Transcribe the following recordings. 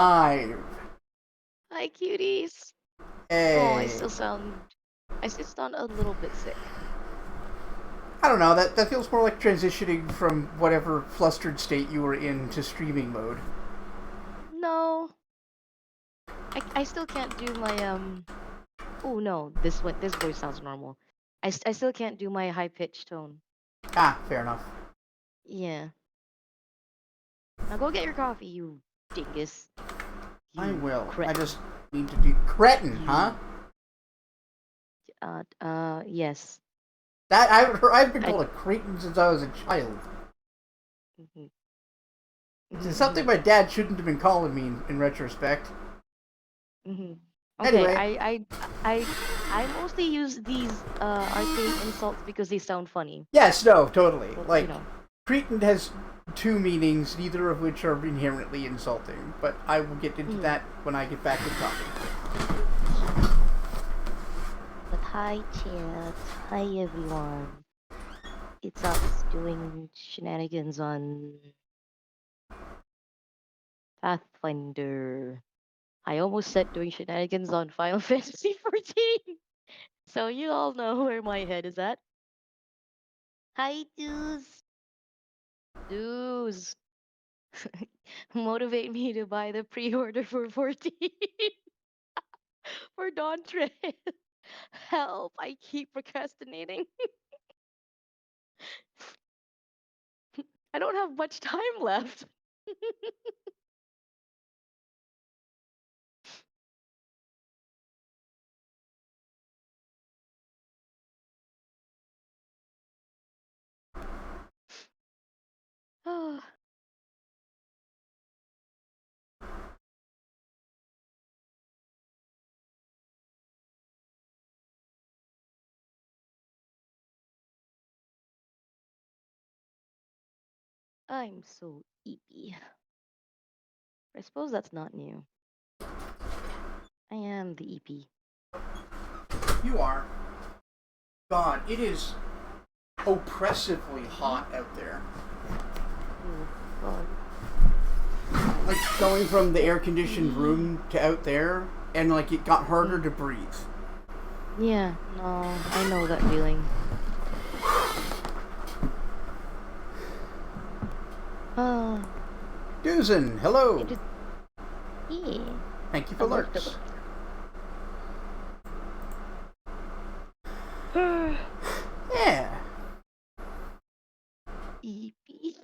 5. Hi, cuties. Oh, Hey. I still sound a little bit sick. I don't know, that feels more like transitioning from whatever flustered state you were in to streaming mode. No, I still can't do my Oh no, this voice sounds normal. I still can't do my high pitched tone. Ah, fair enough. Yeah. Now go get your coffee, you dingus. I You will. I cretin. just need to do cretin, huh? You yes. That I've been I called a cretin since I was a child. mhm, It's mhm, something mhm, my dad shouldn't have been calling me in retrospect. mhm. Okay, Anyway, I mostly use these arcane insults because they sound funny. yes, no, totally. Well, Like, cretin has two meanings, neither of which are inherently insulting. But I will get into mhm. that when I get back with coffee. But hi, chat. Hi, everyone. It's us doing shenanigans on Pathfinder. I almost said doing shenanigans on Final Fantasy 14. So you all know where my head is at. Hi, dudes. Dudes. Motivate me to buy the pre-order for 14 for Dawn Tread. Help, I keep procrastinating. I don't have much time left. Oh, I'm so eepy. I suppose that's not new. I am the EP. You are. God, it is oppressively Hmm? hot out there. Oh, God. Like going from the air conditioned Eh. room to out there, and like it got harder Mm. to breathe. Yeah, no, I know that feeling. Uh, Dusan, hello. it is, yeah. Thank you for Hello, lurks. hello. Yeah. EP.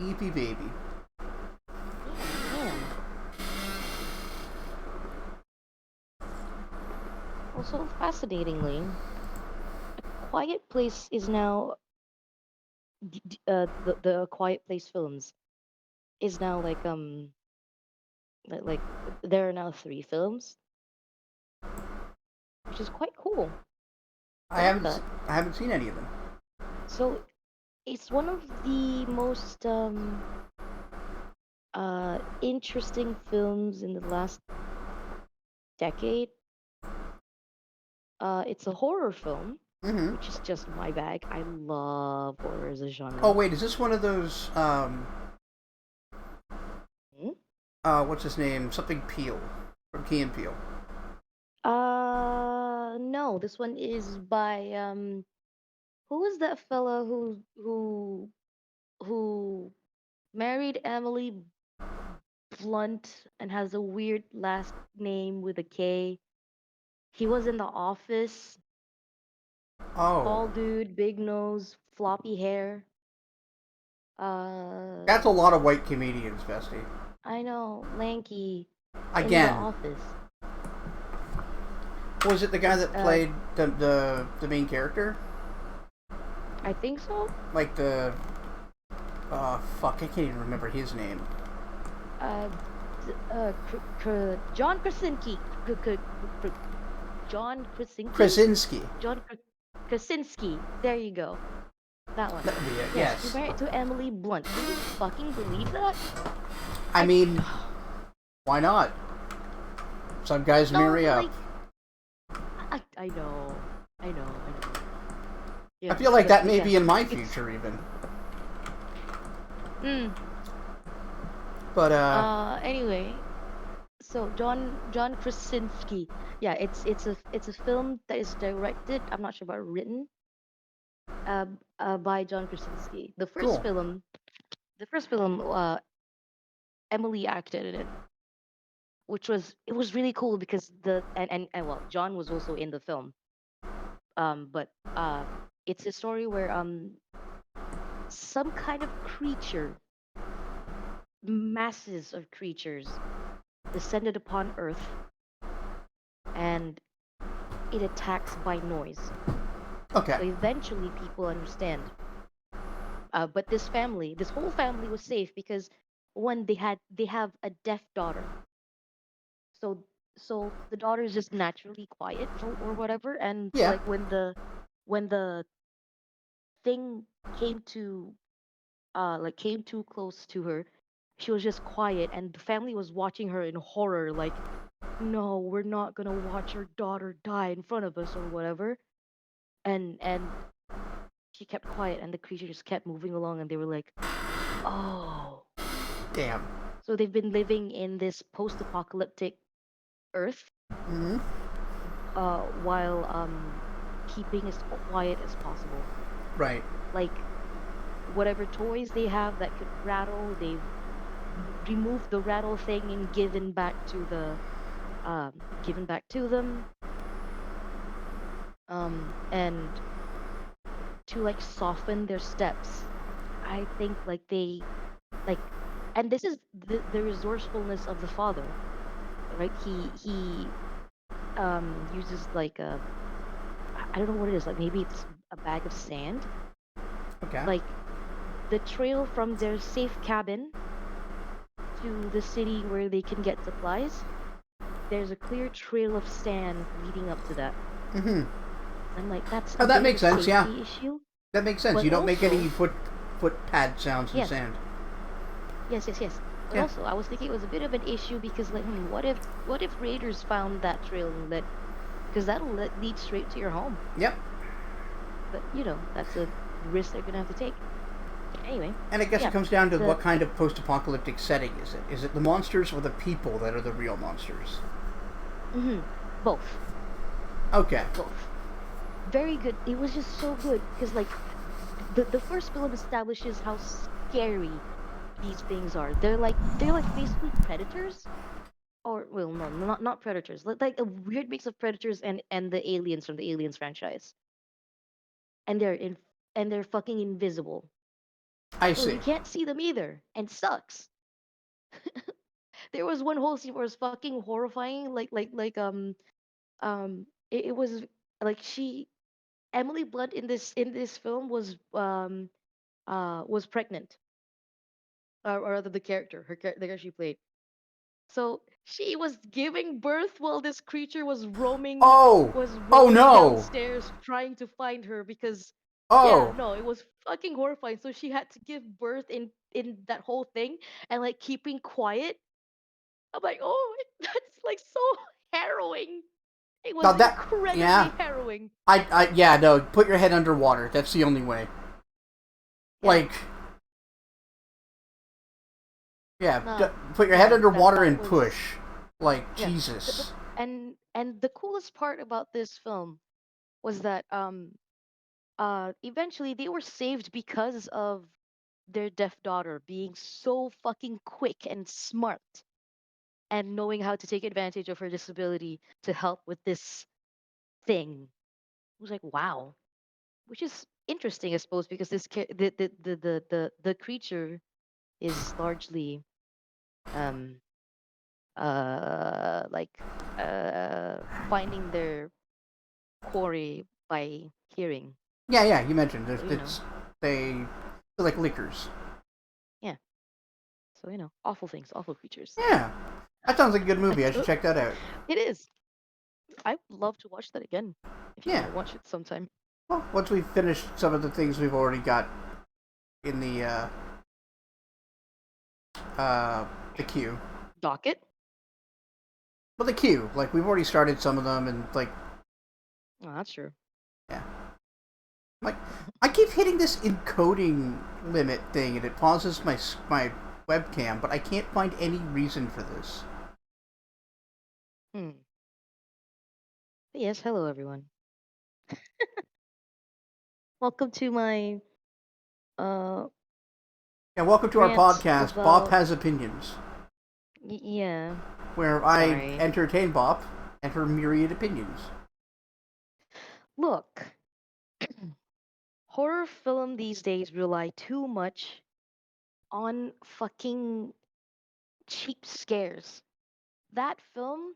EP baby. Damn, damn. Also, fascinatingly, Quiet Place is now the Quiet Place films is now like there are now 3 films, which is quite cool. I love that. I haven't seen any of them. So it's one of the most interesting films in the last decade. It's a horror film, Mm-hmm. which is just my bag. I love horror as a Oh genre. wait, is this one of those Hmm? what's his name? Something Peel from Key and Peele. No, this one is by who was that fella who married Emily Blunt and has a weird last name with a K? He was in The Office. Oh, Tall dude, big nose, floppy hair. that's a Uh, lot of white comedians, Bestie. I know, lanky in The Again, Office. was it the guy that Uh, played the main character? I think so. Like the fuck, I can't even remember his name. Uh, John Krasinski. John Krasinski. Krasinski. John Krasinski. There you go. That one. That would be it. Yes, he's Yes. married to Emily Blunt. Can you fucking believe that? I I mean, why not? Some guys no, marry but up. like I know, I know, I know. I Yeah, feel like that may yeah. be in my It's future even. mm, But Anyway, so John Krasinski. Yeah, it's a film that is directed. I'm not sure about written. By John Krasinski. cool. The first film, Emily acted in it, which was really cool because and well, John was also in the film. But it's a story where some kind of creature, masses of creatures, descended upon Earth, and it attacks by noise. Okay. So eventually, people understand. But this whole family was safe because one, they have a deaf daughter. So the daughter is just naturally quiet or whatever. And Yeah. like when the thing came to came too close to her, she was just quiet, and the family was watching her in horror, like, no, we're not gonna watch our daughter die in front of us or whatever. And she kept quiet, and the creature just kept moving along, and they were like, oh. Damn. So they've been living in this post-apocalyptic Earth, Hmm. while keeping as quiet as possible. Right. Like whatever toys they have that could rattle, they've removed the rattle thing and given back to them. And to like soften their steps, I think like they like, and this is the resourcefulness of the father, right? He uses like I don't know what it is, like maybe it's a bag of sand, Okay. like the trail from their safe cabin to the city where they can get supplies. There's a clear trail of sand leading up to that. Hmm. I'm like, that's Oh, a that bit of a makes sense. Yeah, safety issue. that makes sense. But You don't make any also, foot pad sounds in yeah, sand. yes. But Yeah. also, I was thinking it was a bit of an issue because, like, what if raiders found that trail and because lead straight to your home. Yep. But that's a risk they're gonna have to take. Anyway, And I guess it yeah, comes down to the what kind of post-apocalyptic setting is it? Is it the monsters or the people that are the real monsters? hmm both, Okay. both. Very good. It was just so good because like the first film establishes how scary these things are. They're like basically predators, or well, no, not predators. Like a weird mix of predators and the aliens from the Aliens franchise, and they're fucking invisible, I so see. you can't see them either, and sucks. There was one whole scene where it was fucking horrifying. It was like she Emily Blunt in this film was pregnant, or rather the character, the character she played. So she was giving birth while this creature Oh. was Oh roaming no. downstairs trying to find her because yeah, Oh. no, it was fucking horrifying. So she had to give birth in that whole thing and like keeping quiet. I'm like, oh, that's like so harrowing. It Now was that. Yeah. incredibly harrowing. Yeah. No. Put your head underwater. That's the only way. Yeah, Like. Yeah. no, Put your head no, that underwater that and was push. Like yeah. But Jesus. and the coolest part about this film was that eventually they were saved because of their deaf daughter being so fucking quick and smart and knowing how to take advantage of her disability to help with this thing. It was like, wow, which is interesting, I suppose, because the creature is largely um like finding their quarry by hearing. Yeah. Yeah. You mentioned So they they're like lickers. yeah. So awful things, awful creatures. Yeah. That sounds like a good movie. I should check that out. It is. I'd love to watch that again if you want Yeah. to watch it sometime. Well, once we've finished some of the things we've already got in the queue. Docket? Well, the queue. Like we've already started some of them, and like Oh, that's true. yeah, like I keep hitting this encoding limit thing, and it pauses my webcam, but I can't find any reason for this. Hmm. Yes, hello everyone. Welcome to my uh And welcome to our rant podcast, Bop about Has Opinions, yeah. where I Sorry. entertain Bop and her myriad opinions. Look, horror film these days rely too much on fucking cheap scares. That film,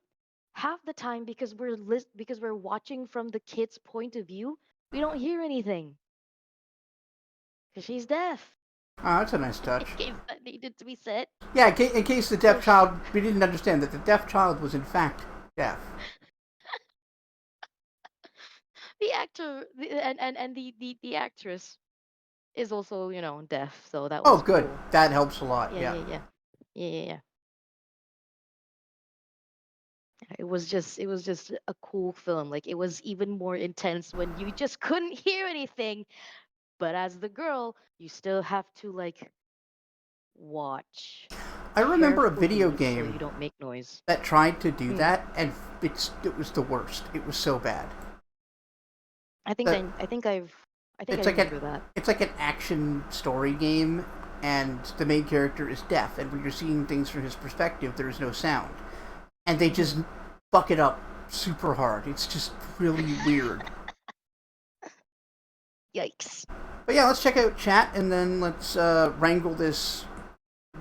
half the time because we're watching from the kid's point of view, we don't hear anything because she's deaf. Oh, that's a nice touch. In case that needed to be said. Yeah, in case the So deaf child, we didn't understand that the deaf child was in fact deaf. the actor and the actress is also deaf, so that Oh, was good. cool. That helps a lot, Yeah, yeah. yeah, yeah, yeah, yeah, yeah. It was just a cool film. Like it was even more intense when you just couldn't hear anything, but as the girl, you still have to like watch I remember a video carefully so game you don't make noise. that tried to do Hmm. that, and it was the worst. It was so bad. I think The, I it's like an remember that. it's like an action story game, and the main character is deaf, and when you're seeing things from his perspective, there is no sound, and they Hmm. just fuck it up super hard. It's just really weird. Yikes. But yeah, let's check out chat, and then let's wrangle this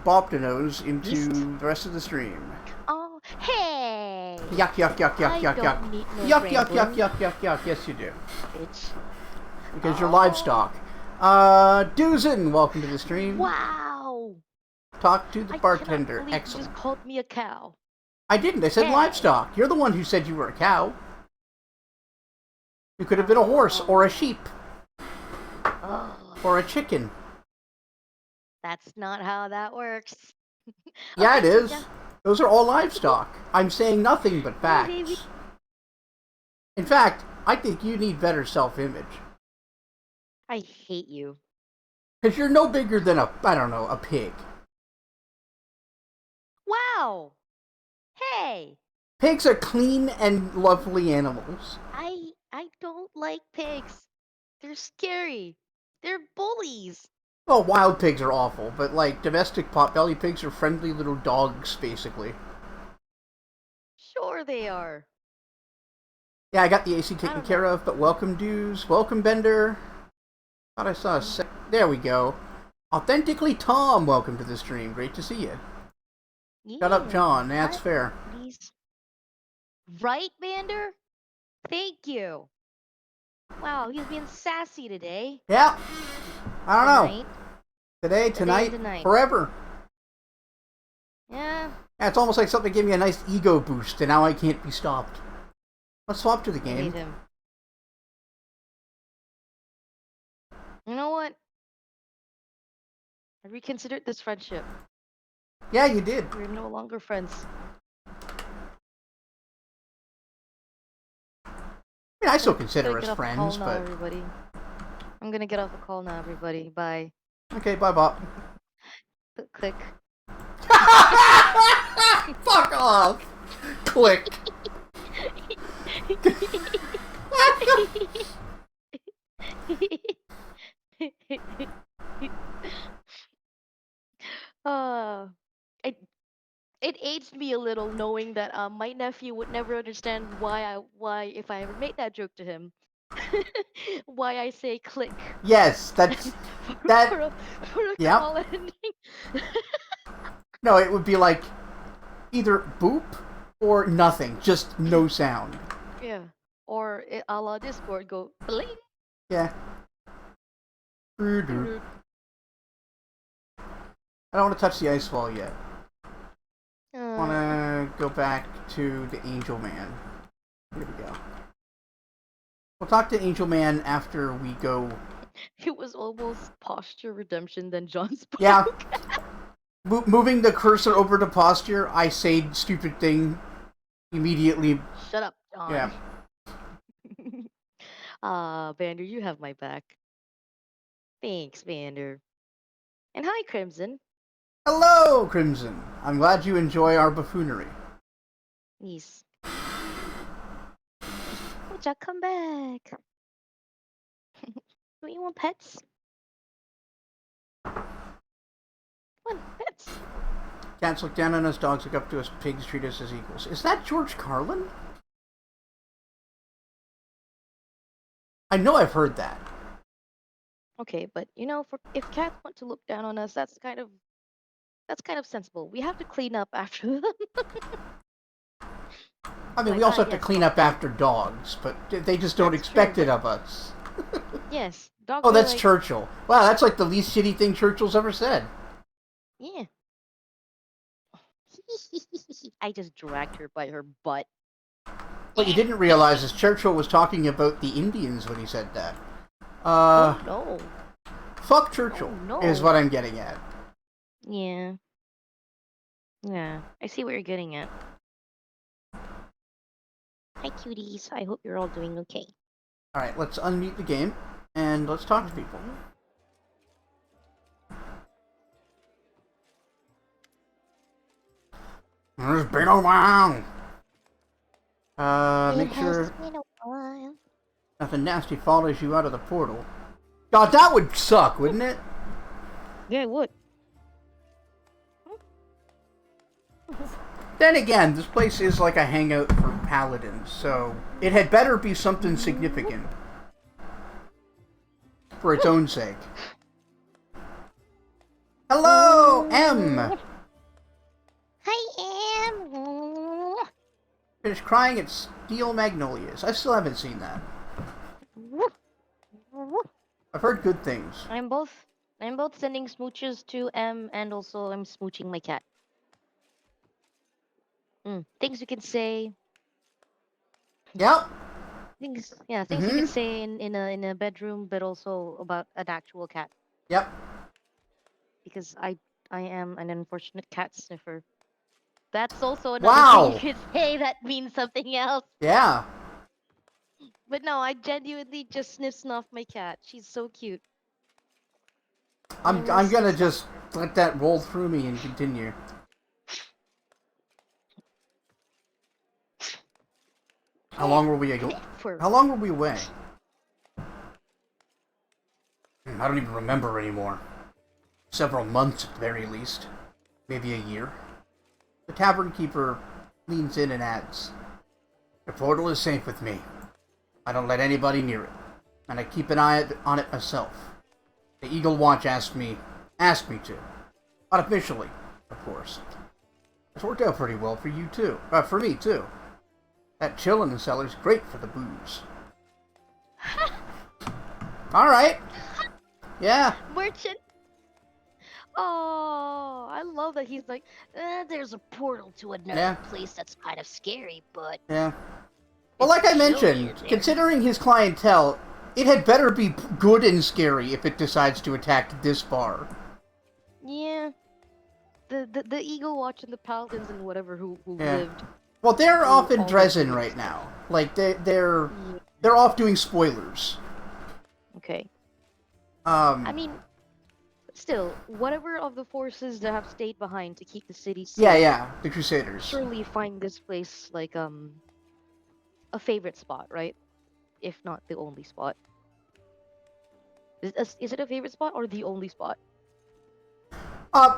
Boptinos Yeast. into the rest of the stream. Oh, hey! Yuck, yuck, yuck, yuck, I yuck, yuck. don't need no Yuck, yuck, yuck, wrangling, yuck, yuck, yuck. Yes, you do. bitch. Because you're Oh, livestock. Duzin, welcome to the stream. wow! Talk to the I cannot bartender. believe you just Excellent. called me a cow. I didn't. I said Hey! livestock. You're the one who said you were a cow. You could have been a horse or a Oh, sheep oh, or a chicken. that's not how that works. Yeah, it Okay, yeah, is. Those are all I could do. livestock. I'm saying nothing but Hey, baby. facts. In fact, I think you need better self-image. I hate you. Because you're no bigger than I don't know, a pig. Wow! Hey! Pigs are clean and lovely animals. I don't like pigs. They're scary. They're bullies. Well, wild pigs are awful, but like domestic potbelly pigs are friendly little dogs, basically. Sure they are. Yeah, I got the AC I taken don't care know. of, but welcome, dudes. Welcome, Bender. Thought I saw a Mm, There we go. Authentically Tom, welcome to the stream. Great to see you. Shut up, yeah. John. That's What? fair. Please. Right, Bander? Thank you. Wow, he's being sassy today. Yeah, I don't know. Tonight. Today, Today and tonight, tonight. forever. Yeah. Yeah, it's almost like something gave me a nice ego boost, and now I can't be stopped. Let's swap to the I hate game. him. You know what? I reconsidered this friendship. Yeah, you did. We're no longer friends. I mean, I still Gonna, consider gonna us get off the call friends, now, but everybody. I'm gonna get off the call now, everybody. Bye. okay, bye, Bob. Click, click. Fuck off. Click. uh, it it aged me a little knowing that my nephew would never understand why if I ever made that joke to him, why I say click Yes, that's for that. for a for a Yep. call ending. No, it would be like either boop or nothing, just no sound. Yeah. Or a la Discord go bling. Yeah. I Doot, don't want to touch the ice wall yet. doot. I want to go back to the Angel Man. Here we go. We'll talk to Angel Man after we go. It was almost posture redemption than John spoke. Yeah. Moving the cursor over to posture, I say stupid thing immediately. Shut up, John. Yeah. Vander, you have my back. Thanks, Vander. And hi, Crimson. Hello, Crimson. I'm glad you enjoy our buffoonery. Yes. Oh, Jack, come back. Don't you want pets? Come on, pets. Cats look down on us, dogs look up to us, pigs treat us as equals. Is that George Carlin? I know I've heard that. Okay, but you know, if cats want to look down on us, that's kind of sensible. We have to clean up after them. I mean, Like, we also have to yes, clean dog up day. after dogs, but they just don't That's true, expect it but of us. yes, dogs Oh, are that's like, Churchill. Wow, that's like the least shitty thing Churchill's ever said. yeah. I just dragged her by her butt. What you didn't realize is Churchill was talking about the Indians when he said that. Oh no. Fuck Oh Churchill is no. what I'm getting at. Yeah. Yeah. I see what you're getting at. Hi, cuties. I hope you're all doing okay. Alright, let's unmute the game, and let's talk to people. Mhm. It's been a while. It Make has sure been a while. nothing nasty follows you out of the portal. God, that would suck, wouldn't it? Yeah, it would. Then again, this place is like a hangout for paladins, so it had better be something significant. For its own sake. Hello, M! Hi, Em. Finished crying at Steel Magnolias. I still haven't seen that. I've heard good things. I'm both sending smooches to M, and also I'm smooching my cat. Things you can say. Yep. Things you can say in a bedroom, but also about an actual cat. Yep. Because I am an unfortunate cat sniffer. That's also another thing you Wow. could say that means something else. Yeah. But no, I genuinely just snuff my cat. She's so cute. I'm gonna just let that roll through me and continue. How long were we ago? How long were we away? I don't even remember anymore. Several months at the very least. Maybe a year. The tavern keeper leans in and adds, "The portal is safe with me. I don't let anybody near it, and I keep an eye on it myself. The Eagle Watch asked me to. Unofficially, of course. It's worked out pretty well for you too. For me too. That chill in the cellar's great for the booze." Alright. Yeah. Merchant. Oh, I love that he's like, there's a portal to another place that's kind of scary, but yeah. Well, like I mentioned, considering his clientele, it had better be good and scary if it decides to attack this bar. Yeah. The Eagle Watch and the Paladins and whatever who lived. Well, they're off in Dresden right now. Like they're off doing spoilers. Okay. I mean, still, whatever of the forces that have stayed behind to keep the city safe. Yeah, the Crusaders. Surely find this place like a favorite spot, right? If not the only spot. Is it a favorite spot or the only spot?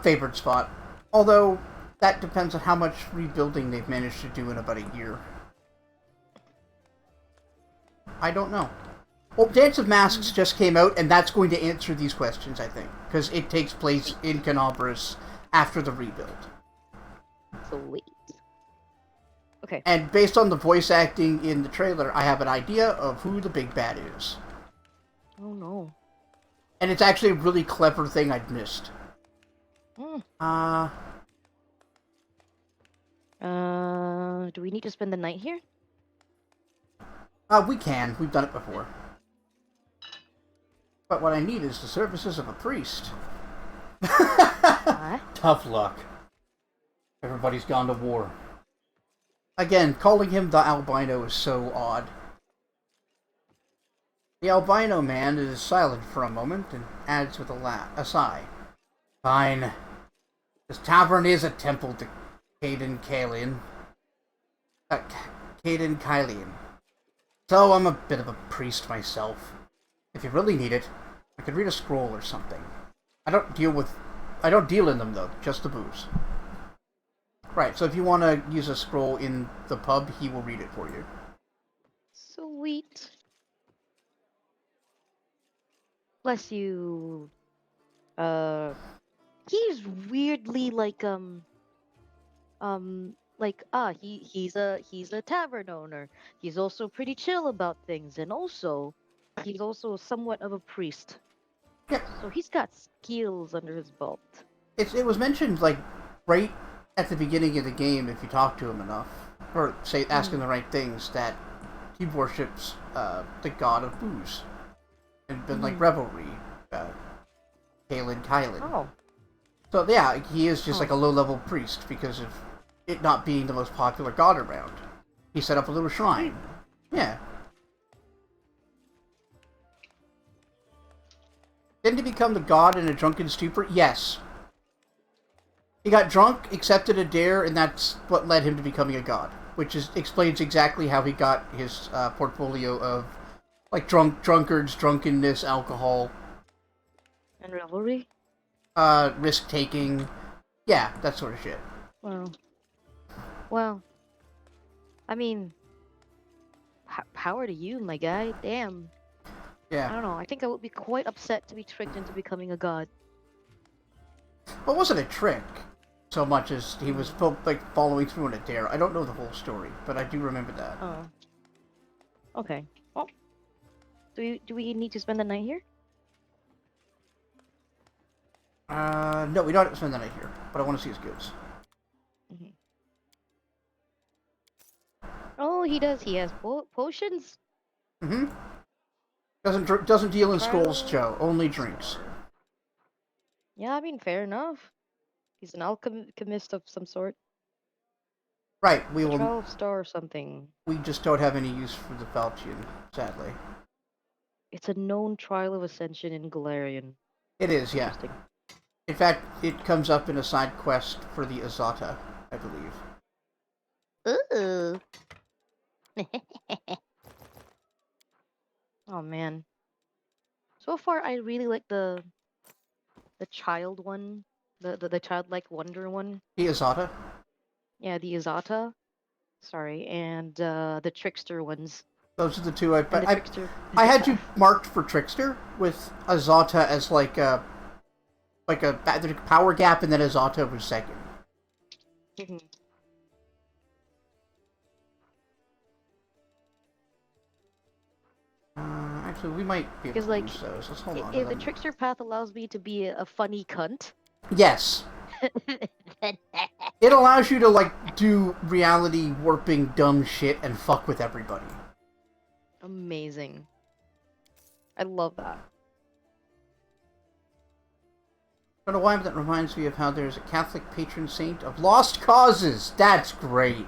Favorite spot. Although that depends on how much rebuilding they've managed to do in about a year. I don't know. Well, Dance of Masks just came out, and that's going to answer these questions, I think. Because it takes place in Canobras after the rebuild. So wait. Okay. And based on the voice acting in the trailer, I have an idea of who the big bad is. Oh no. And it's actually a really clever thing I'd missed. Do we need to spend the night here? We can. We've done it before. But what I need is the services of a priest. What? Tough luck. Everybody's gone to war. Again, calling him the albino is so odd. The albino man is silent for a moment and adds with a sigh. "Fine. This tavern is a temple to Caden Kalian. Uh, Caden Kylian. So I'm a bit of a priest myself. If you really need it, I could read a scroll or something. I don't deal in them though, just the booze. Right, so if you want to use a scroll in the pub, he will read it for you. Sweet. Bless you. He's weirdly he's a tavern owner. He's also pretty chill about things, and also he's also somewhat of a priest. Yeah, So he's got skills under his belt. it was mentioned like right at the beginning of the game if you talk to him enough, or say ask him the right things, that he worships the god of booze and like revelry, Kylan. Oh. So yeah, he is just like a low-level priest because of it not being the most popular god around. He set up a little shrine. Yeah. Didn't he become the god in a drunken stupor? Yes. He got drunk, accepted a dare, and that's what led him to becoming a god. Which explains exactly how he got his portfolio of like drunkards, drunkenness, alcohol, And revelry? risk-taking. Yeah, that sort of shit. Well, I mean, power to you, my guy. Damn. Yeah. I don't know. I think I would be quite upset to be tricked into becoming a god. Well, it wasn't a trick so much as he was following through on a dare. I don't know the whole story, but I do remember that. Oh. Okay. Well, do we need to spend the night here? No, we don't have to spend the night here, but I want to see his goods. Oh, he does. He has potions. Doesn't deal in scrolls, Joe. Only drinks. Yeah, I mean, fair enough. He's an alchemist of some sort. Right, we will. 12-star or something. We just don't have any use for the Falchion, sadly. It's a known trial of ascension in Galarian. It is, yeah. In fact, it comes up in a side quest for the Azata, I believe. Ooh. Oh man. So far, I really like the child one, the childlike wonder one. The Azata? Yeah, the Izata. Sorry, and the trickster ones. Those are the two I had you Path. marked for Trickster, with Azata as like a power gap, and then Azata was second. Actually, we might be able to use those. Let's hold on. If the trickster path allows me to be a funny cunt. Yes. It allows you to, like, do reality warping dumb shit and fuck with everybody. Amazing. I love that. I don't know why, but that reminds me of how there's a Catholic patron saint of lost causes. That's great.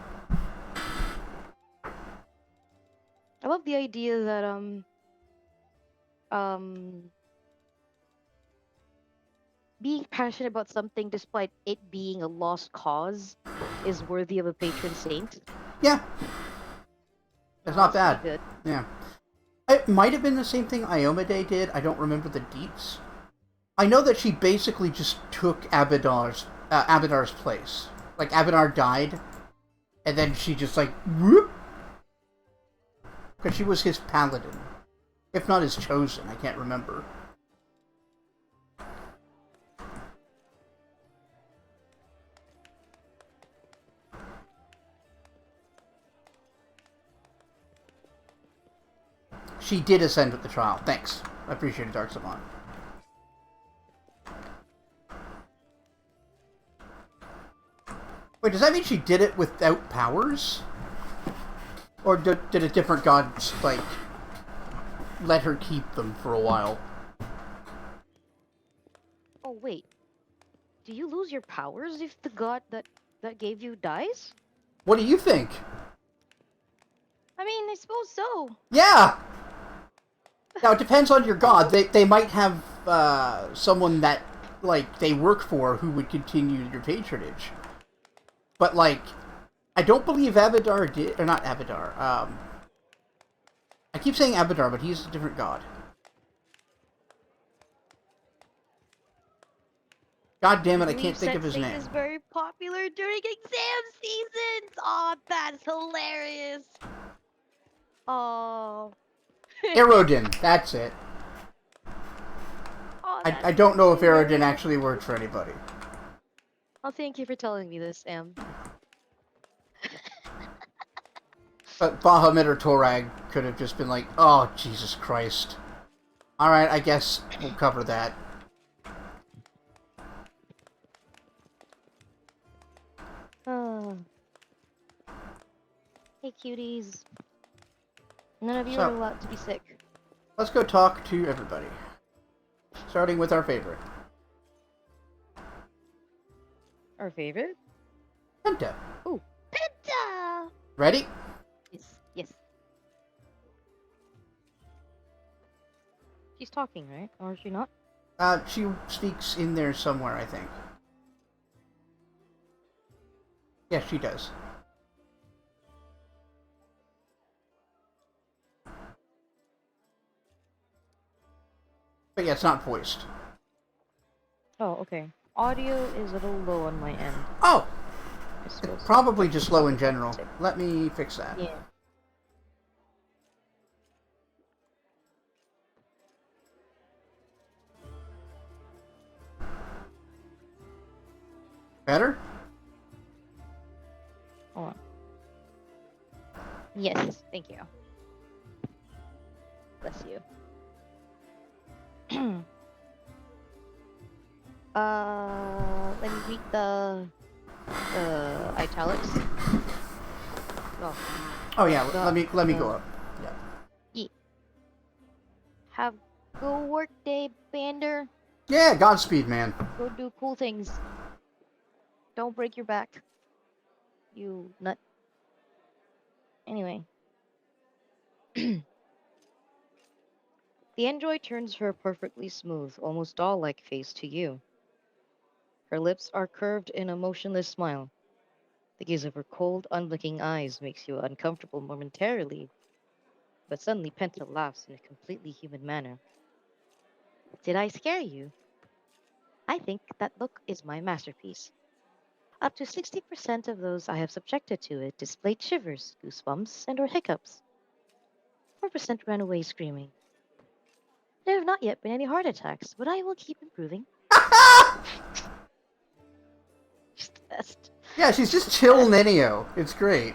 I love the idea that being passionate about something despite it being a lost cause is worthy of a patron saint. Yeah. It's not bad. Good. Yeah. It might have been the same thing Iomade did. I don't remember the deets. I know that she basically just took Abadar's place. Like, Abadar died, and then she just, like, whoop! Because she was his paladin. If not his chosen, I can't remember. She did ascend with the trial. Thanks. I appreciate it, Dark Savant. Wait, does that mean she did it without powers? Or did a different god, like, let her keep them for a while? Oh, wait. Do you lose your powers if the god that gave you dies? What do you think? I mean, I suppose so. Yeah! Now, it depends on your god. They might have someone that like they work for who would continue your patronage. But like, I don't believe Abadar did, or not Abadar. I keep saying Abadar, but he's a different god. God damn it, I can't think of his Sensei name. is very popular during exam seasons. Oh, that's hilarious. Oh. Erodin, that's it. Oh, I don't know if Erodin hilarious. actually worked for anybody. Oh, thank you for telling me this, Em. But Bahamut or Torag could have just been like, oh, Jesus Christ. Alright, I guess we'll cover that. Oh. Hey, cuties. None of you So- are allowed to be sick. Let's go talk to everybody. Starting with our favorite. Our favorite? Penta. Ooh, Penta! Ready? Yes, yes. She's talking, right? Or is she not? She speaks in there somewhere, I think. Yes, she does. But yeah, it's not voiced. Oh, okay. Audio is a little low on my end. Oh! I It's suppose. probably just low in general. Let me fix that. Yeah. Better? Hold on. Yes, thank you. Bless you. Let me read the italics. Oh, Oh yeah, The- let me the- go up. have go work day, Bander. Yeah, Godspeed, man. Go do cool things. Don't break your back. You nut. Anyway. The android turns her perfectly smooth, almost doll-like face to you. Her lips are curved in a motionless smile. The gaze of her cold, unblinking eyes makes you uncomfortable momentarily, but suddenly Penta laughs in a completely human manner. Did I scare you? I think that look is my masterpiece. Up to 60% of those I have subjected to it displayed shivers, goosebumps, and or hiccups. 4% ran away screaming. There have not yet been any heart attacks, but I will keep improving. She's the best. Yeah, she's just chill Nenio. It's great.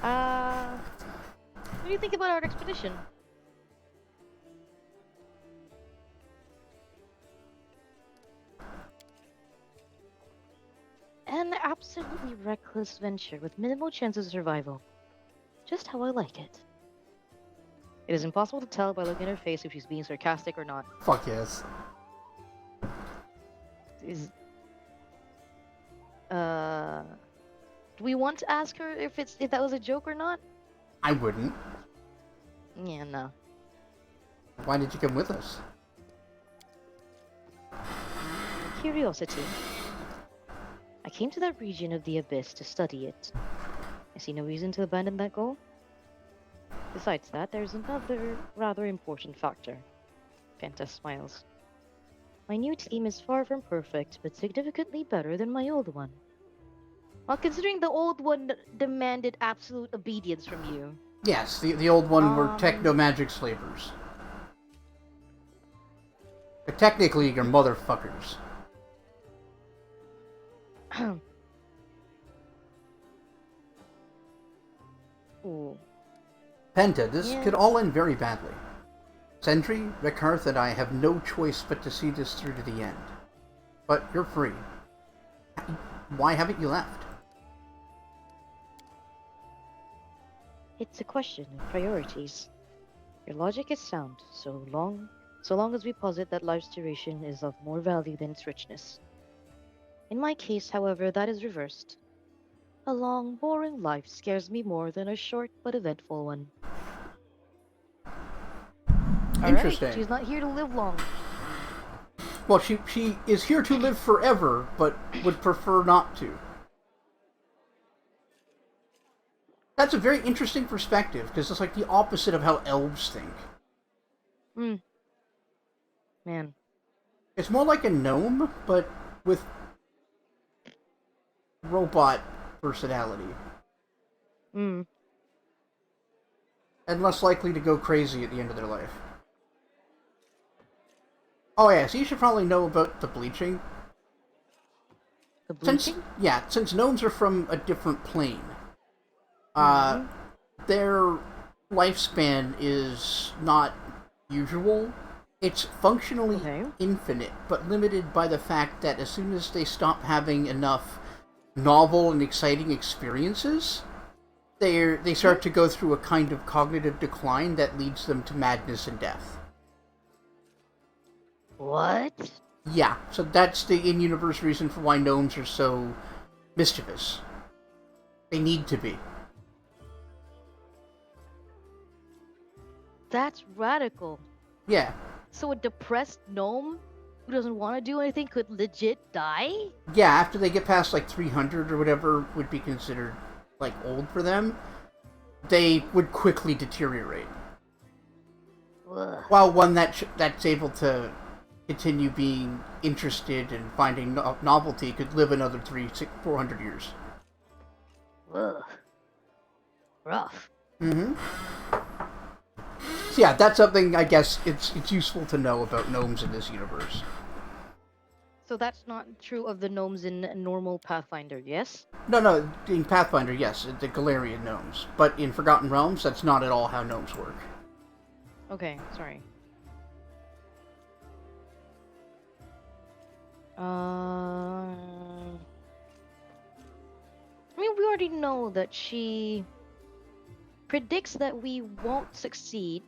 What do you think about our expedition? An absolutely reckless venture with minimal chance of survival. Just how I like it. It is impossible to tell by looking at her face if she's being sarcastic or not. Fuck yes. Is do we want to ask her if that was a joke or not? I wouldn't. Yeah, no. Why did you come with us? Curiosity. I came to that region of the abyss to study it. I see no reason to abandon that goal. Besides that, there's another rather important factor. Penta smiles. My new team is far from perfect, but significantly better than my old one. Well, considering the old one demanded absolute obedience from you. Yes, the old one were Um. techno-magic slavers. But technically, you're motherfuckers. Ooh. Penta, this Yeah. could all end very badly. Sentry, Rekarth, and I have no choice but to see this through to the end. But you're free. Why haven't you left? It's a question of priorities. Your logic is sound, so long as we posit that life's duration is of more value than its richness. In my case, however, that is reversed. A long, boring life scares me more than a short but eventful one. Interesting. Alright, she's not here to live long. Well, she is here to live forever, but would prefer not to. That's a very interesting perspective, because it's like the opposite of how elves think. Hmm. Man. It's more like a gnome, but with robot personality. Hmm. And less likely to go crazy at the end of their life. Oh yeah, so you should probably know about the bleaching. The bleaching? Since gnomes are from a different plane, Mm-hmm. their lifespan is not usual. It's functionally Okay. infinite, but limited by the fact that as soon as they stop having enough novel and exciting experiences, they start to go through a kind of cognitive decline that leads them to madness and death. What? Yeah, so that's the in-universe reason for why gnomes are so mischievous. They need to be. That's radical. Yeah. So a depressed gnome who doesn't want to do anything could legit die? Yeah, after they get past like 300 or whatever would be considered like old for them, they would quickly deteriorate. Ugh. While one that's able to continue being interested and finding novelty could live another 400 years. Ugh. Rough. Mm-hmm. So yeah, that's something I guess it's useful to know about gnomes in this universe. So that's not true of the gnomes in normal Pathfinder, yes? No, in Pathfinder, yes, the Galarian gnomes. But in Forgotten Realms, that's not at all how gnomes work. Okay, sorry. I mean, we already know that she predicts that we won't succeed.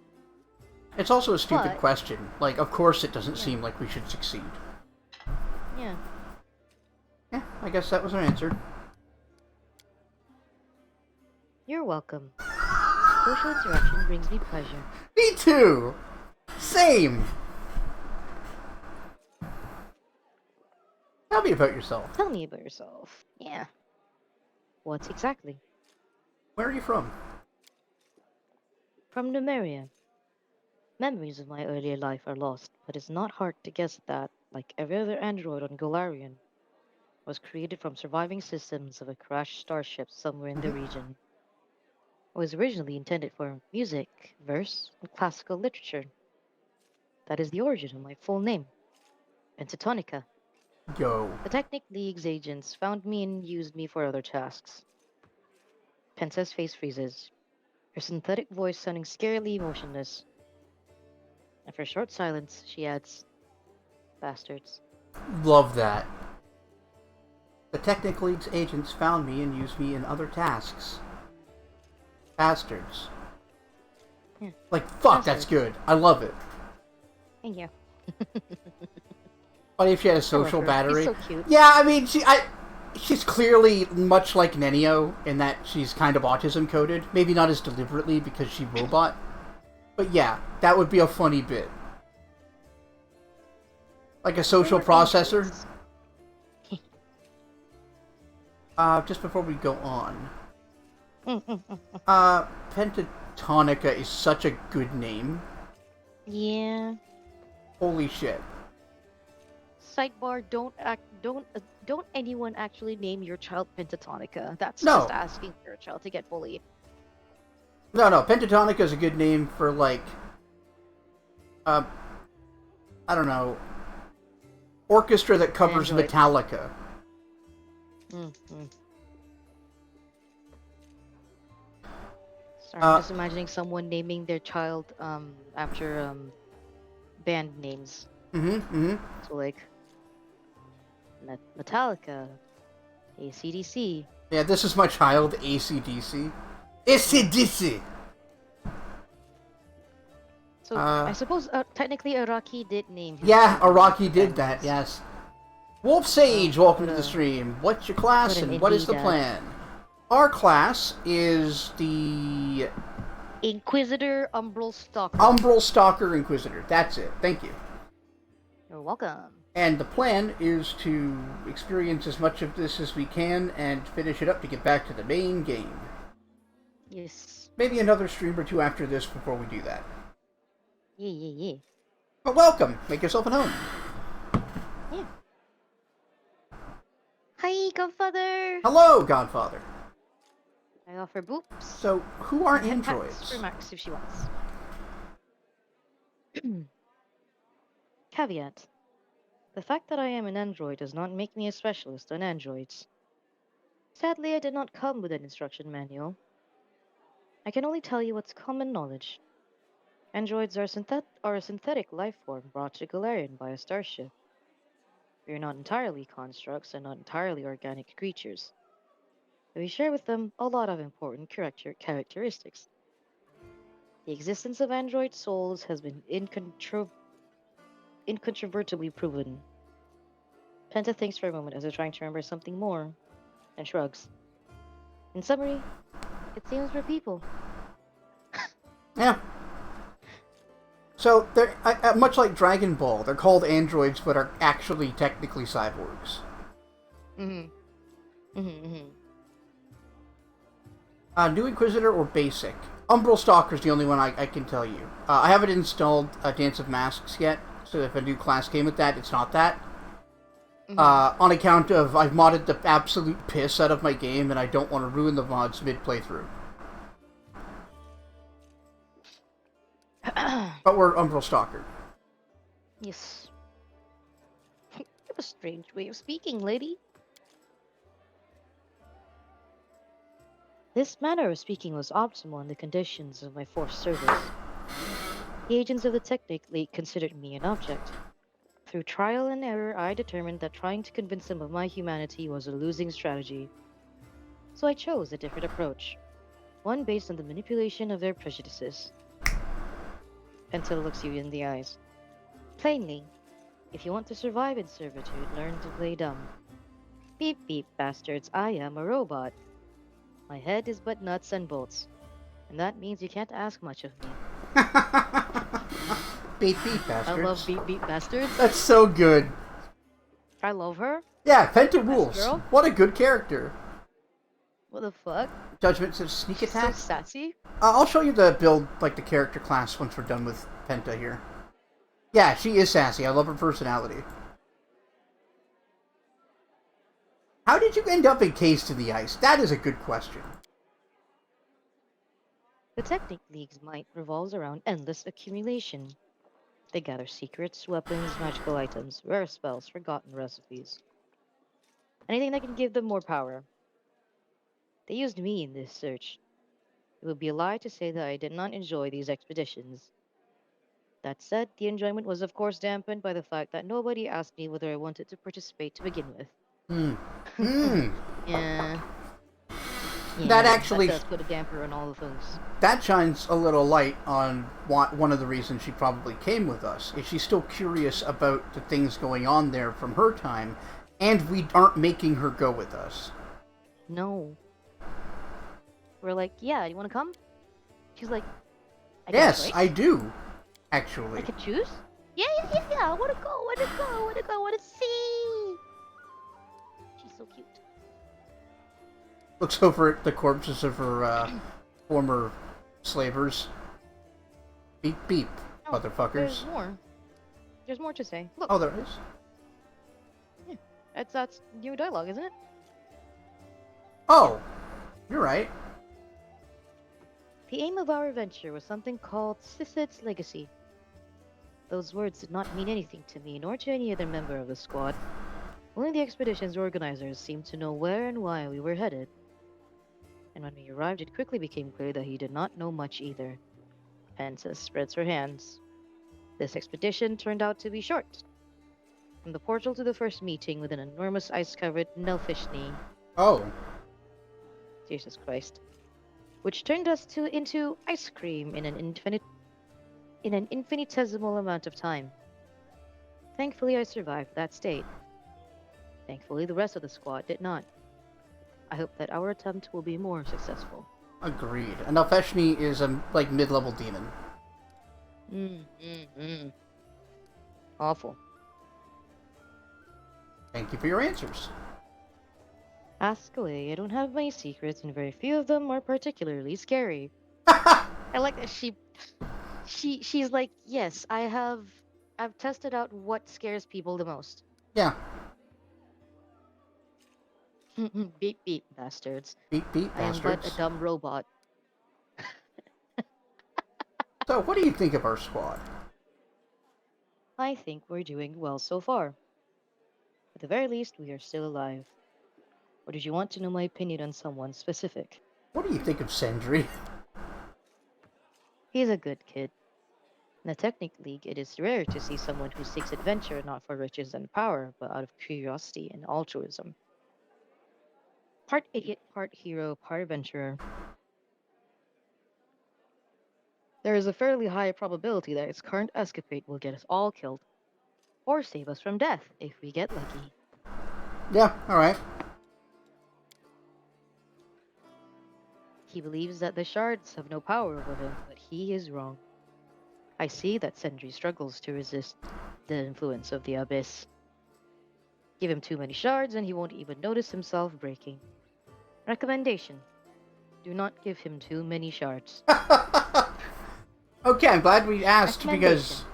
It's also a stupid But, question. Like, of course it doesn't yeah. seem like we should succeed. Yeah. Yeah, I guess that was our answer. You're welcome. Social interaction brings me pleasure. Me too! Same! Tell me about yourself. Tell me about yourself. Yeah. What exactly? Where are you from? From Numeria. Memories of my earlier life are lost, but it's not hard to guess that, like every other android on Golarion, was created from surviving systems of a crashed starship somewhere in the region. It was originally intended for music, verse, and classical literature. That is the origin of my full name, Pentatonica. Yo. The Technic League's agents found me and used me for other tasks. Penta's face freezes, her synthetic voice sounding scarily emotionless. After a short silence, she adds, bastards. Love that. The Technic League's agents found me and used me in other tasks. Bastards. Yeah. Like, fuck, that's good. I love it. Thank you. Funny if she had a social battery. She's so cute. Yeah, I mean, she's clearly much like Nenio in that she's kind of autism coded. Maybe not as deliberately because she's robot. But yeah, that would be a funny bit. Like a social processor. Just before we go on. Pentatonica is such a good name. Yeah. Holy shit. Sidebar: don't anyone actually name your child Pentatonica. That's No. just asking for your child to get bullied. No, Pentatonica is a good name for, like, I don't know, orchestra that covers Android. Metallica. Mm-hmm. Sorry, I'm just imagining someone naming their child after band names. So like Metallica, AC/DC. Yeah, this is my child, AC/DC. AC/DC! So I suppose technically Araki did name his Yeah, child Araki did band that, names. yes. Wolf Sage, welcome to what the a- stream. What's your class what an and what is the indie dad. plan? Our class is the Inquisitor Umbral Stalker. Umbral Stalker Inquisitor. That's it. Thank you. You're welcome. And the plan is to experience as much of this as we can and finish it up to get back to the main game. Yes. Maybe another stream or two after this before we do that. Yeah. But welcome. Make yourself at home. Yeah. Hi, Godfather. Hello, Godfather. I offer boops. So, who are And pats androids? for Max if she wants. Caveat. The fact that I am an android does not make me a specialist on androids. Sadly, I did not come with an instruction manual. I can only tell you what's common knowledge. Androids are a synthetic life form brought to Galarian by a starship. We are not entirely constructs and not entirely organic creatures. But we share with them a lot of important characteristics. The existence of android souls has been incontrovertibly proven. Penta thinks for a moment as if trying to remember something more, and shrugs. In summary, it seems we're people. Yeah. So, they're much like Dragon Ball, they're called androids but are actually technically cyborgs. Mm-hmm. New Inquisitor or Basic? Umbral Stalker's the only one I can tell you. I haven't installed Dance of Masks yet, so if a new class came with that, it's not that. On account of I've modded the absolute piss out of my game and I don't want to ruin the mods mid-playthrough. But we're Umbral Stalker. Yes. You have a strange way of speaking, lady. This manner of speaking was optimal in the conditions of my forced service. The agents of the Technic considered me an object. Through trial and error, I determined that trying to convince them of my humanity was a losing strategy. So I chose a different approach, one based on the manipulation of their prejudices. Penta looks you in the eyes. Plainly, if you want to survive in servitude, learn to play dumb. Beep beep, bastards, I am a robot. My head is but nuts and bolts, and that means you can't ask much of me. Beep beep, bastards. I love beep beep, bastards. That's so good. I love her. Yeah, Penta rules. Girl. What a good character. What the fuck? Judgment says sneak She's attack. so sassy. I'll show you the build, like the character class, once we're done with Penta here. Yeah, she is sassy. I love her personality. How did you end up encased in the ice? That is a good question. The Technic League's might revolves around endless accumulation. They gather secrets, weapons, magical items, rare spells, forgotten recipes. Anything that can give them more power. They used me in this search. It would be a lie to say that I did not enjoy these expeditions. That said, the enjoyment was of course dampened by the fact that nobody asked me whether I wanted to participate to begin with. Yeah. That actually... That does put a damper on all of those. That shines a little light on one of the reasons she probably came with us. Is she's still curious about the things going on there from her time, and we aren't making her go with us. No. We're like, yeah, you want to come? She's like, yes, I do, actually. I can choose? Yeah, I want to go, I want to see. She's so cute. Looks over at the corpses of her former slavers. Beep beep, motherfuckers. There's more. There's more to say. Look. Oh, there is? Yeah. That's new dialogue, isn't it? Oh, you're right. The aim of our venture was something called Sisset's Legacy. Those words did not mean anything to me, nor to any other member of the squad. Only the expedition's organizers seemed to know where and why we were headed. And when we arrived, it quickly became clear that he did not know much either. Penta spreads her hands. This expedition turned out to be short. From the portal to the first meeting with an enormous ice-covered Nelfish knee. Oh. Jesus Christ. Which turned us into ice cream in an infinitesimal amount of time. Thankfully, I survived that state. Thankfully, the rest of the squad did not. I hope that our attempt will be more successful. Agreed. And Nelfeshni is a, mid-level demon. Awful. Thank you for your answers. Ask away. I don't have many secrets, and very few of them are particularly scary. I like that she's like, yes, I've tested out what scares people the most. Yeah. Beep beep, bastards. Beep, beep, I am but a bastards. dumb robot. So, what do you think of our squad? I think we're doing well so far. At the very least, we are still alive. Or did you want to know my opinion on someone specific? What do you think of Sentry? He's a good kid. In the Technic League, it is rare to see someone who seeks adventure not for riches and power, but out of curiosity and altruism. Part idiot, part hero, part adventurer. There is a fairly high probability that its current escapade will get us all killed, or save us from death if we get lucky. Yeah, alright. He believes that the shards have no power over him, but he is wrong. I see that Sentry struggles to resist the influence of the abyss. Give him too many shards and he won't even notice himself breaking. Recommendation: do not give him too many shards. Okay, I'm glad we asked because Recommendation.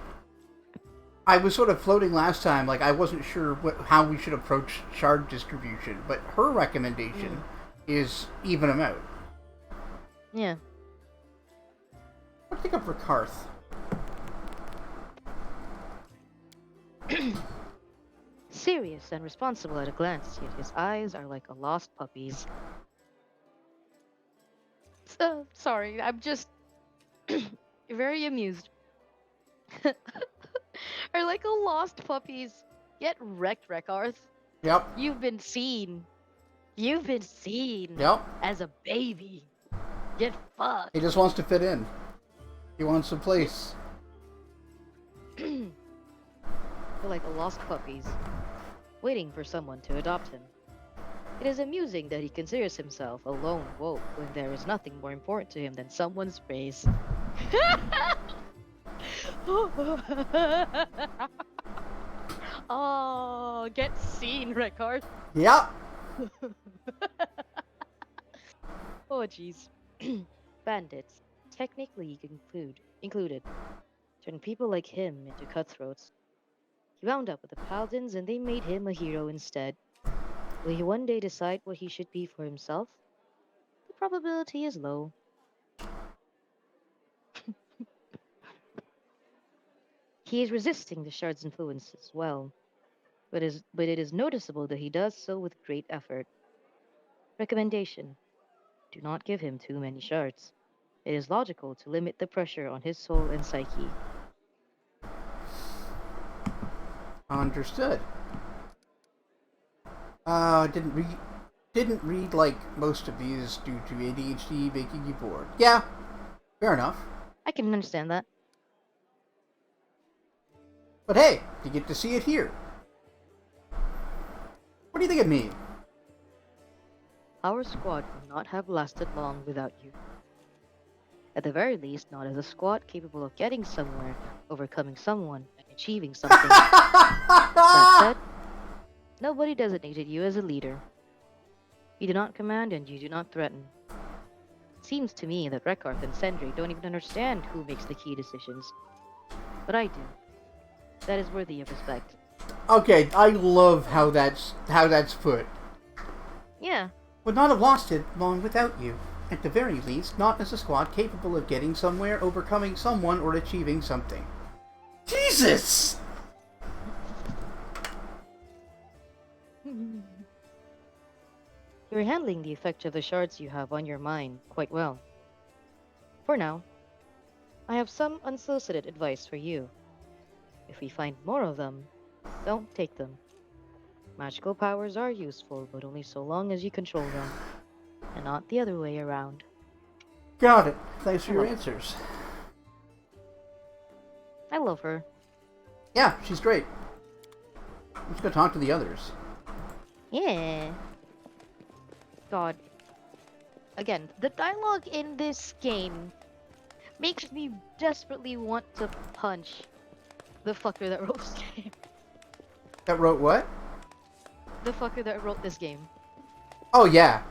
I was sort of floating last time, like I wasn't sure how we should approach shard distribution, but her recommendation is even them out. Yeah. What do you think of Rikarth? Serious and responsible at a glance, yet his eyes are like a lost puppy's. Sorry, I'm just very amused. Are like a lost puppy's. Get wrecked, Rekarth. Yep. You've been seen. You've been seen Yep. as a baby. Get fucked. He just wants to fit in. He wants a place. They're like a lost puppy's, waiting for someone to adopt him. It is amusing that he considers himself a lone wolf when there is nothing more important to him than someone's praise. Oh, get seen, Rickard. Yep. Oh, jeez. Bandits, technically included, turn people like him into cutthroats. He wound up with the Paladins and they made him a hero instead. Will he one day decide what he should be for himself? The probability is low. He is resisting the shard's influence as well, but it is noticeable that he does so with great effort. Recommendation: do not give him too many shards. It is logical to limit the pressure on his soul and psyche. Understood. Didn't read like most of these due to ADHD making you bored. Yeah, fair enough. I can understand that. But hey, you get to see it here. What do you think of me? Our squad would not have lasted long without you. At the very least, not as a squad capable of getting somewhere, overcoming someone, and achieving something. That said, nobody designated you as a leader. You do not command and you do not threaten. It seems to me that Rekarth and Sendri don't even understand who makes the key decisions. But I do. That is worthy of respect. Okay, I love how that's put. Yeah. Would not have lost it long without you. At the very least, not as a squad capable of getting somewhere, overcoming someone, or achieving something. Jesus! You're handling the effect of the shards you have on your mind quite well. For now, I have some unsolicited advice for you. If we find more of them, don't take them. Magical powers are useful, but only so long as you control them, and not the other way around. Got it. Thanks for your answers. I love her. Yeah, she's great. Let's go talk to the others. Yeah. God. Again, the dialogue in this game makes me desperately want to punch the fucker that wrote this game. That wrote what? the fucker that wrote this game. Oh, yeah.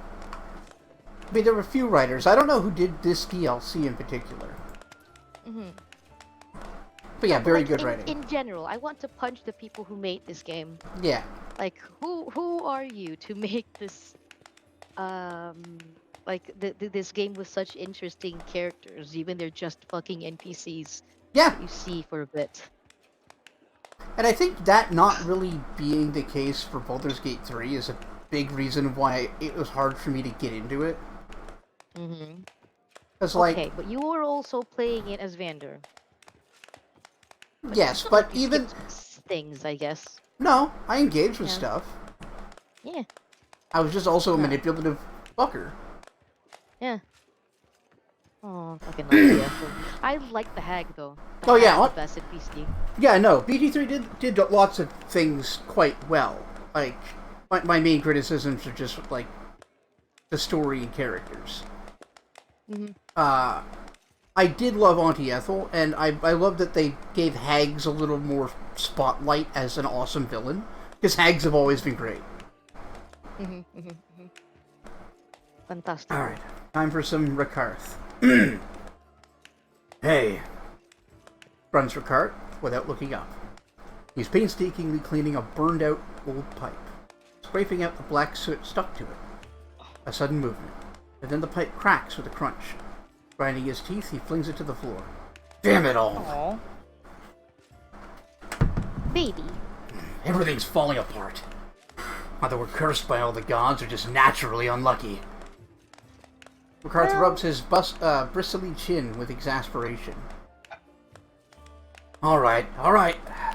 I mean, there were a few writers. I don't know who did this DLC in particular. Mm-hmm. But yeah, very like, good writing. In general, I want to punch the people who made this game. Yeah. Like, who are you to make this, like, this game with such interesting characters, even they're just fucking NPCs Yeah. that you see for a bit. And I think that not really being the case for Baldur's Gate 3 is a big reason why it was hard for me to get into it. Mm-hmm. Because, like... Okay, but you were also playing it as Vander. Yes, but you even... things, I guess. No, I engaged with stuff. Yeah. I was just also a manipulative fucker. Yeah. Oh, fucking love I like the hag, though. Oh, yeah. The best at PC. Yeah, no, BT3 did lots of things quite well. Like, my main criticisms are just, like, the story and characters. Mm-hmm. I did love Auntie Ethel, and I love that they gave hags a little more spotlight as an awesome villain, because hags have always been great. Mm-hmm, mm-hmm, mm-hmm. Fantastic. Alright, time for some Rakarth. Hey, grunts Rakart without looking up. He's painstakingly cleaning a burned-out old pipe, scraping out the black soot stuck to it. A sudden movement, and then the pipe cracks with a crunch. Grinding his teeth, he flings it to the floor. Damn it all! Aww. Baby. Everything's falling apart. Either we're cursed by all the gods, or just naturally unlucky. Rakarth rubs his bristly chin with exasperation. Alright,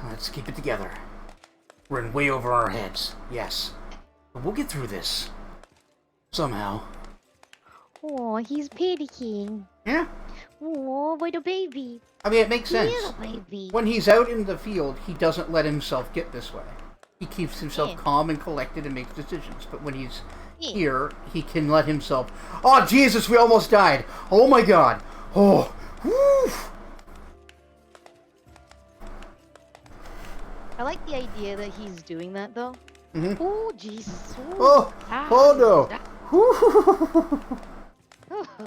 let's keep it together. We're in way over our heads, yes. But we'll get through this. Somehow. Oh, he's panicking. Yeah? Oh, little baby. I mean, it makes sense. Little baby. When he's out in the field, he doesn't let himself get this way. He keeps himself calm and collected and makes decisions. But when he's here, he can let himself... Oh, Jesus, we almost died. Oh, my God. Oh, whew. I like the idea that he's doing that, though. Mm-hmm. Oh, Jesus. Oh, no.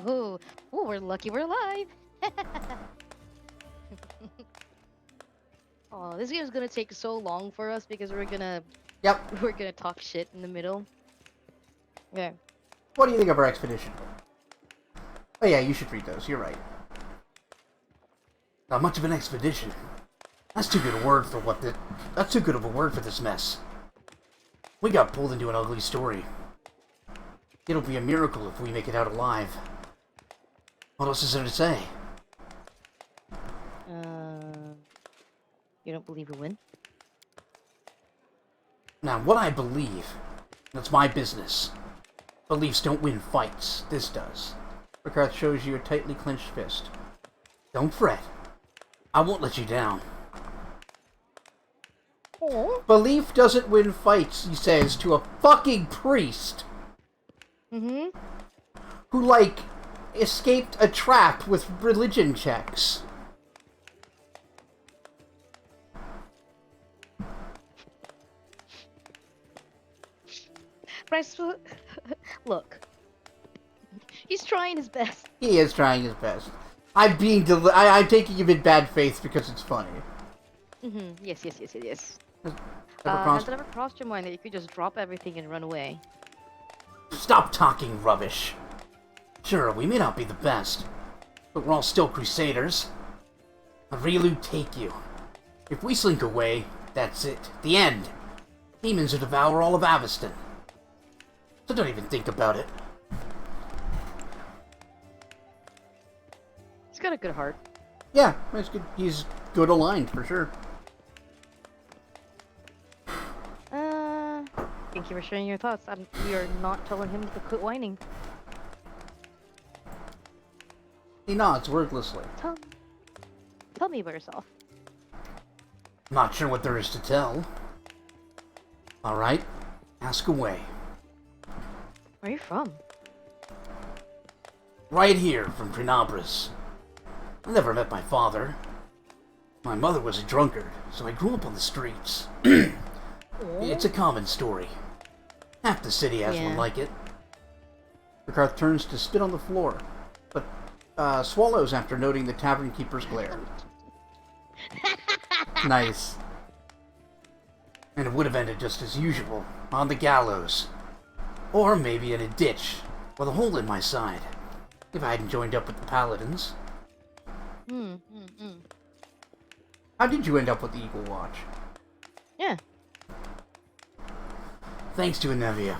Oh, we're lucky we're alive. Oh, this game is gonna take so long for us because we're gonna talk shit in the middle. Okay. What do you think of our expedition? Oh yeah, you should read those. You're right. Not much of an expedition. That's too good a word for That's too good of a word for this mess. We got pulled into an ugly story. It'll be a miracle if we make it out alive. What else is there to say? You don't believe we'll win? Now, what I believe, that's my business. Beliefs don't win fights. This does. Rakarth shows you a tightly clenched fist. Don't fret. I won't let you down. Oh. Belief doesn't win fights, he says to a fucking priest. Mm-hmm. Who, like, escaped a trap with religion checks. Look. He's trying his best. He is trying his best. I'm taking him in bad faith because it's funny. Mm-hmm. Yes. Has it ever crossed your mind that you could just drop everything and run away? Stop talking rubbish. Sure, we may not be the best, but we're all still crusaders. A Rielu take you. If we slink away, that's it. The end. Demons will devour all of Aveston. So don't even think about it. He's got a good heart. Yeah, that's good. He's good aligned, for sure. Thank you for sharing your thoughts. You're not telling him to quit whining. He nods wordlessly. Tell me about yourself. Not sure what there is to tell. Alright, ask away. Where are you from? Right here, from Trinabris. I never met my father. My mother was a drunkard, so I grew up on the streets. It's a common story. Half the city has one Yeah. like it. Ricard turns to spit on the floor, but swallows after noting the tavern keeper's glare. Nice. And it would have ended just as usual, on the gallows. Or maybe in a ditch, with a hole in my side, if I hadn't joined up with the paladins. How did you end up with the Eagle Watch? Yeah. Thanks to Anevia.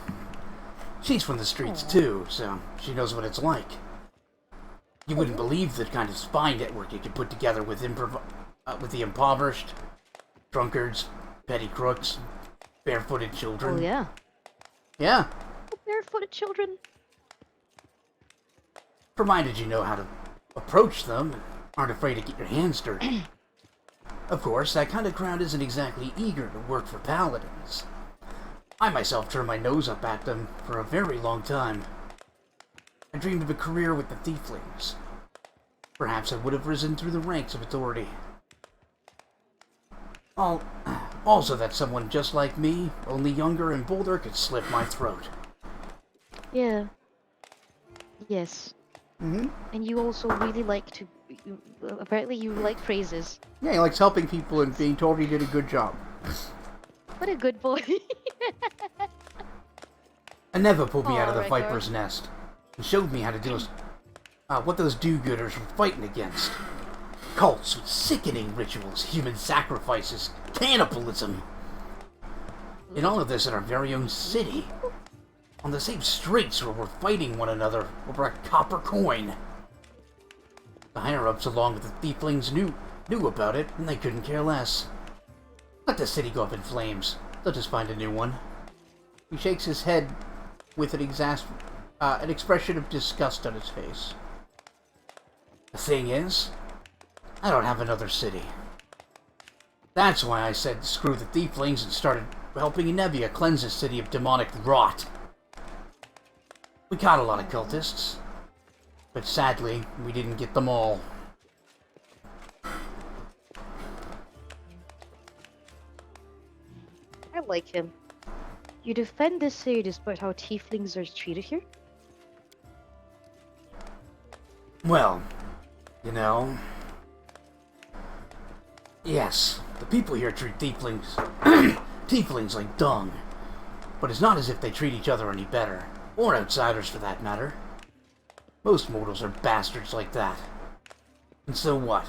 She's from the streets too, so she knows what it's like. You wouldn't believe the kind of spy network you could put together with the impoverished, drunkards, petty crooks, barefooted children. Oh, yeah. Yeah, Barefooted children. provided you know how to approach them and aren't afraid to get your hands dirty. Of course, that kind of crowd isn't exactly eager to work for paladins. I myself turned my nose up at them for a very long time. I dreamed of a career with the Thieflings. Perhaps I would have risen through the ranks of authority. Also that someone just like me, only younger and bolder, could slit my throat. Yeah. Yes. Mm-hmm. And you also really like to... apparently you like phrases. Yeah, he likes helping people and being told he did a good job. What a good boy. Aneva pulled me out of the Ricard. Viper's Nest and showed me how to do what those do-gooders were fighting against. Cults with sickening rituals, human sacrifices, cannibalism. And all of this in our very own city. On the same streets where we're fighting one another over a copper coin. The higher-ups along with the Thieflings knew about it, and they couldn't care less. Let the city go up in flames. They'll just find a new one. He shakes his head with an expression of disgust on his face. The thing is, I don't have another city. That's why I said screw the Thieflings and started helping Anevia cleanse the city of demonic rot. We caught a lot of cultists, but sadly, we didn't get them all. I like him. You defend this city despite how tieflings are treated here? Well, you know... Yes, the people here treat tieflings... tieflings like dung. But it's not as if they treat each other any better. Or outsiders, for that matter. Most mortals are bastards like that. And so what?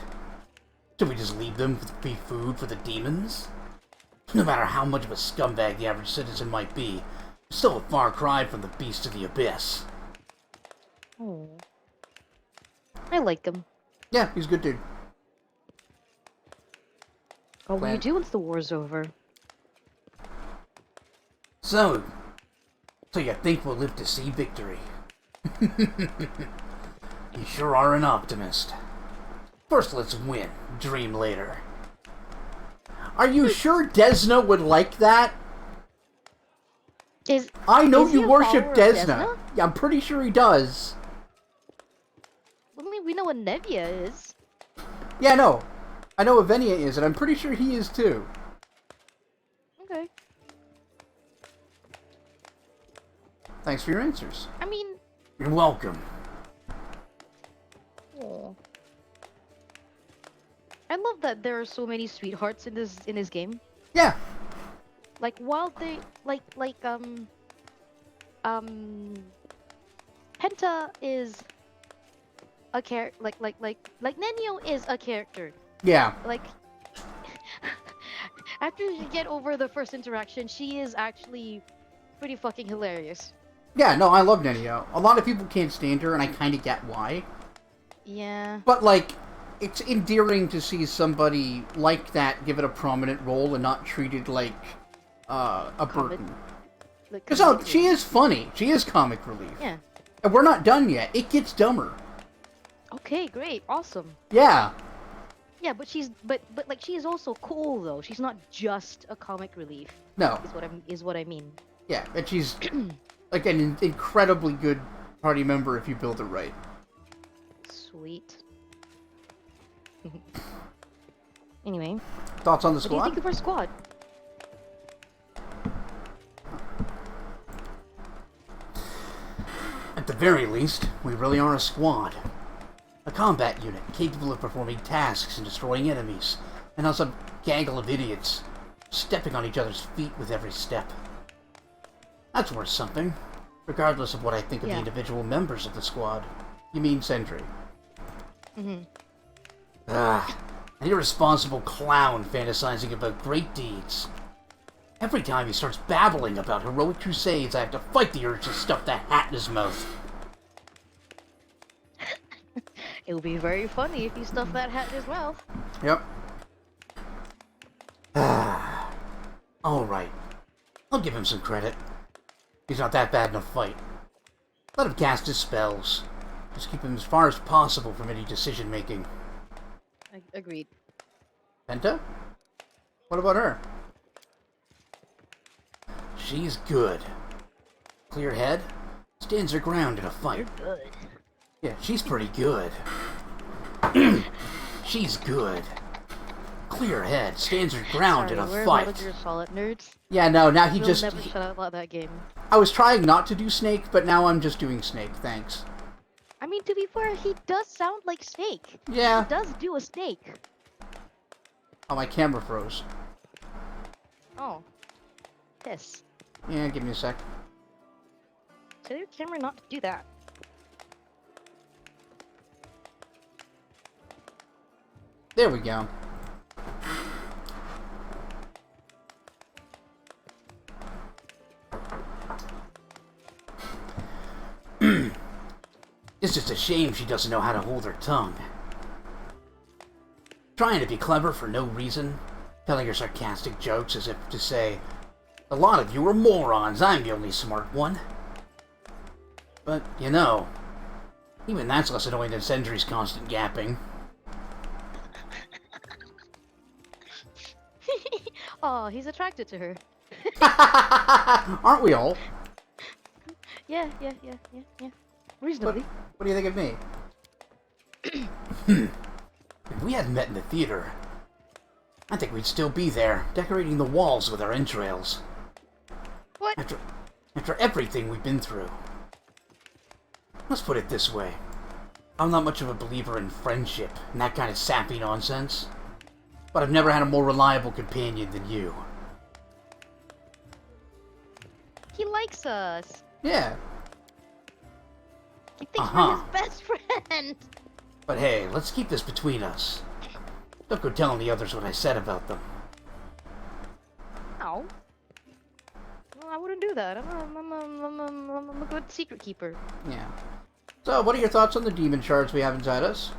Should we just leave them to be food for the demons? No matter how much of a scumbag the average citizen might be, it's still a far cry from the beast of the abyss. Oh. I like him. Yeah, he's a good dude. What will you do once the war's over? So you think we'll live to see victory? You sure are an optimist. First let's win, dream later. Are you sure Desna would like that? I know you worship Desna. Yeah, I'm pretty sure he does. I mean, we know what Nevia is. Yeah, no. I know what Venia is, and I'm pretty sure he is too. Okay. Thanks for your answers. I mean... You're welcome. Oh. I love that there are so many sweethearts in this game. Yeah. Like while they Penta is a character like Nenio is a character. Yeah. Like after you get over the first interaction, she is actually pretty fucking hilarious. Yeah, no, I love Nenio. A lot of people can't stand her, and I kind of get why. Yeah. But, like, it's endearing to see somebody like that give it a prominent role and not treated like a burden. Because she is funny. She is comic relief. Yeah. And we're not done yet. It gets dumber. Okay, great, awesome. Yeah. Yeah, but like she is also cool though. She's not just a comic relief. No. Is what I mean. Yeah, and she's like an incredibly good party member if you build her right. Sweet. Anyway. Thoughts on the What do squad? you think of our squad? very least, we really are a squad. A combat unit capable of performing tasks and destroying enemies, and not some gaggle of idiots stepping on each other's feet with every step. That's worth something, regardless of what I think of the individual members of the squad. You mean Sentry? Mm-hmm. An irresponsible clown fantasizing about great deeds. Every time he starts babbling about heroic crusades, I have to fight the urge to stuff that hat in his mouth. It would be very funny if you stuffed that hat in his mouth. Yep. Alright. I'll give him some credit. He's not that bad in a fight. Let him cast his spells. Just keep him as far as possible from any decision-making. Agreed. Penta? What about her? She's good. Clear head. Stands her ground in a fight. You're good. Yeah, she's pretty good. She's good. Clear head. Stands her ground in a we're fight. Metal Gear Solid nerds. Yeah, no, now he We'll just... never shut up about that game. I was trying not to do Snake, but now I'm just doing Snake, thanks. I mean, to be fair, he does sound like Snake. Yeah. He does do a snake. Oh, my camera froze. Oh. Piss. Yeah, give me a sec. Tell your camera not to do that. There we go. It's just a shame she doesn't know how to hold her tongue. Trying to be clever for no reason, telling her sarcastic jokes as if to say, "A lot of you are morons, I'm the only smart one." But, you know, even that's less annoying than Sentry's constant yapping. Oh, he's attracted to her. Aren't we all? Yeah. Reasonably. What do you think of me? If we hadn't met in the theater, I think we'd still be there, decorating the walls with our entrails. What? After everything we've been through. Let's put it this way. I'm not much of a believer in friendship and that kind of sappy nonsense. But I've never had a more reliable companion than you. He likes us. Yeah. He thinks we're his best friend. But hey, let's keep this between us. Don't go telling the others what I said about them. No. Well, I wouldn't do that. I'm a good secret keeper. Yeah. So, what are your thoughts on the demon shards we have inside us?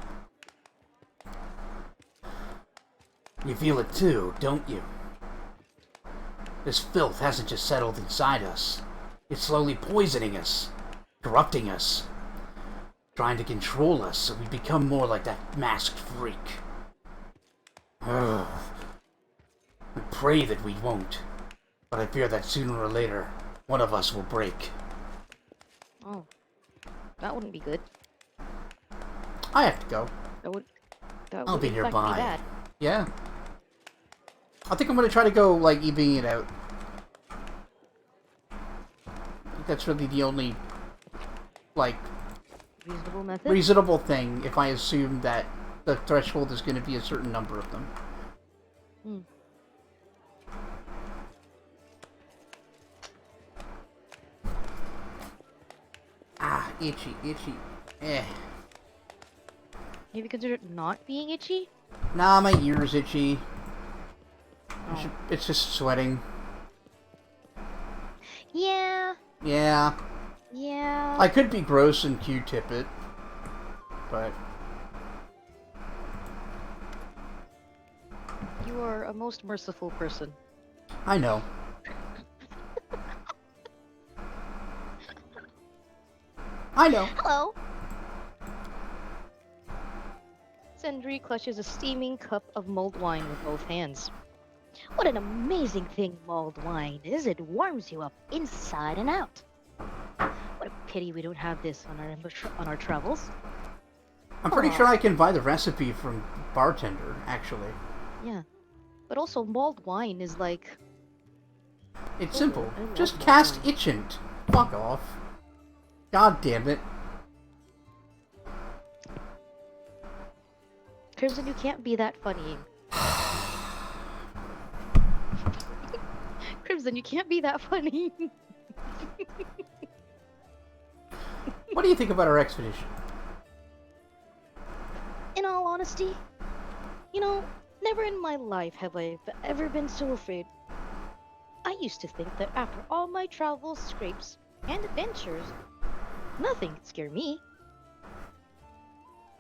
You feel it too, don't you? This filth hasn't just settled inside us. It's slowly poisoning us, corrupting us, trying to control us so we become more like that masked freak. Ugh. I pray that we won't, but I fear that sooner or later, one of us will break. Oh. That wouldn't be good. I have to go. That I'll would be in fact nearby. bad. Yeah. I think I'm gonna try to go, like, evening it out. I think that's really the only, like, Reasonable method? reasonable thing if I assume that the threshold is going to be a certain number of them. Hmm. Ah, itchy. Eh. Have you considered not being itchy? Nah, my ear's itchy. Oh. It's just sweating. Yeah. Yeah. Yeah. I could be gross and Q-tip it, but... You are a most merciful person. I know. I know. Hello. Sindri clutches a steaming cup of mulled wine with both hands. What an amazing thing mulled wine is. It warms you up inside and out. What a pity we don't have this on our travels. I'm pretty sure I can buy the recipe from Bartender, actually. Yeah. But also mulled wine is like... It's simple. I love Just mulled cast wine. Itchant. Fuck off. God damn it. Crimson, you can't be that funny. Crimson, you can't be that funny. What do you think about our expedition? In all honesty, never in my life have I ever been so afraid. I used to think that after all my travels, scrapes, and adventures, nothing could scare me.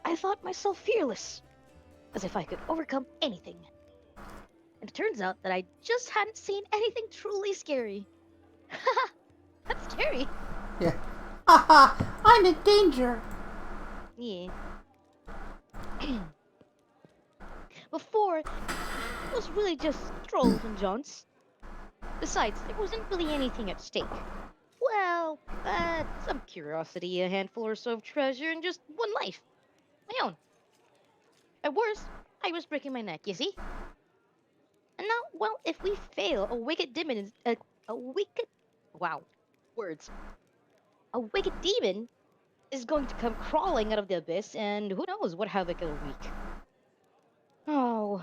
I thought myself fearless, as if I could overcome anything. And it turns out that I just hadn't seen anything truly scary. Haha, that's scary. Yeah. Haha, I'm in danger. Yeah. Before, it was really just strolls and jaunts. Besides, there wasn't really anything at stake. Well, some curiosity, a handful or so of treasure, and just one life. My own. At worst, I was breaking my neck, you see? And now, well, if we fail, a wicked demon is... a wicked... Wow. Words. A wicked demon is going to come crawling out of the abyss, and who knows what havoc it'll wreak. Oh,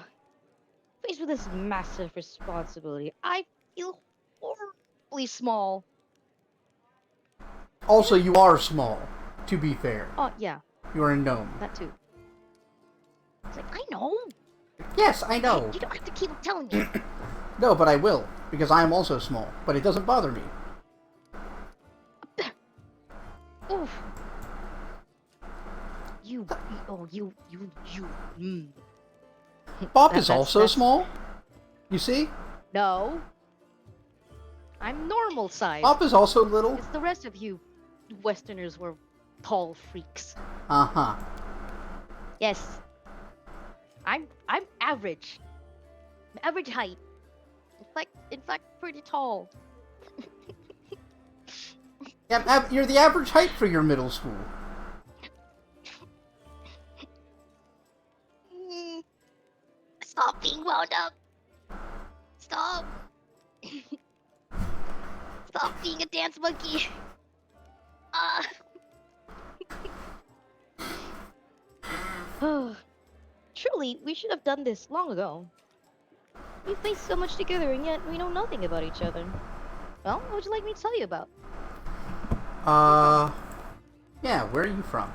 faced with this massive responsibility, I feel horribly small. Also, you are small, to be fair. Oh, yeah, You are a gnome. that too. It's like, I know. Yes, I know. You don't have to keep telling me. No, but I will, because I am also small. But it doesn't bother me. Oof. You. Bob is also small. You see? No. I'm normal size. Bob is also little. It's the rest of you Westerners were tall freaks. Uh-huh. Yes. I'm average. Average height. In fact, pretty tall. Yeah, you're the average height for your middle school. Stop being wound up. Stop. Stop being a dance monkey. Truly, we should have done this long ago. We faced so much together, and yet we know nothing about each other. Well, what would you like me to tell you about? Yeah, where are you from?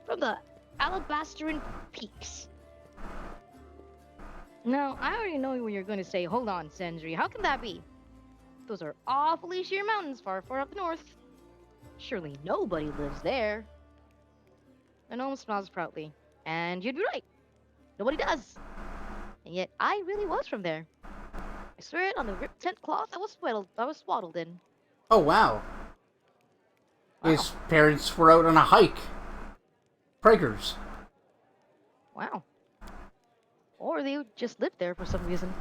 From the Alabasterine Peaks. Now, I already know what you're going to say. Hold on, Sendri. How can that be? Those are awfully sheer mountains far, far up north. Surely nobody lives there. The gnome smiles proudly. And you'd be right. Nobody does. And yet, I really was from there. I swear it on the ripped tent cloth I was swaddled in. Oh, wow. Wow. His parents were out on a hike. Preggers. Wow. Or they just lived there for some reason.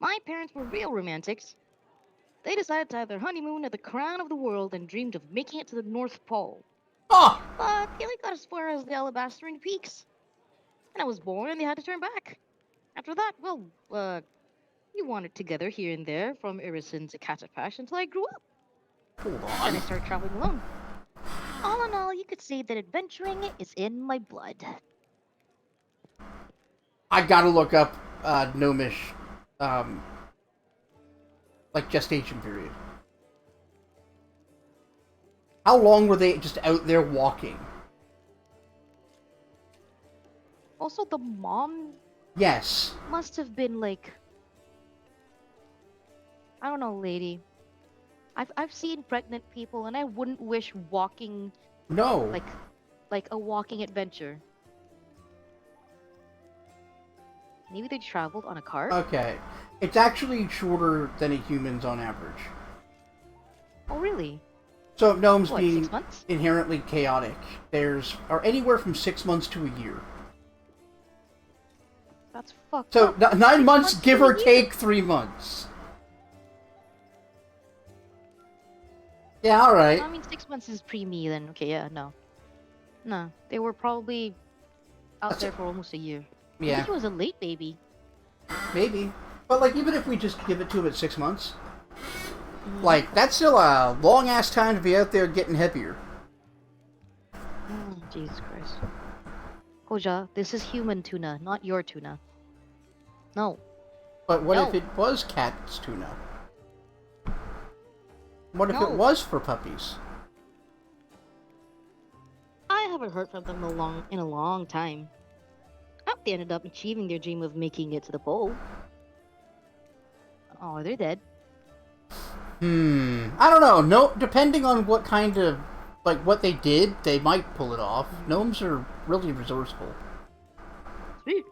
My parents were real romantics. They decided to have their honeymoon at the crown of the world and dreamed of making it to the North Pole. Oh! But they only got as far as the Alabasterine Peaks. And I was born and they had to turn back. After that, well, we wandered together here and there from Irison to Katapash until I grew up. Hold Then on. I started traveling alone. All in all, you could say that adventuring is in my blood. I gotta look up, gnomish, like, gestation period. How long were they just out there walking? Also, the mom Yes. must have been like, I don't know, lady. I've seen pregnant people, and I wouldn't wish walking No. like a walking adventure. Maybe they traveled on a cart. Okay. It's actually shorter than a human's on average. Oh, really? So gnomes What, being 6 months? inherently chaotic, are anywhere from 6 months to a year. That's fucked So up. 9 6 months, give to a or year? take 3 months. Yeah, alright. I mean, 6 months is pre-me then. Okay, yeah, no. No, they were probably out That's there it. for almost a year. I Yeah, think it was a late baby. maybe. But, like, even if we just give it to him at 6 months, like, that's still a long-ass time to be out there getting hippier. Jesus Christ. Koja, this is human tuna, not your tuna. No. But what if No. it was cat's tuna? What if it No. was for puppies? I haven't heard from them in a long time. I hope they ended up achieving their dream of making it to the pole. Oh, they're dead. I don't know. No, depending on what kind of, like, what they did, they might pull it off. Gnomes are really resourceful. Sweet.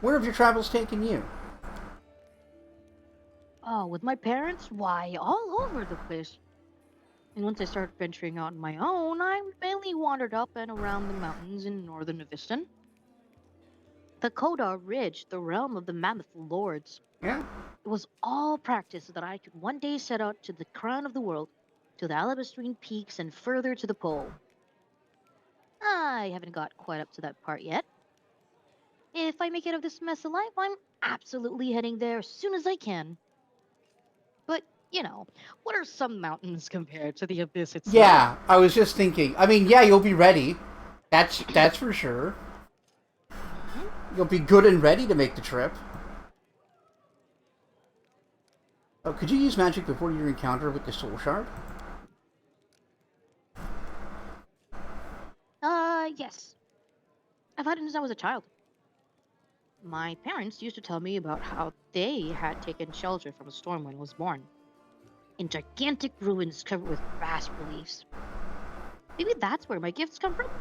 Where have your travels taken you? Oh, with my parents? Why, all over the place. And once I started venturing out on my own, I mainly wandered up and around the mountains in northern Avistan. The Kodar Ridge, the realm of the Mammoth Lords. Yeah. It was all practice so that I could one day set out to the crown of the world, to the Alabastrine Peaks, and further to the pole. I haven't got quite up to that part yet. If I make it out of this mess alive, I'm absolutely heading there as soon as I can. But, what are some mountains compared to the abyss itself? Yeah, I was just thinking. I mean, yeah, you'll be ready. That's for sure. You'll be good and ready to make the trip. Oh, could you use magic before your encounter with the soul shard? Yes. I've had it since I was a child. My parents used to tell me about how they had taken shelter from a storm when I was born. In gigantic ruins covered with vast reliefs. Maybe that's where my gifts come from.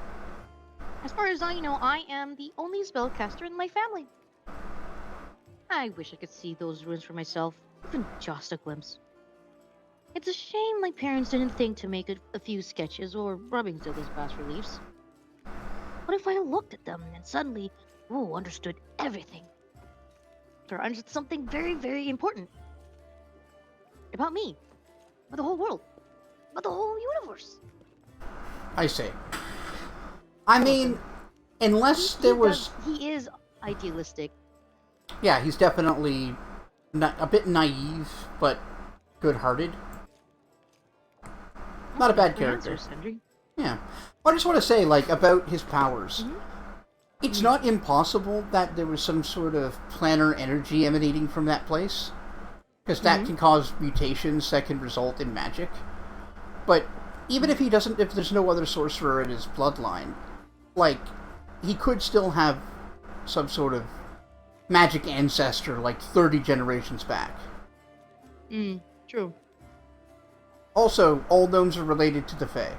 As far as I know, I am the only spellcaster in my family. I wish I could see those ruins for myself, even just a glimpse. It's a shame my parents didn't think to make a few sketches or rubbings of those vast reliefs. What if I looked at them and suddenly, understood everything? Or understood something very, very important. About me. About the whole world. About the whole universe. I see. I mean, unless there was... He is idealistic. Yeah, he's definitely a bit naive, but good-hearted. Not a bad character. Yeah. I just want to say, like, about his powers. It's not impossible that there was some sort of planar energy emanating from that place. Because that can cause mutations that can result in magic. But even if if there's no other sorcerer in his bloodline, like, he could still have some sort of magic ancestor, like 30 generations back. True. Also, all gnomes are related to the Fae.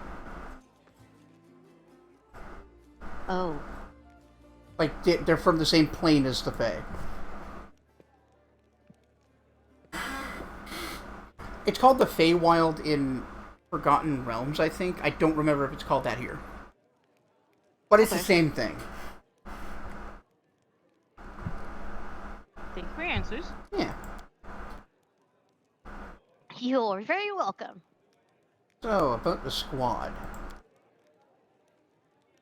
Oh. Like, they're from the same plane as the Fae. It's called the Feywild in Forgotten Realms, I think. I don't remember if it's called that here. But it's the same thing. Thank you for your answers. Yeah. You're very welcome. So, about the squad.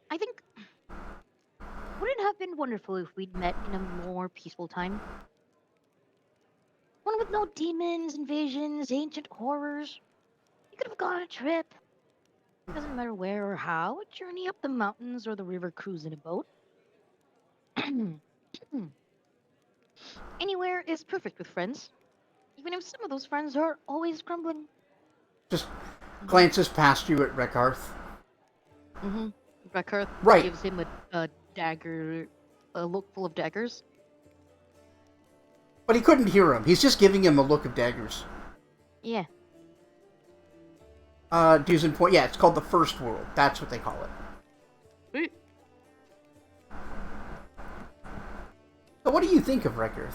I think... Wouldn't it have been wonderful if we'd met in a more peaceful time? One with no demons, invasions, ancient horrors. You could have gone on a trip. It doesn't matter where or how, a journey up the mountains or the river cruise in a boat. Anywhere is perfect with friends. Even if some of those friends are always grumbling. Just glances past you at Rekarth. Rekarth gives him a dagger, a look full of daggers. But he couldn't hear him. He's just giving him a look of daggers. Yeah. Dusan Point. Yeah, it's called the First World. That's what they call it. Sweet. So what do you think of Rekarth?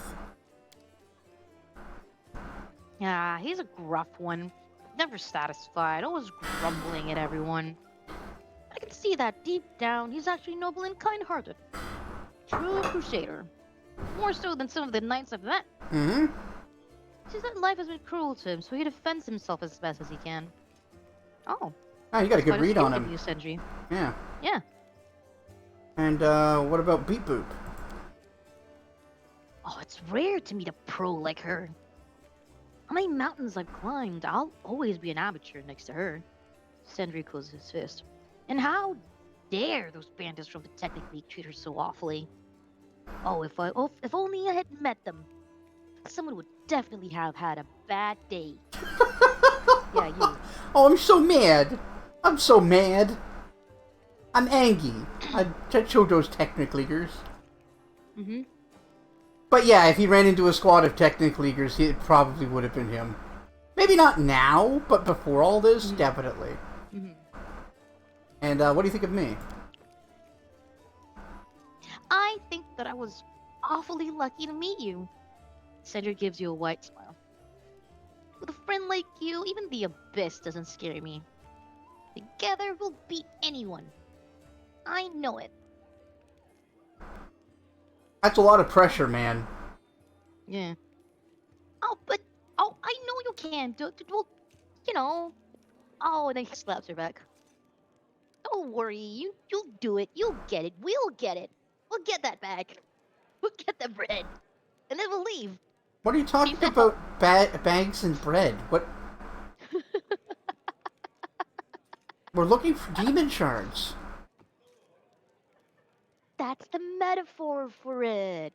Yeah, he's a gruff one. Never satisfied, always grumbling at everyone. I can see that deep down he's actually noble and kind-hearted. True crusader. More so than some of the knights I've met. It's just that life has been cruel to him, so he defends himself as best as he can. Oh. Oh, you got a good read on him. Sentry. Yeah. Yeah. And, what about Beep Boop? Oh, it's rare to meet a pro like her. How many mountains I've climbed, I'll always be an amateur next to her. Sentry closes his fist. And how dare those bandits from the Technic League treat her so awfully? Oh, if only I had met them. Someone would definitely have had a bad day. Yeah, you. Oh, I'm so mad. I'm so mad. I'm angry. I showed those Technic Leaguers. Mm-hmm. But yeah, if he ran into a squad of Technic Leaguers, it probably would have been him. Maybe not now, but before all this, definitely. Mm-hmm. And what do you think of me? I think that I was awfully lucky to meet you. Cedric gives you a white smile. With a friend like you, even the abyss doesn't scare me. Together we'll beat anyone. I know it. That's a lot of pressure, man. Yeah. I know you can. Well, you know. Oh, and then he slaps her back. Don't worry, you'll do it. You'll get it. We'll get it. We'll get that back. We'll get the bread, and then we'll leave. What are you talking about? Bags and bread? What? We're looking for demon shards. That's the metaphor for it.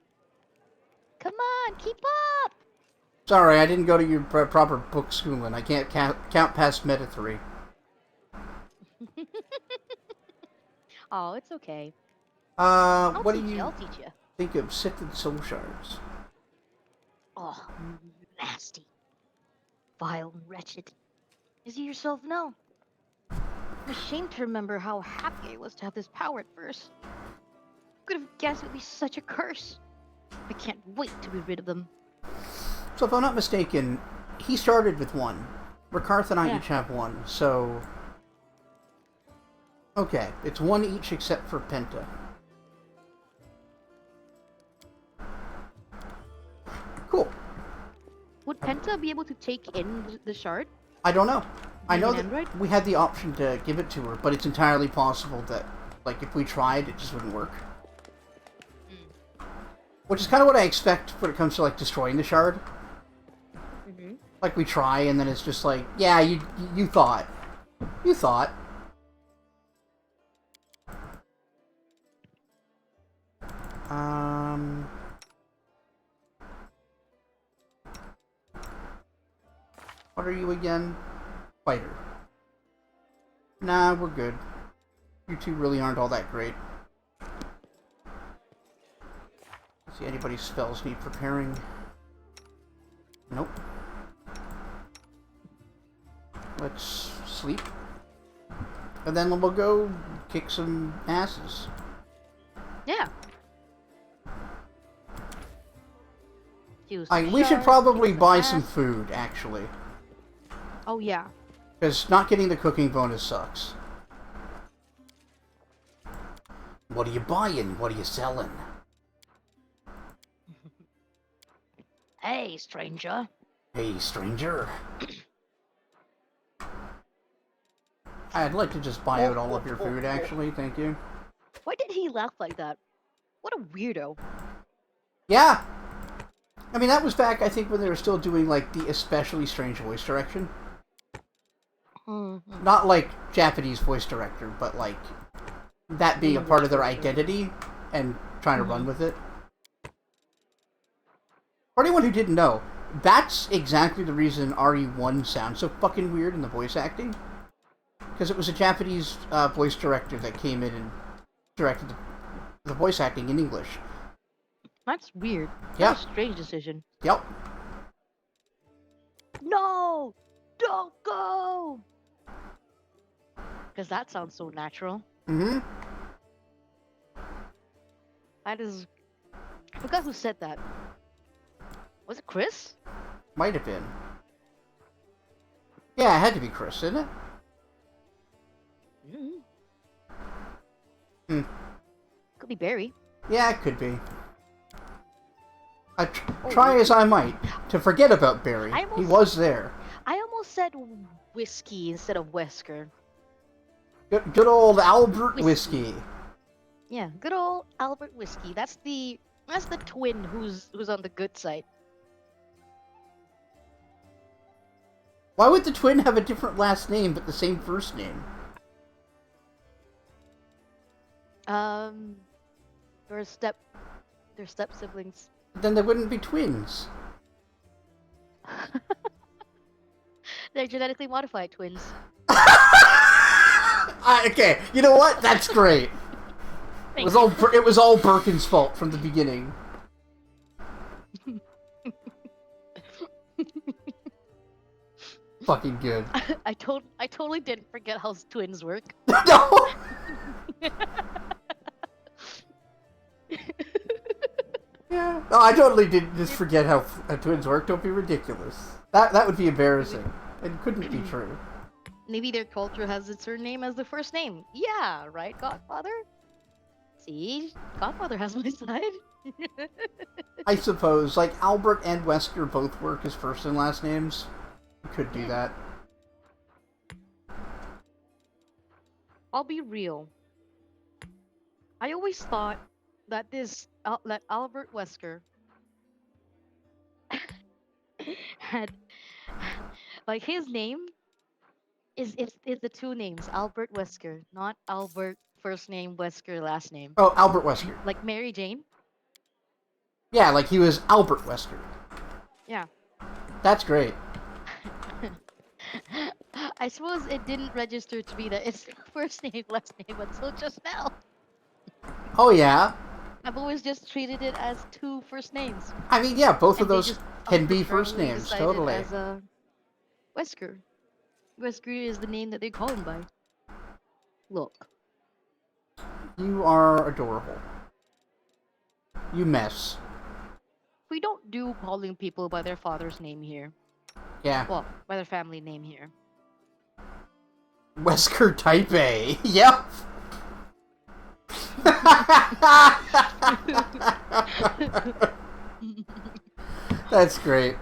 Come on, keep up. Sorry, I didn't go to your proper book schooling. I can't count past Meta 3. Oh, it's okay. What do you I'll teach you. think of sifted soul shards? Oh, nasty, vile, and wretched. As you yourself know. I'm ashamed to remember how happy I was to have this power at first. Could have guessed it would be such a curse. I can't wait to be rid of them. So if I'm not mistaken, he started with one. Rakarth and I each have one, so... Okay, it's one each except for Penta. Cool. Would Penta be able to take in the shard? I don't know. I know that Android? we had the option to give it to her, but it's entirely possible that, like, if we tried, it just wouldn't work. Which is kind of what I expect when it comes to, like, destroying the shard. Mm-hmm. Like, we try, and then it's just like, yeah, you thought. You thought. What are you again? Fighter. Nah, we're good. You two really aren't all that great. See, anybody's spells need preparing. Nope. Let's sleep. And then we'll go kick some asses. Yeah. We should probably buy some food, actually. Oh, yeah. Because not getting the cooking bonus sucks. What are you buying? What are you selling? Hey, stranger. Hey, stranger. I'd like to just buy out all of your food, actually. Thank you. Why did he laugh like that? What a weirdo. Yeah! I mean, that was back, I think, when they were still doing, like, the especially strange voice direction. Mm-hmm. Not, like, Japanese voice director, but, like, that being a part of their identity and trying to run with it. For anyone who didn't know, that's exactly the reason RE1 sounds so fucking weird in the voice acting. Because it was a Japanese voice director that came in and directed the voice acting in English. That's weird. Yeah. That's a strange decision. Yep. No! Don't go! Because that sounds so natural. Mm-hmm. That is... I forgot who said that. Was it Chris? Might have been. Yeah, it had to be Chris, didn't it? Mm-hmm. Could be Barry. Yeah, it could be. I try as I might to forget about Barry. He was there. I almost said whiskey instead of Wesker. Good old Albert Whiskey. Yeah, good old Albert Whiskey. That's the twin who's on the good side. Why would the twin have a different last name but the same first name? Um, they're step, they're step siblings. Then they wouldn't be twins. They're genetically modified twins. Okay, you know what? That's great. Thanks. It was all Birkin's fault from the beginning. Fucking good. I totally didn't forget how twins work. No. Yeah. No, I totally did just forget how twins work. Don't be ridiculous. That would be embarrassing. It couldn't be true. Maybe their culture has its surname as the first name. Yeah, right, Godfather? See? Godfather has my side. I suppose, like, Albert and Wesker both work as first and last names. You could do that. I'll be real. I always thought that that Albert Wesker had like his name is the two names Albert Wesker, not Albert first name Wesker last name. Oh, Albert Wesker. Like Mary Jane. Yeah, like he was Albert Wesker. Yeah. That's great. I suppose it didn't register to me that it's first name last name until just now. Oh, yeah. I've always just treated it as two first names. I mean, yeah, both of And they those just can be first arbitrarily names, decided totally. As Wesker. Wesker is the name that they call him by. Look. You are adorable. You mess. We don't do calling people by their father's name here. Yeah. Well, by their family name here. Wesker Type A. Yep. That's great.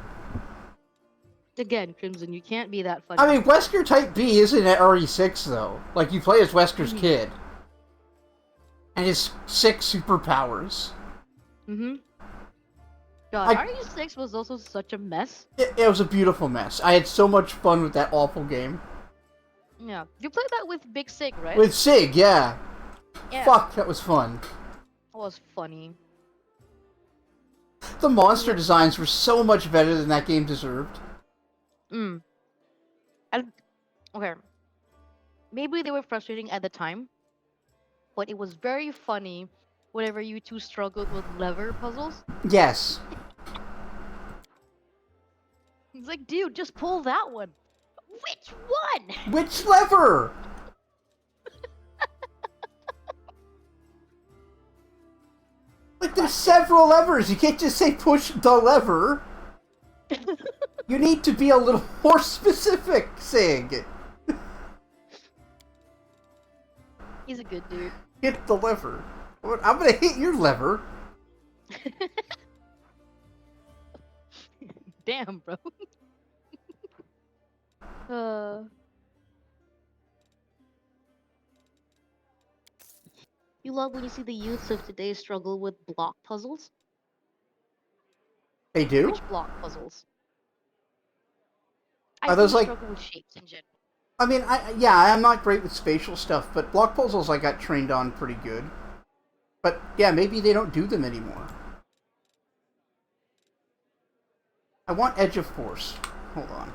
Again, Crimson, you can't be that funny. I mean, Wesker Type B isn't at RE6, though. Like, you play as Wesker's kid. And his 6 superpowers. Mm-hmm. God, RE6 was also such a mess. It was a beautiful mess. I had so much fun with that awful game. Yeah. You played that with Big Sig, right? With Sig, yeah. Yeah. Fuck, that was fun. That was funny. The monster designs were so much better than that game deserved. Mm. Okay. Maybe they were frustrating at the time, but it was very funny whenever you two struggled with lever puzzles. Yes. It's like, dude, just pull that one. Which one? Which lever? Like, there's several levers. You can't just say push the lever. You need to be a little more specific, Sig. He's a good dude. Hit the lever. I'm gonna hit your lever. Damn, bro. You love when you see the youths of today struggle with block puzzles? They do? Which block puzzles? Are those like... struggle with shapes in general. I mean, I'm not great with spatial stuff, but block puzzles I got trained on pretty good. But, yeah, maybe they don't do them anymore. I want Edge of Force. Hold on.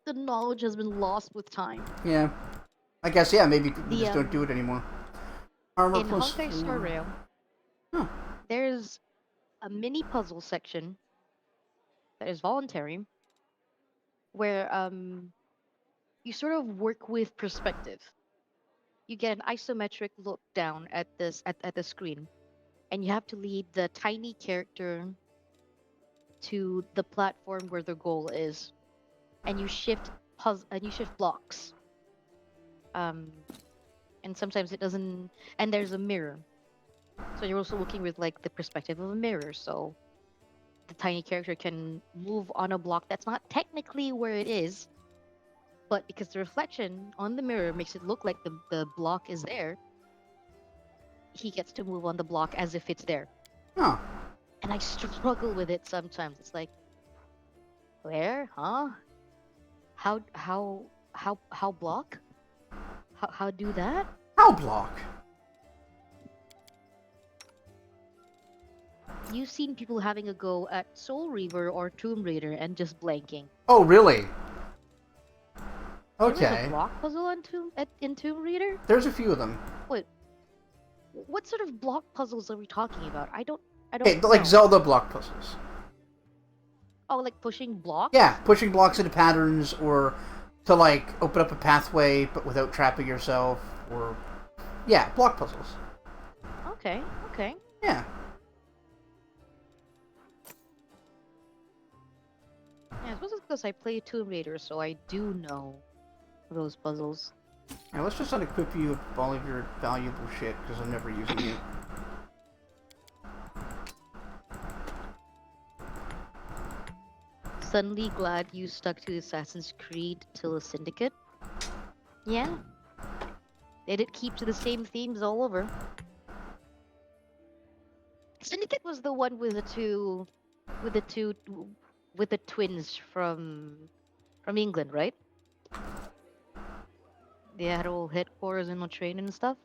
The knowledge has been lost with time. Yeah. I guess, yeah, maybe we just don't do it anymore. Armor in plus Honkai Star Rail, there's a mini puzzle section that is voluntary, where you sort of work with perspective. You get an isometric look down at the screen, and you have to lead the tiny character to the platform where the goal is, and you shift blocks. And sometimes it doesn't, and there's a mirror, so you're also looking with like the perspective of a mirror, so the tiny character can move on a block that's not technically where it is, but because the reflection on the mirror makes it look like the block is there, he gets to move on the block as if it's there. Oh. And I struggle with it sometimes. It's like, Where? Huh? How block? How do that? How block? You've seen people having a go at Soul Reaver or Tomb Raider and just blanking. Oh, really? There was a Okay. block puzzle in Tomb Raider? There's a few of them. Wait, what sort of block puzzles are we talking about? I don't Okay, know. like Zelda block puzzles. Oh, like pushing blocks? Yeah, pushing blocks into patterns, or to like open up a pathway but without trapping yourself, or yeah, block puzzles. Okay. Yeah. Yeah, I suppose it's because I play Tomb Raider, so I do know those puzzles. Now let's just unequip you of all of your valuable shit because I'm never using it. Suddenly glad you stuck to Assassin's Creed till a Syndicate. Yeah. They did keep to the same themes all over. Syndicate was the one with the twins from England, right? They had all headquarters in the train and stuff.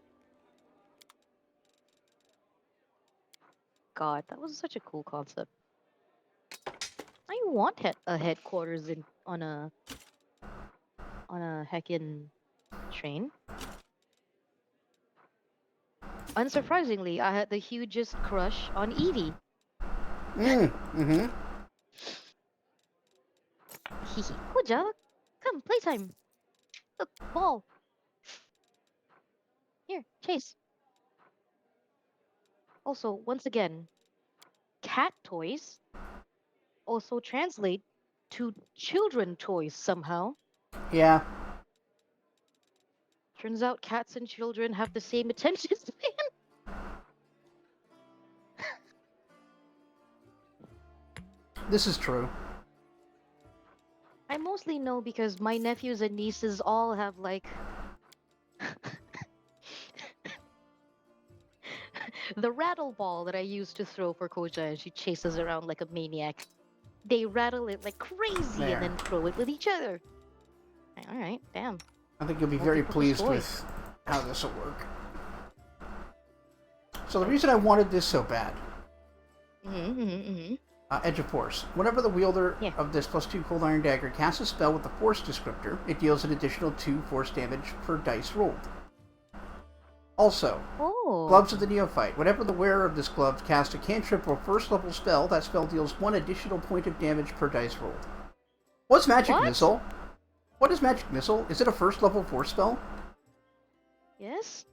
God, that was such a cool concept. I want a headquarters on a heckin' train. Unsurprisingly, I had the hugest crush on Evie. Mm-hmm. Hehe. Kuja, come, playtime. Look, ball. Here, chase. Also, once again, cat toys also translate to children toys somehow. Yeah. Turns out cats and children have the same attention span. This is true. I mostly know because my nephews and nieces all have like the rattle ball that I used to throw for Koja and she chases around like a maniac. They rattle it like crazy There. and then throw it with each other. Alright, damn. I think you'll be very Multi-purpose pleased toy. with how this will work. So the reason I wanted this so bad, Edge of Force. Whenever the wielder Yeah. of this +2 Cold Iron Dagger casts a spell with the Force descriptor, it deals an additional 2 Force damage per dice rolled. Also, Oh. Gloves of the Neophyte. Whenever the wearer of this glove casts a cantrip or first level spell, that spell deals 1 additional point of damage per dice rolled. What's Magic What? Missile? What is Magic Missile? Is it a first level Force spell? Yes?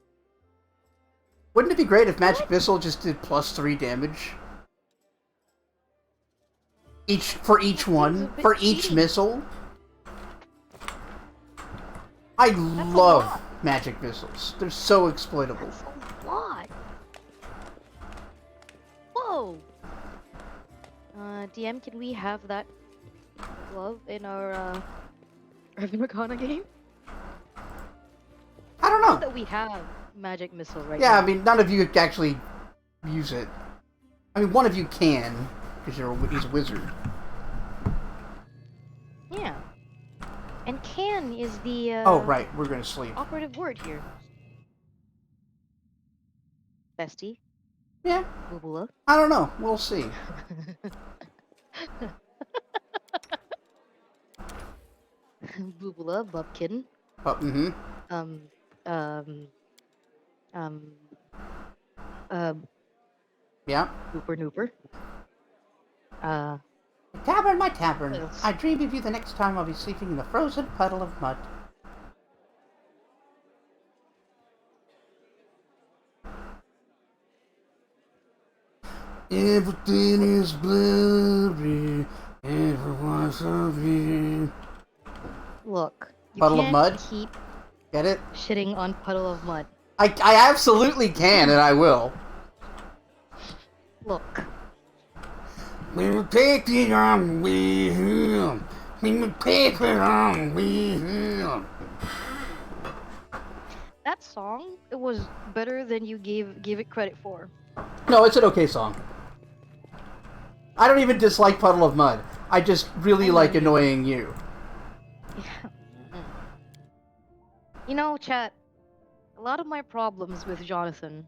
Wouldn't it be great if Magic Missile just did +3 damage? For each seems one? a bit For each cheating. missile? I a love lot. Magic Missiles. They're so exploitable. That's a lot. Whoa. DM, can we have that glove in our Urban Arcana game? I don't Not know. that we have Magic Missile right Yeah, now. I mean, none of you actually use it. I mean, one of you can, because he's a wizard. Yeah. And can is the Oh, right, we're gonna sleep. operative word here. Bestie. Yeah, Boobula. I don't know. We'll see. Boobula, Bubkin. But, mm-hmm. Um, um, Yeah. Nooper Nooper. Tavern, my tavern. What else? I dream of you the next time I'll be sleeping in a frozen puddle of mud. Everything is blurry. Everyone's over. Look, you Puddle of can't mud? keep Get it? shitting on puddle of mud. I absolutely can, and I will. Look, We will take it on with him. We will take it on with him. that song, it was better than you gave it credit for. No, it's an okay song. I don't even dislike Puddle of Mud. I just really like annoying you. Yeah. You know, chat, a lot of my problems with Jonathan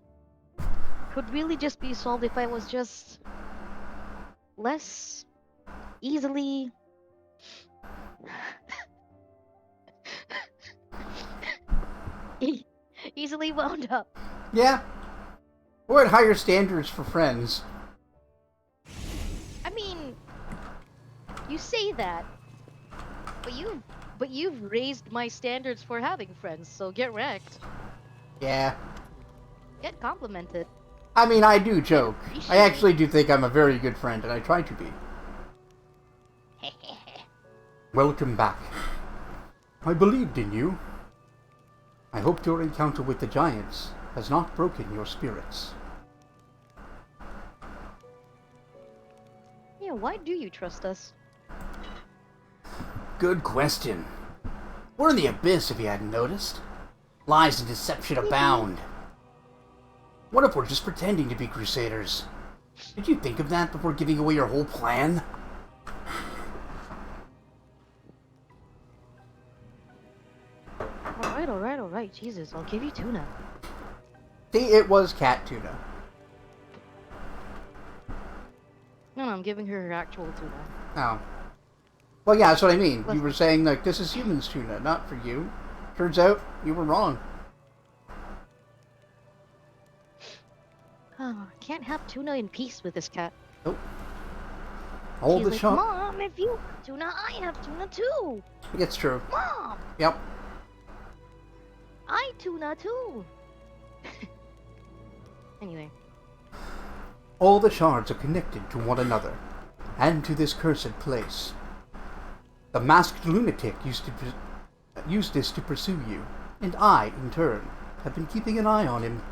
could really just be solved if I was just less easily easily wound up. Yeah. We're at higher standards for friends. I mean, you say that, but you've raised my standards for having friends, so get wrecked. Yeah. Get complimented. I mean, I do joke. I Appreciate actually do think I'm a very good friend, and I try to be. Welcome back. I believed in you. I hoped your encounter with the giants has not broken your spirits. Yeah, why do you trust us? Good question. We're in the abyss, if you hadn't noticed. Lies and deception abound. What if we're just pretending to be crusaders? Did you think of that before giving away your whole plan? Alright. Jesus, I'll give you tuna. See, it was cat tuna. No, I'm giving her actual tuna. Oh. Well, yeah, that's what I mean. You were saying, like, this is humans tuna, not for you. Turns out, you were wrong. Oh, can't have tuna in peace with this cat. Nope. All She's the like, shop. Mom, if you have tuna, I have tuna too. It's true. Mom, Yep. I tuna too. Anyway. All the shards are connected to one another, and to this cursed place. The masked lunatic used this to pursue you, and I, in turn, have been keeping an eye on him.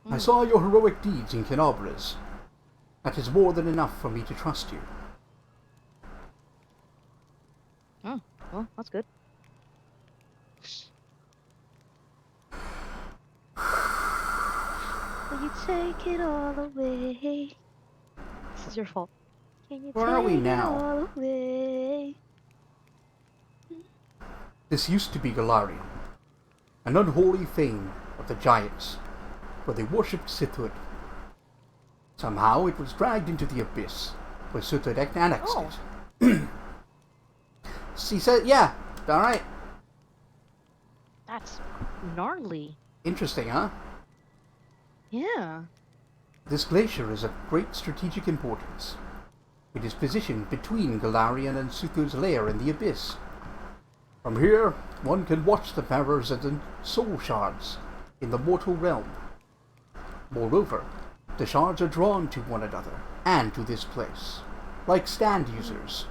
I saw your heroic deeds in Canobras. That is more than enough for me to trust you. Oh, well, that's good. Will you take it all away? This is your fault. Can you Where are we take it now? all away? This used to be Galarian, an unholy fane of the giants, where they worshipped Sithud. Somehow it was dragged into the abyss, where Sithud annexed it. He said, yeah, alright. That's gnarly. Interesting, huh? Yeah. This glacier is of great strategic importance. It is positioned between Galarian and Sithud's lair in the abyss. From here, one can watch the bearers of the soul shards in the mortal realm. Moreover, the shards are drawn to one another and to this place, like stand users.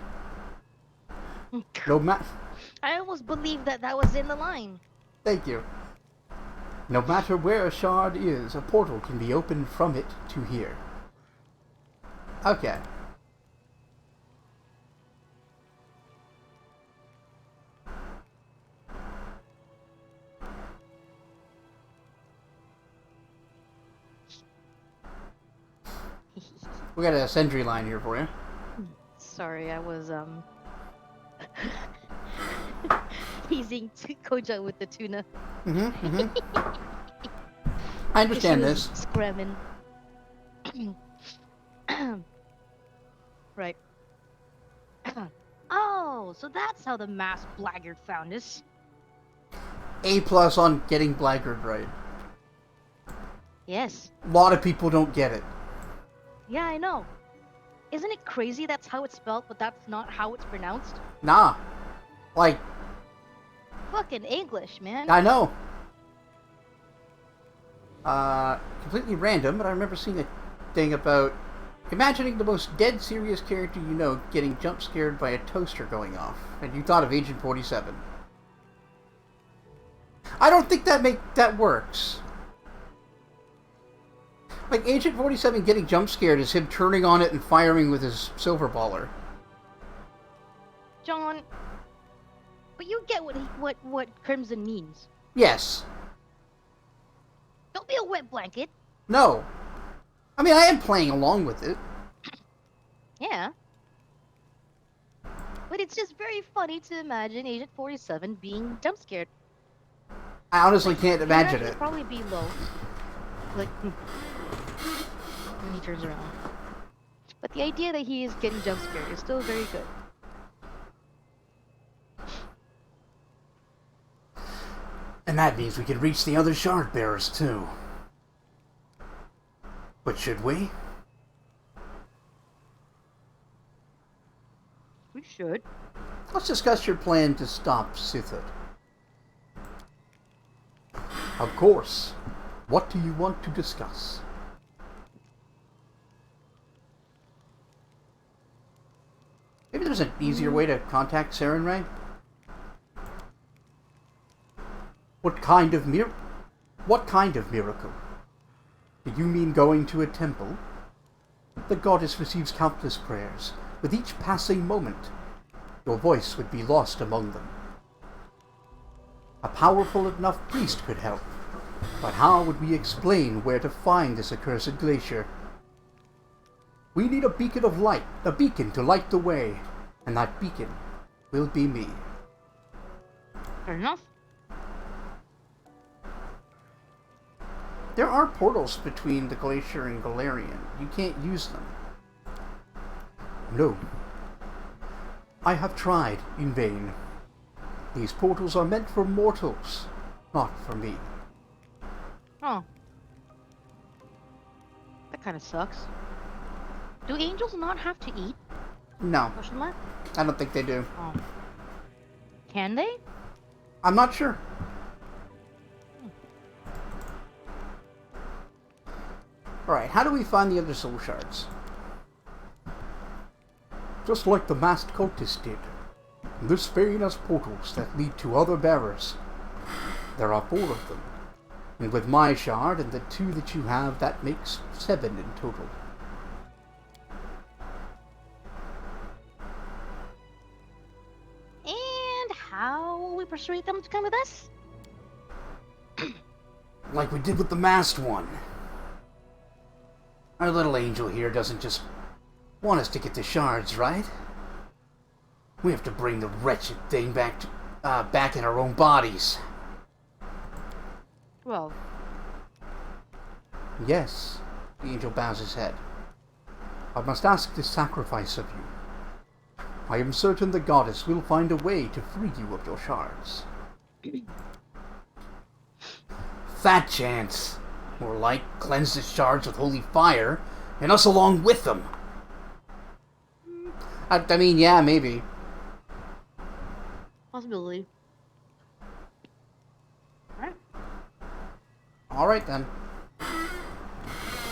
I almost believed that was in the line. Thank you. No matter where a shard is, a portal can be opened from it to here. Okay. We got a sentry line here for you. Sorry, I was teasing Koja with the tuna. I understand this. Scramming. Right. Oh, so that's how the masked blackguard found us. A+ on getting blackguard right. Yes. A lot of people don't get it. Yeah, I know. Isn't it crazy that's how it's spelled, but that's not how it's pronounced? Nah. Like, Fucking English, man. I know. Completely random, but I remember seeing a thing about imagining the most dead serious character you know getting jump scared by a toaster going off, and you thought of Agent 47. I don't think that works. Like, Agent 47 getting jump scared is him turning on it and firing with his silver baller. John, but you get what Crimson means. Yes. Don't be a wet blanket. No. I mean, I am playing along with it. Yeah, but it's just very funny to imagine Agent 47 being jump scared. I honestly Like, can't the imagine reaction it. would probably be low. Like, when he turns around. But the idea that he is getting jump scared is still very good. And that means we can reach the other shard bearers too. But should we? We should. Let's discuss your plan to stop Sithud. Of course. What do you want to discuss? Maybe there's an easier way to contact Sarenrae? What kind of miracle? Do you mean going to a temple? The goddess receives countless prayers. With each passing moment, your voice would be lost among them. A powerful enough priest could help, but how would we explain where to find this accursed glacier? We need a beacon of light, a beacon to light the way, and that beacon will be me. Fair enough. There are portals between the glacier and Galarian. You can't use them. No. I have tried in vain. These portals are meant for mortals, not for me. Oh. That kind of sucks. Do angels not have to eat? No, Question mark? I don't think they do. Oh. Can they? I'm not sure. Alright, how do we find the other soul shards? Just like the masked cultist did. This vein has portals that lead to other bearers. There are 4 of them. And with my shard and the 2 that you have, that makes 7 in total. And how will we persuade them to come with us? Like we did with the masked one. Our little angel here doesn't just want us to get the shards, right? We have to bring the wretched thing back in our own bodies. Well, Yes, the angel bows his head. I must ask this sacrifice of you. I am certain the goddess will find a way to free you of your shards. Fat chance. More like cleanse the shards with holy fire, and us along with them. I mean, yeah, maybe. possibility. Alright. Alright then.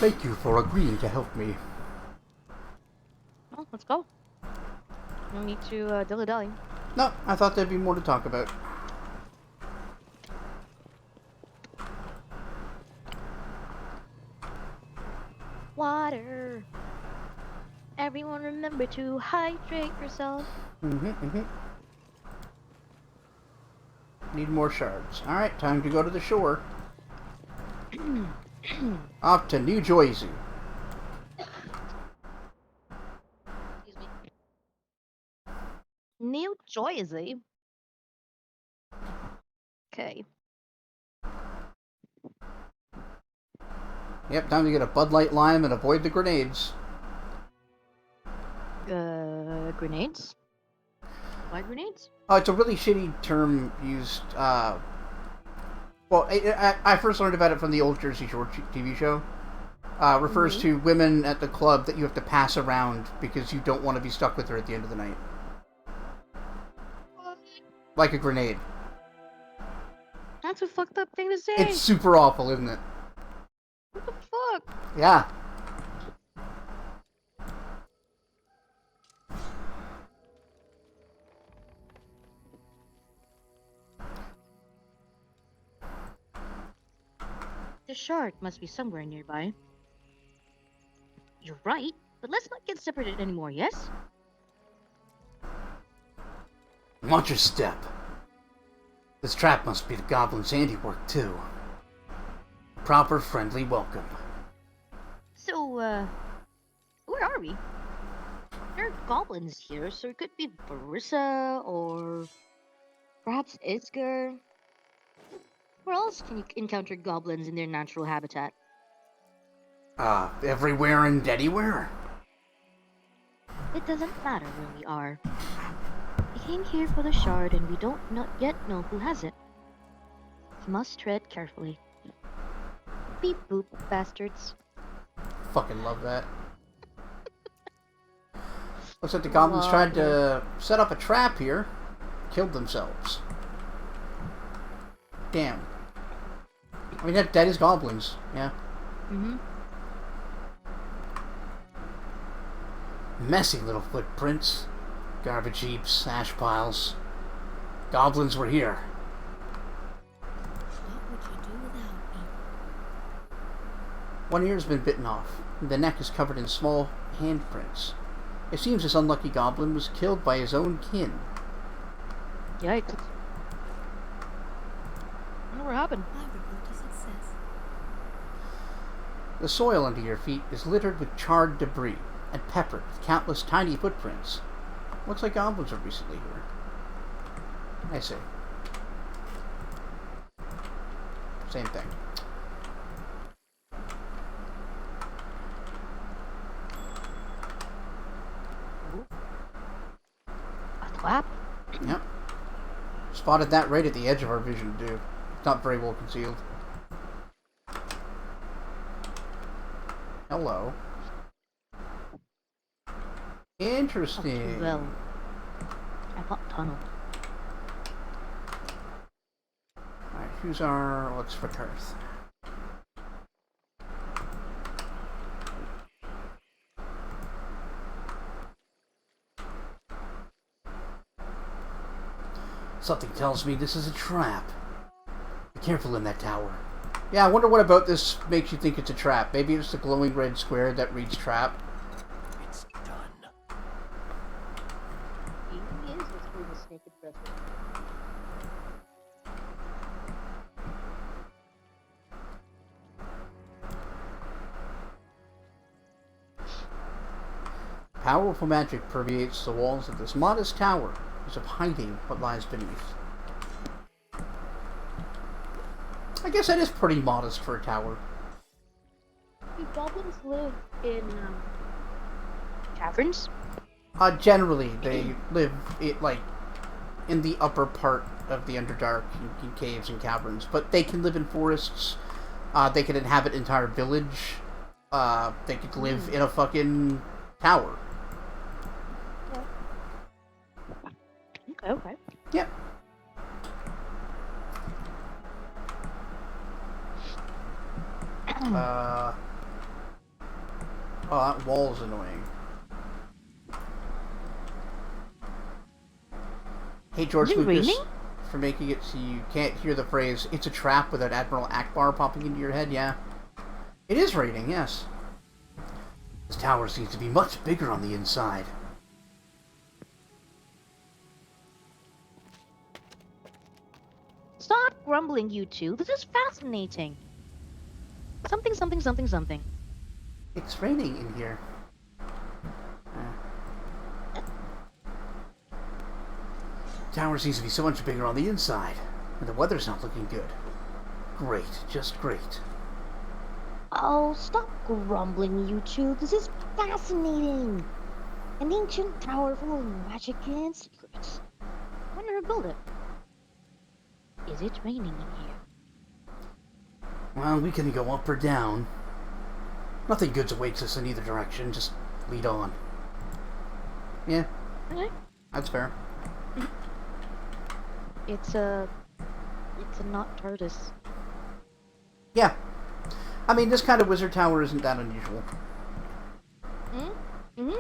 Thank you for agreeing to help me. Well, let's go. No need to dilly-dally. No, I thought there'd be more to talk about. Water. Everyone remember to hydrate yourself. Need more shards. Alright, time to go to the shore. Off to New Jersey. Excuse me. New Jersey. Okay. Yep, time to get a Bud Light Lime and avoid the grenades. Grenades? Why grenades? Oh, it's a really shitty term used, well, I first learned about it from the old Jersey Shore TV show. Refers to women at the club that you have to pass around because you don't want to be stuck with her at the end of the night. Like a grenade. That's a fucked up thing to say. It's super awful, isn't it? What the fuck? Yeah. The shard must be somewhere nearby. You're right, but let's not get separated anymore, yes? Watch your step. This trap must be the goblin's handiwork, too. Proper friendly welcome. So, where are we? goblins here, so it could be Barissa or perhaps Isger. Where else can you encounter goblins in their natural habitat? Everywhere and anywhere. It doesn't matter where we are. We came here for the shard and we don't yet know who has it. We must tread carefully. Beep boop, bastards. Fucking love that. Looks like the goblins tried to set up a trap here. Killed themselves. Damn. I mean, that is goblins. Yeah. Mm-hmm. Messy little footprints. Garbage heaps, ash piles. Goblins were here. What would you do without me? One ear's been bitten off. And the neck is covered in small handprints. It seems this unlucky goblin was killed by his own kin. Yikes. I wonder what happened. My road to success. The soil under your feet is littered with charred debris and peppered with countless tiny footprints. Looks like goblins were recently here. I see. Same thing. A thwap? Yep. Spotted that right at the edge of our vision, too. Not very well concealed. Hello. Interesting. Well, I thought tunnel. Alright, who's our... Let's for Earth. Something tells me this is a trap. Be careful in that tower. Yeah, I wonder what about this makes you think it's a trap. Maybe it's the glowing red square that reads trap. It's done. He is just doing a snake impression. Powerful magic permeates the walls of this modest tower, as of hiding what lies beneath. I guess that is pretty modest for a tower. Do goblins live in caverns? Generally, they live in the upper part of the Underdark, in caves and caverns, but they can live in forests. They can inhabit entire village. They could live in a fucking tower. Okay. Yep. Oh, that wall's annoying. Hey, George Is it Lucas, raining? for making it so you can't hear the phrase, "It's a trap," without Admiral Akbar popping into your head, yeah. It is raining, yes. This tower seems to be much bigger on the inside. Stop grumbling, you two. This is fascinating. Something, something, something, something. It's raining in here. Tower seems to be so much bigger on the inside, and the weather's not looking good. Great, just great. Oh, stop grumbling, you two. This is fascinating. An ancient tower full of magic and secrets. Wonder who built it. Is it raining in here? Well, we can go up or down. Nothing good awaits us in either direction. Just lead on. Yeah, Okay. that's fair. It's a not TARDIS. Yeah. I mean, this kind of wizard tower isn't that unusual. Mm-hmm.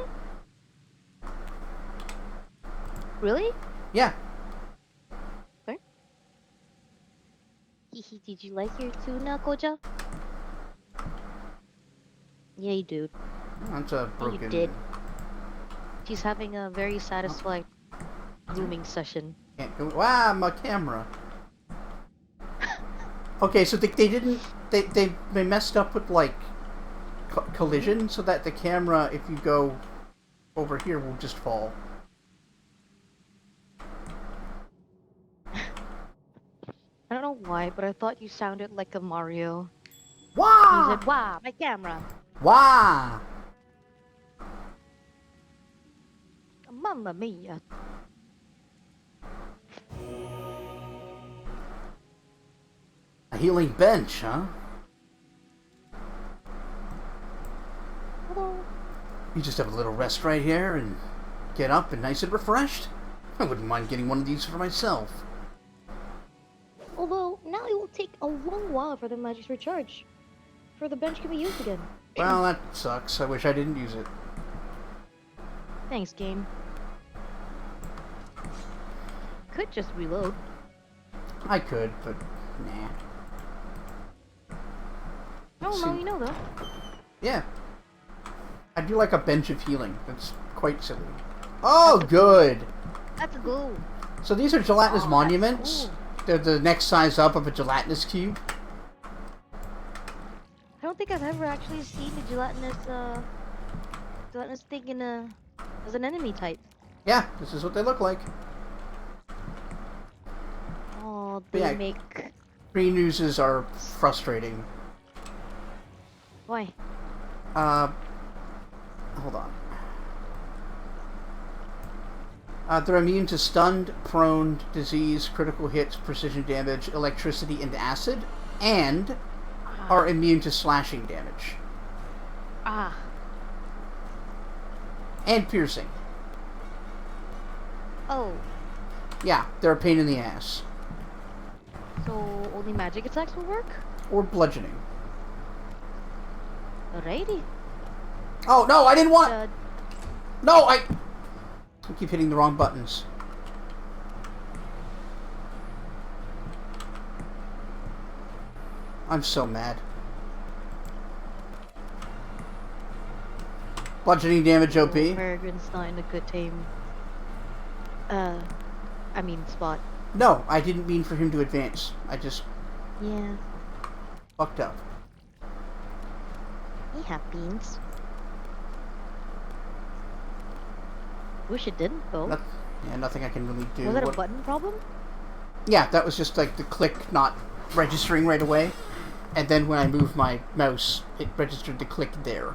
Really? Yeah. Okay. Did you like your tuna, Koja? Yeah, you did. That's a broken... You did. She's having a very satisfying grooming session. Can't go... Wow, my camera. Okay, so they didn't... They messed up with, like, collision, so that the camera, if you go over here will just fall. I don't know why, but I thought you sounded like a Mario. You Wah! said, "Wow, my camera, Wah! Mamma mia." A healing bench, huh? Hello. You just have a little rest right here and get up and nice and refreshed. I wouldn't mind getting one of these for myself. Although now it will take a long while for the magic to recharge, for the bench can be used again. Well, that sucks. I wish I didn't use it. Thanks, game. Could just reload. I could, but nah. No, See- no, you know though. Yeah. I do like a bench of healing. That's quite silly. Oh, good! That's a goal. So these are gelatinous Oh, that's monuments. cool. They're the next size up of a gelatinous cube. I don't think I've ever actually seen the gelatinous thing in as an enemy type. Yeah, this is what they look like. Oh, But they yeah. make Green oozes are frustrating. why? Hold on. They're immune to stunned, prone, disease, critical hits, precision damage, electricity, and acid, and are immune to slashing damage. Ah, And piercing. oh, Yeah, they're a pain in the ass. so only magic attacks will work? Or bludgeoning. Alrighty. Oh, no, I didn't want... Uh, No, I keep hitting the wrong buttons. I'm so mad. Bludgeoning damage OP. Peregrine's not in a good team. Spot. No, I didn't mean for him to advance. I just Yeah. fucked up. He have beans. Wish it didn't though. Yeah, nothing I can really do. Was that a What- button problem? Yeah, that was just like the click not registering right away. And then when I moved my mouse, it registered the click there.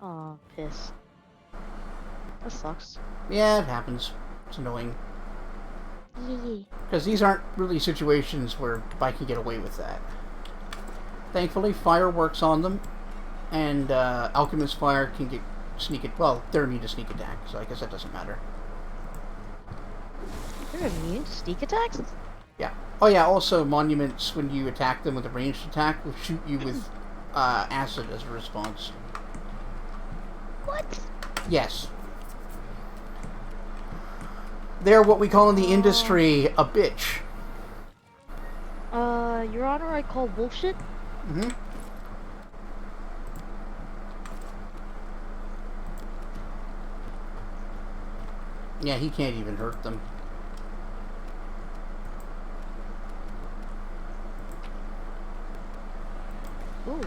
Aw, piss. That sucks. Yeah, it happens. It's annoying. Yeah. Because these aren't really situations where I can get away with that. Thankfully, fire works on them. And Alchemist Fire can get sneak it. Well, they're immune to sneak attack, so I guess that doesn't matter. They're immune to sneak attacks? Yeah. Oh yeah, also monuments, when you attack them with a ranged attack, will shoot you with acid as a response. What? Yes. They're what we call in the industry a bitch. Your Honor, I call bullshit. Mm-hmm. Yeah, he can't even hurt them. Ooh.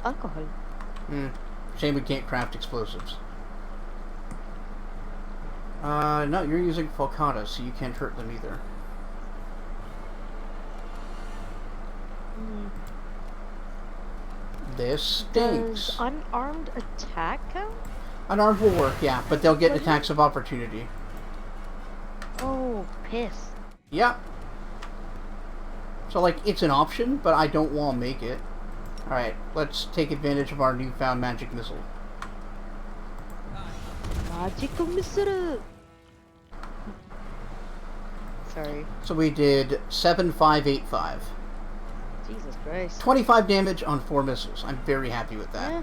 Alcohol. Shame we can't craft explosives. No, you're using Falcata, so you can't hurt them either. Mm. This stinks. Does unarmed attack count? Unarmed will work, yeah, but they'll get Would it? attacks of opportunity. Oh, piss. Yep. So, like, it's an option, but I don't want to make it. Alright, let's take advantage of our newfound magic missile. Magical missile. Sorry. So we did 7,585. Jesus Christ. 25 damage on 4 missiles. I'm very happy with that. Yeah.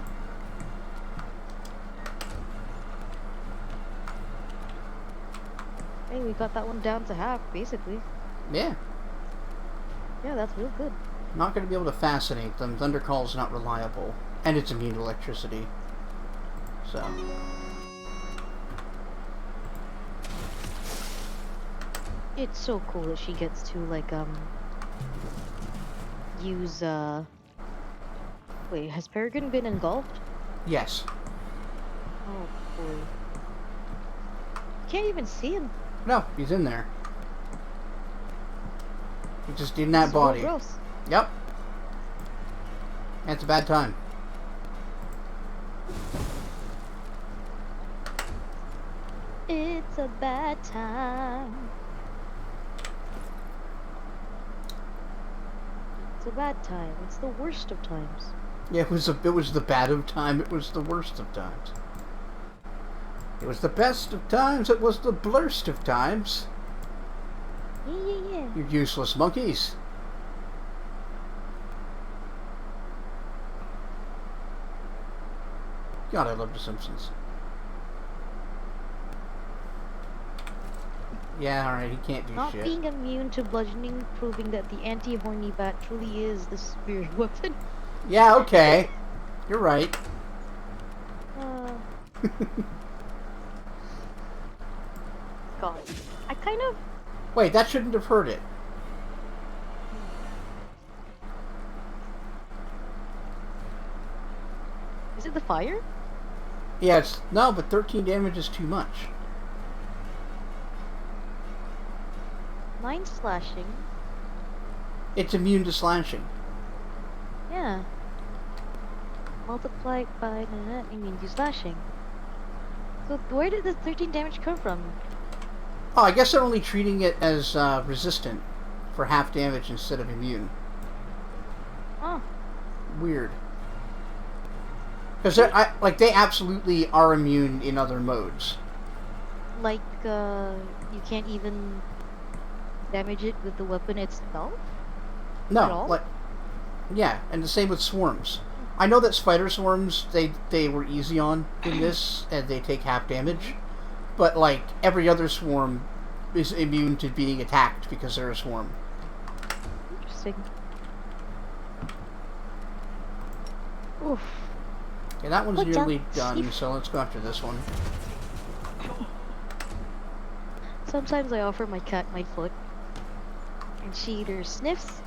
Hey, we got that one down to half, basically. Yeah. Yeah, that's real good. Not going to be able to fascinate them. Thundercall's not reliable. And it's immune to electricity. So. It's so cool that she gets to, like, use, Wait, has Peregrine been engulfed? Yes. Oh boy. Can't even see him. No, he's in there. He's just in This that is real body. gross. Yep. That's a bad time. It's a bad time. It's a bad time. It's the worst of times. Yeah, it was the bad of time, it was the worst of times. It was the best of times, it was the blurst of times. Yeah. You useless monkeys. God, I love The Simpsons. Yeah, alright, he can't do Not shit. being immune to bludgeoning, proving that the anti-horny bat truly is the spirit weapon. Yeah, okay. You're right. God. I kind of... Wait, that shouldn't have hurt it. Is it the fire? Yeah, it's... No, but 13 damage is too much. 9 slashing. It's immune to slashing. Yeah. Multiplied by immune to slashing. So where did the 13 damage come from? Oh, I guess they're only treating it as resistant for half damage instead of immune. Oh. Weird. Because they absolutely are immune in other modes. Like, you can't even damage it with the weapon itself? At No, all? like, yeah, and the same with swarms. I know that spider swarms, they were easy on in this, and they take half damage. But, like, every other swarm is immune to being attacked because they're a swarm. Interesting. Oof. Okay, that one's Good nearly job. done, so let's go after this one. Sometimes I offer my cat my foot, and she either sniffs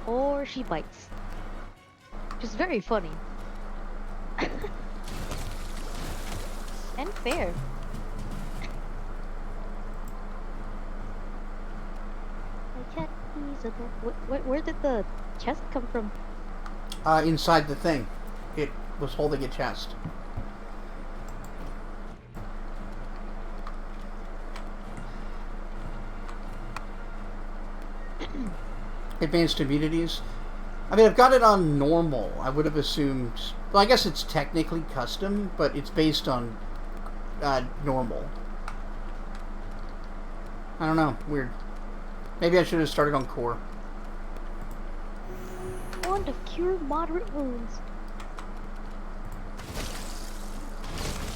or she bites. Which is very funny. And fair. My cat is a where did the chest come from? Inside the thing. It was holding a chest. Advanced immunities. I mean, I've got it on normal. I would have assumed... Well, I guess it's technically custom, but it's based on normal. I don't know. Weird. Maybe I should have started on core. Wand of cure moderate wounds.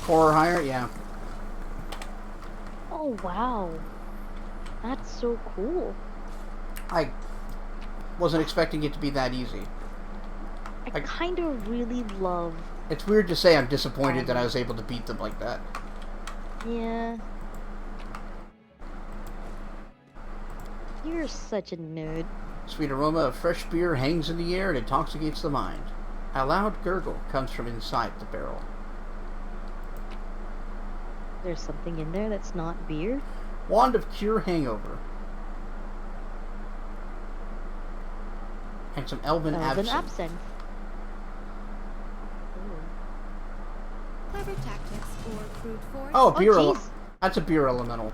Core or higher? Yeah. Oh wow. That's so cool. I wasn't expecting it to be that easy. I kind of really love... It's weird to say I'm disappointed that I was able to beat them like that. Yeah. You're such a nerd. Sweet aroma of fresh beer hangs in the air and intoxicates the mind. A loud gurgle comes from inside the barrel. There's something in there that's not beer. Wand of cure hangover. And some elven absinthe. absinthe. Clever tactics or brute force. Oh, beer. jeez. That's a beer elemental.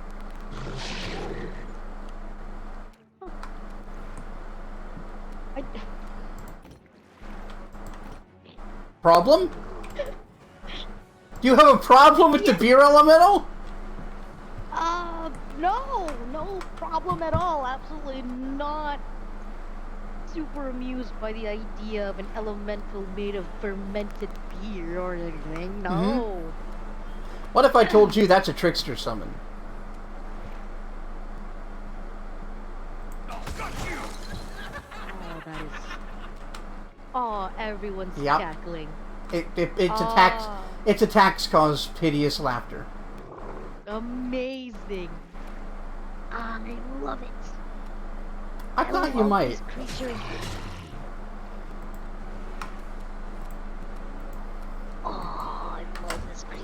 Problem? Do you have a problem with the beer elemental? No problem at all. Absolutely not super amused by the idea of an elemental made of fermented beer or anything. No. What if I told you that's a trickster summon? Oh, that is... Oh, everyone's Yep. cackling. Its attacks cause piteous laughter. Amazing. I love it. I thought you might. This creature. Oh, I love this creature.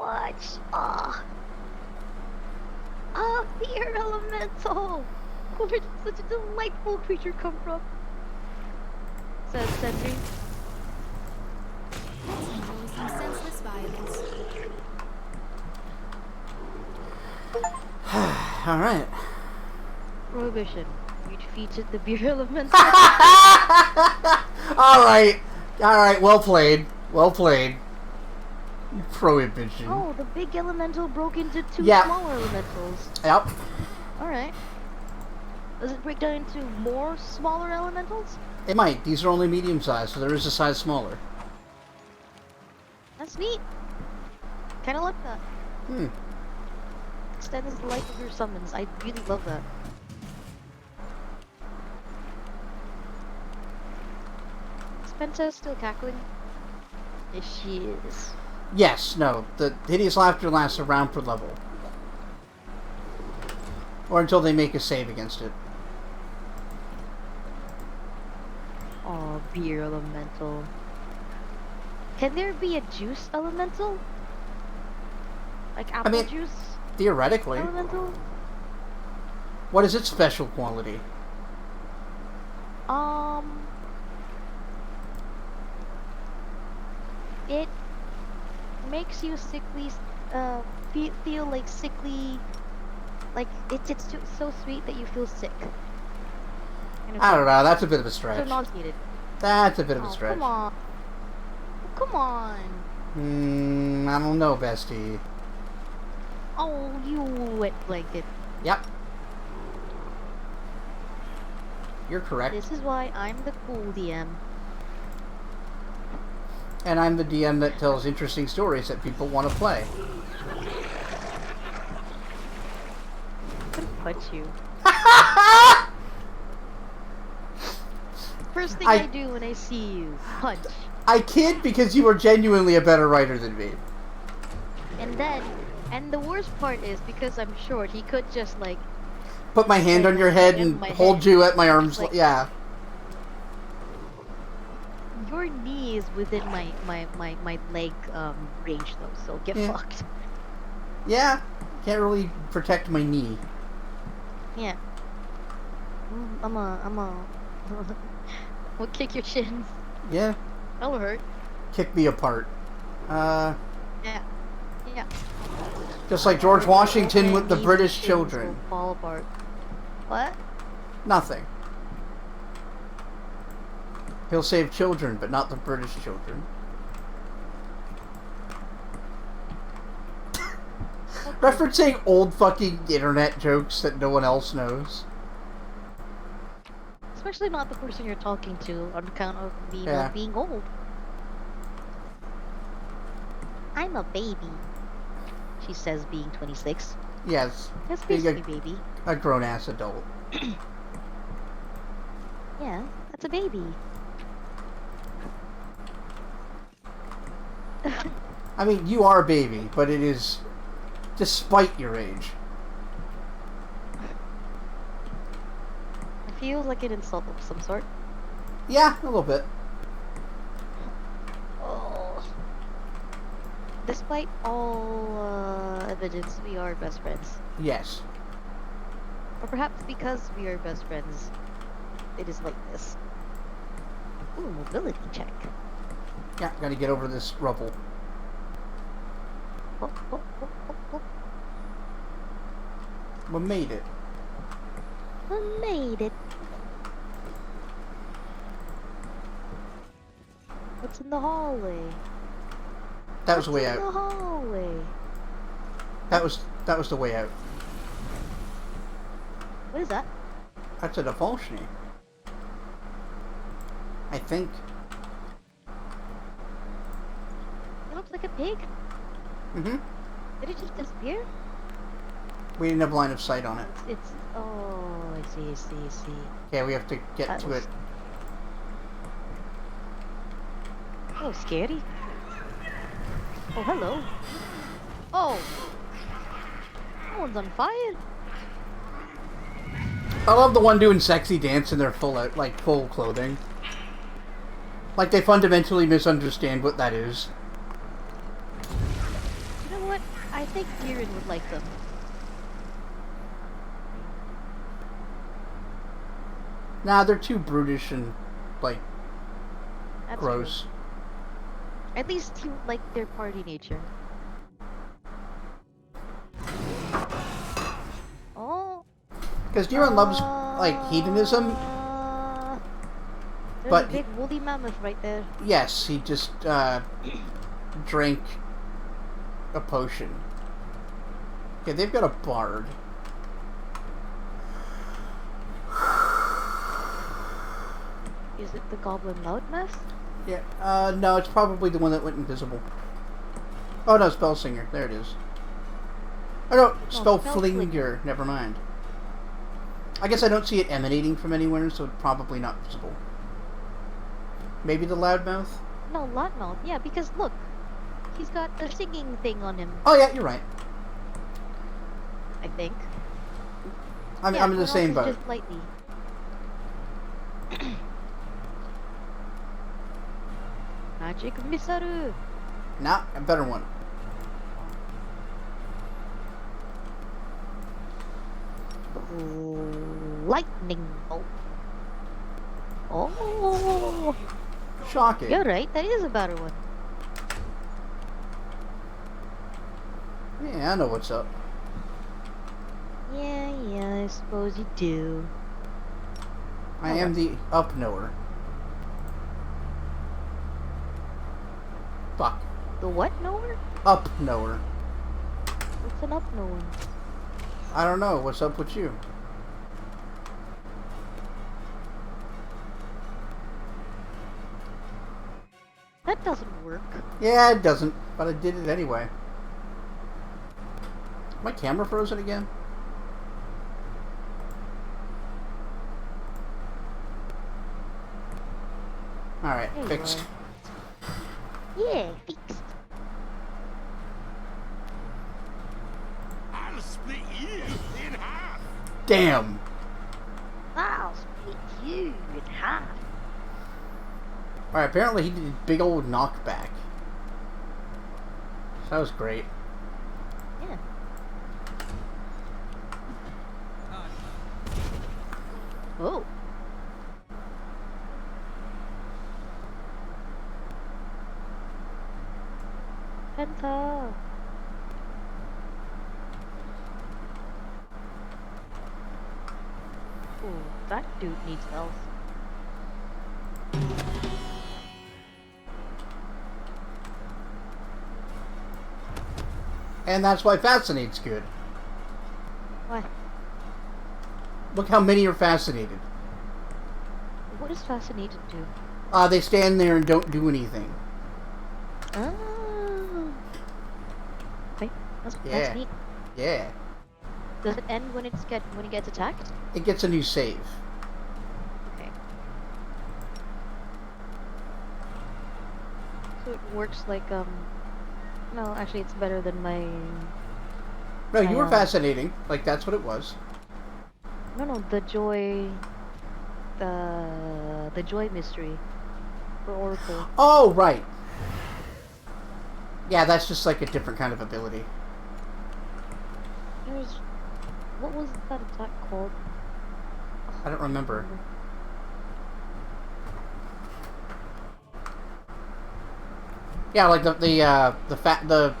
much. Ah, fear elemental. Where did such a delightful creature come from? Says Sentry. Let's enjoy some senseless violence. Alright. Prohibition. You defeated the beer elemental. Alright. Alright, well played. Well played. Prohibition. Oh, the big elemental broke into two Yeah. smaller elementals. Yep. Alright. Does it break down into more smaller elementals? It might. These are only medium sized, so there is a size smaller. That's neat. Kinda like that. Hmm. Extends the life of your summons. I really love that. Is Penta still cackling? Yes, she is. Yes, no. The hideous laughter lasts a round per level. Or until they make a save against it. Oh, beer elemental. Can there be a juice elemental? Like apple mean- juice Theoretically. elemental? What is its special quality? It makes you sickly, feel like sickly, like it's so sweet that you feel sick. Kind of I thing. don't know. That's a bit of a So stretch. nauseated. That's a bit of a Oh, stretch. come on. Come on. I don't know, bestie. Oh, you wet blanket. Yep. You're correct. This is why I'm the cool DM. And I'm the DM that tells interesting stories that people want to play. I'm gonna punch you. First thing I- I do when I see you, punch. I kid because you are genuinely a better writer than me. And the worst part is because I'm short, he could just like Put my hand on your head and my hold head. you at my arms. Like- Yeah. your knee is within my leg range though, so get Yeah. fucked. Yeah. Can't really protect my knee. Yeah. We'll kick your shins. Yeah. That'll hurt. Kick me apart. Yeah. Yeah. Just like George Washington And with the knees and British shins children. will fall apart. What? Nothing. He'll save children, but not the British children. Referencing old fucking internet jokes that no one else knows. Especially not the person you're talking to on account of me Yeah. not being old. I'm a baby, she says, being 26. Yes, That's being basically baby. a grown-ass adult. Yeah, that's a baby. I mean, you are a baby, but it is despite your age. It feels like an insult of some sort. Yeah, a little bit. Oh. Despite all evidence, we are best friends. Yes. Or perhaps because we are best friends, it is like this. Ooh, mobility check. Yeah, gotta get over this rubble. Oh, oh, oh, oh, oh. We made it. We made it. What's in the hallway? That was the way What's in out. the hallway? That was the way out. What is that? That's a defaultion. I think. It looks like a pig. Mm-hmm. Did it just disappear? We didn't have line of sight on it. It's oh, I see, I see, I see. Okay, we have to get That to was- it. Oh, scary. Oh, hello. Oh. That one's on fire. I love the one doing sexy dance in their full out, like full clothing. Like they fundamentally misunderstand what that is. You know what? I think Jiren would like them. Nah, they're too brutish and, like, That's gross. true. At least he would like their party nature. Oh. Because Jiren loves, like, hedonism, There's but a big woolly mammoth right there. yes, he just, drank a potion. Okay, they've got a bard. Is it the Goblin Loudmouth? Yeah, no, it's probably the one that went invisible. Oh no, Spellsinger. There it is. Oh no, Spellflinger. Never mind. I guess I don't see it emanating from anywhere, so it's probably not visible. Maybe the Loudmouth? No, Loudmouth. Yeah, because look, he's got a singing thing on him. Oh yeah, you're right. I think. I'm in the same boat. Just lightly. Magic Misaru. Nah, a better one. Lightning bolt. Oh, Shocking. you're right. That is a better one. Yeah, I know what's up. Yeah, I suppose you do. I am the up-knower. Fuck. The what knower? Up-knower. What's an up knower? I don't know. What's up with you? That doesn't work. Yeah, it doesn't, but I did it anyway. My camera frozen again? Alright, There you fixed. are. Yeah, fixed. I'll split you in half. Damn! I'll split you in half. Alright, apparently he did a big old knockback. That was great. Yeah. Oh. Penta. Ooh, that dude needs health. And that's why Fascinate's good. Why? Look how many are fascinated. What does fascinated do? They stand there and don't do anything. Oh. Okay, that's Yeah. neat. Yeah. Does it end when it gets attacked? It gets a new save. Okay. So it works like no, actually it's better than my No, you were I, fascinating. Like, that's what it was. no the joy mystery for Oracle. Oh, right. Yeah, that's just like a different kind of ability. There's what was that attack called? I don't remember. Yeah, like the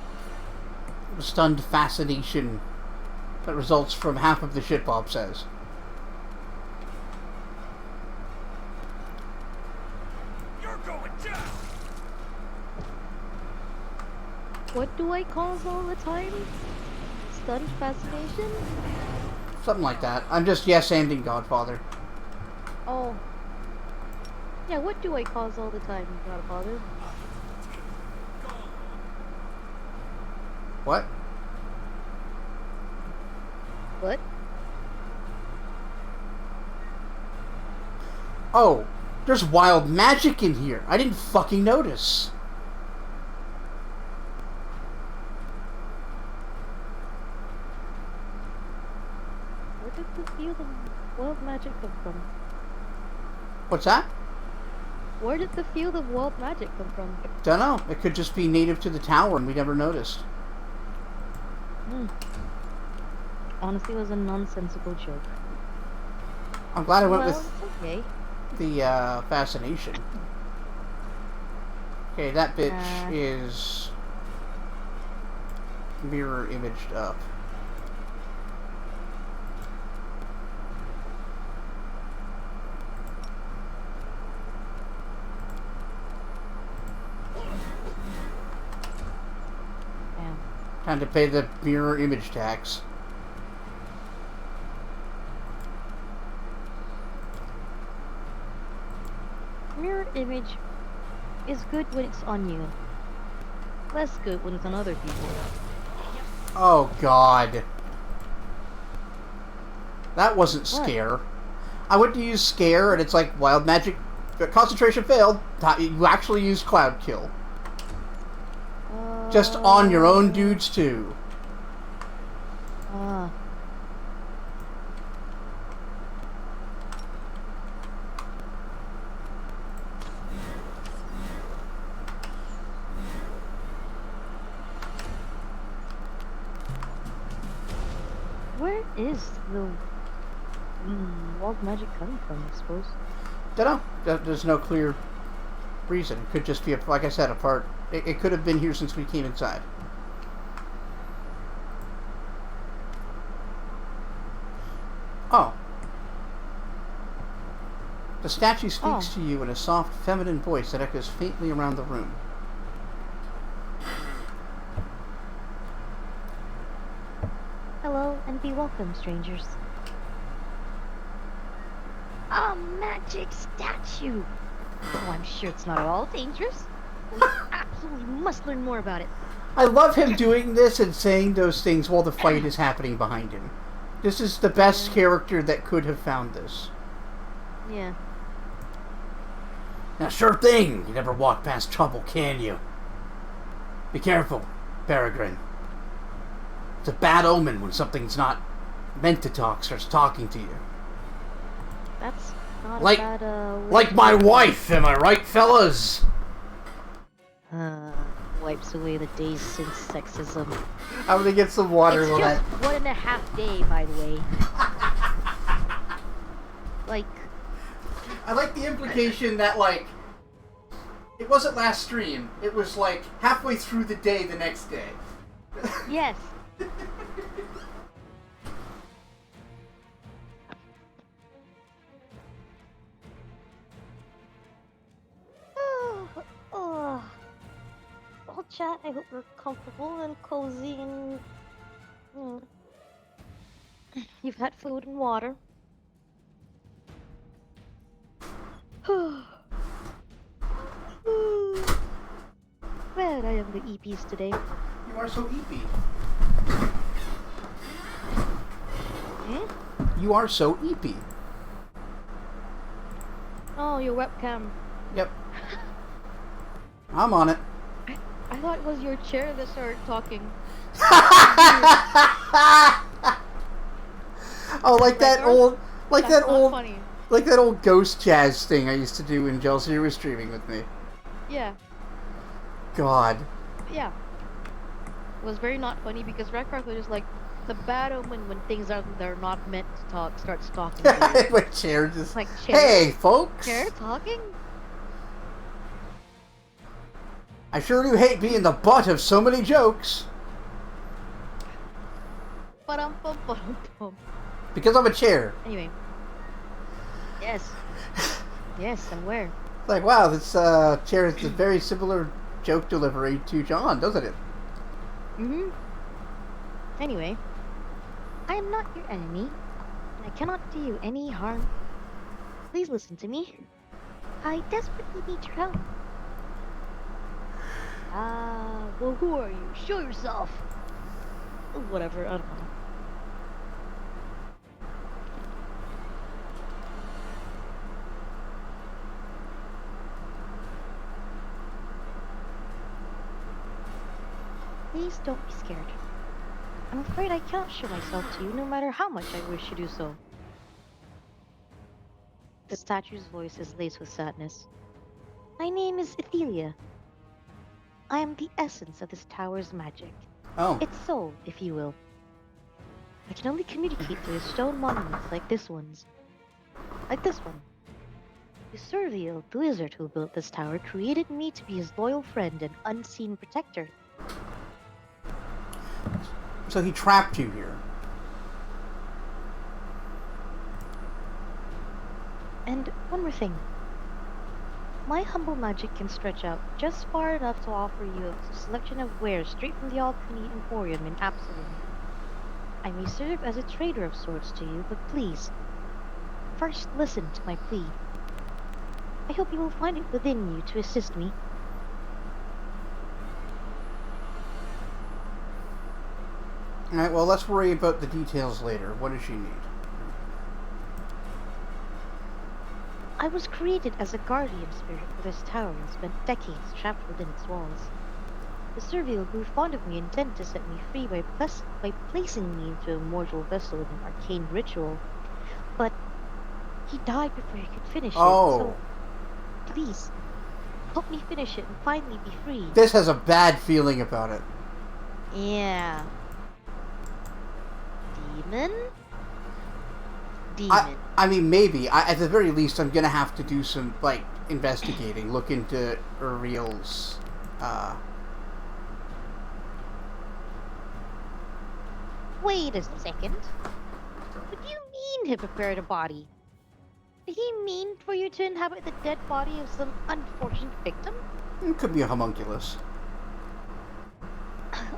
stunned fascination that results from half of the shit Bob says. You're going down. What do I cause all the time? Stunned fascination? Something like that. I'm just yes-anding Godfather. Oh. Yeah, what do I cause all the time, Godfather? What? What? Oh, there's wild magic in here. I didn't fucking notice. Where did the field of wild magic come from? What's that? Where did the field of wild magic come from? Dunno. It could just be native to the tower and we never noticed. Hmm. Honestly, it was a nonsensical joke. I'm glad I went Well, with it's okay. the fascination. Okay, that bitch Uh, is mirror imaged up. Damn. Time to pay the mirror image tax. Mirror image is good when it's on you. Less good when it's on other people. Oh god. That wasn't What? scare. I went to use scare and it's like wild magic concentration failed. You actually used cloud kill. Just on your own dudes too. Ah. Where is the wild magic coming from, I suppose? Dunno. There's no clear reason. It could just be, like I said, a part. It could have been here since we came inside. Oh. The statue speaks to you in a soft, feminine voice that echoes faintly around the room. Hello, and be welcome, strangers. A magic statue! Oh, I'm sure it's not at all dangerous. We absolutely must learn more about it. I love him doing this and saying those things while the fight is happening behind him. This is the best character that could have found this. Yeah. Now, sure thing. You never walk past trouble, can you? Be careful, Peregrine. It's a bad omen when something's not meant to talk starts talking to you. That's not Like- a bad, way Like to my put it. wife, am I right, fellas? Wipes away the days since sexism. I'm gonna get some water It's on just that. 1.5 day, by the way. Like, I like the implication that, like, it wasn't last stream. It was, like, halfway through the day the next day. yes. Oh. Well, chat, I hope you're comfortable and cozy and you've had food and water. Well, I am the EPs today. You are so eepy. Hmm? You are so eepy. Oh, your webcam. Yep. I'm on it. I thought it was your chair that started talking. Oh, like that Like old, like That's that not old, funny. like that old ghost jazz thing I used to do when Jelsier was streaming with me. Yeah. God. Yeah. It was very not funny because Record was just like the bad omen when things are they're not meant to talk starts talking to you. My chair just. Like, chair? Hey, folks. Chair talking? I sure do hate being the butt of so many jokes. Ba-dum-bum. Because I'm a chair. Anyway. Yes. Yes, I'm aware. It's like, wow, this chair is a very similar joke delivery to John, doesn't it? Mm-hmm. Anyway. I am not your enemy, and I cannot do you any harm. Please listen to me. I desperately need your help. Well, who are you? Show yourself! Whatever, I don't know. Please don't be scared. I'm afraid I cannot show myself to you no matter how much I wish to do so. The statue's voice is laced with sadness. My name is Ethelia. I am the essence of this tower's magic. Oh. Its soul, if you will. I can only communicate through stone monuments like this one's. Like this one. Serviel, the wizard who built this tower, created me to be his loyal friend and unseen protector. So he trapped you here. And one more thing. My humble magic can stretch out just far enough to offer you a selection of wares straight from the Alchemy Emporium in Absalom. I may serve as a trader of sorts to you, but please, first listen to my plea. I hope you will find it within you to assist me. Alright, well, let's worry about the details later. What does she need? I was created as a guardian spirit for this tower and spent decades trapped within its walls. The Servil grew fond of me and intended to set me free by placing me into a mortal vessel in an arcane ritual. But he died before he could finish it, so please, help me finish it and finally be free. This has a bad feeling about it. Yeah. Demon? Demon. I mean, maybe. At the very least, I'm gonna have to do some, like, investigating. Look into Uriel's, Wait a second. What do you mean he prepared a body? Did he mean for you to inhabit the dead body of some unfortunate victim? It could be a homunculus.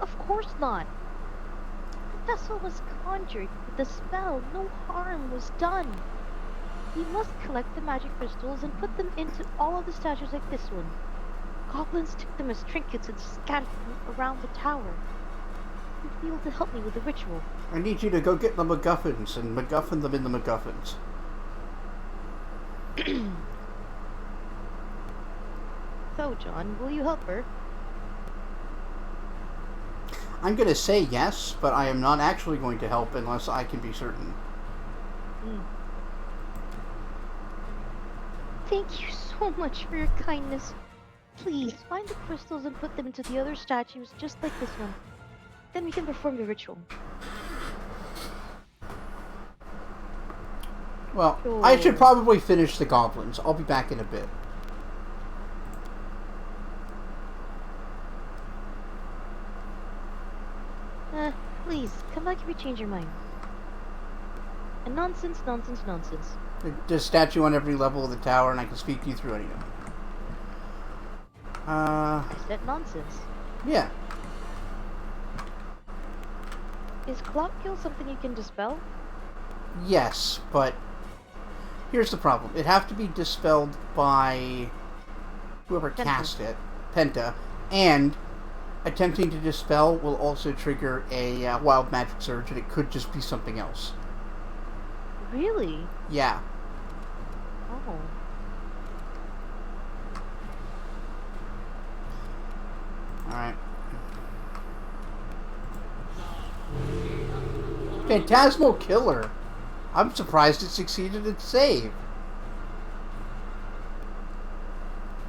Of course not. The vessel was conjured with the spell. No harm was done. We must collect the magic crystals and put them into all of the statues like this one. Goblins took them as trinkets and scattered them around the tower. You'd be able to help me with the ritual. I need you to go get the MacGuffins and MacGuffin them in the MacGuffins. So, John, will you help her? I'm gonna say yes, but I am not actually going to help unless I can be certain. Thank you so much for your kindness. Please, find the crystals and put them into the other statues just like this one. Then we can perform the ritual. Well, Sure. I should probably finish the goblins. I'll be back in a bit. Please, come back if you change your mind. And nonsense, nonsense, nonsense. There's a statue on every level of the tower, and I can speak you through any of them. Is that nonsense? Yeah. Is clock kill something you can dispel? Yes, but here's the problem. It'd have to be dispelled by whoever Penta. cast it, Penta, and attempting to dispel will also trigger a wild magic surge, and it could just be something else. Really? Yeah. Oh. Alright. Phantasmal Killer. I'm surprised it succeeded its save.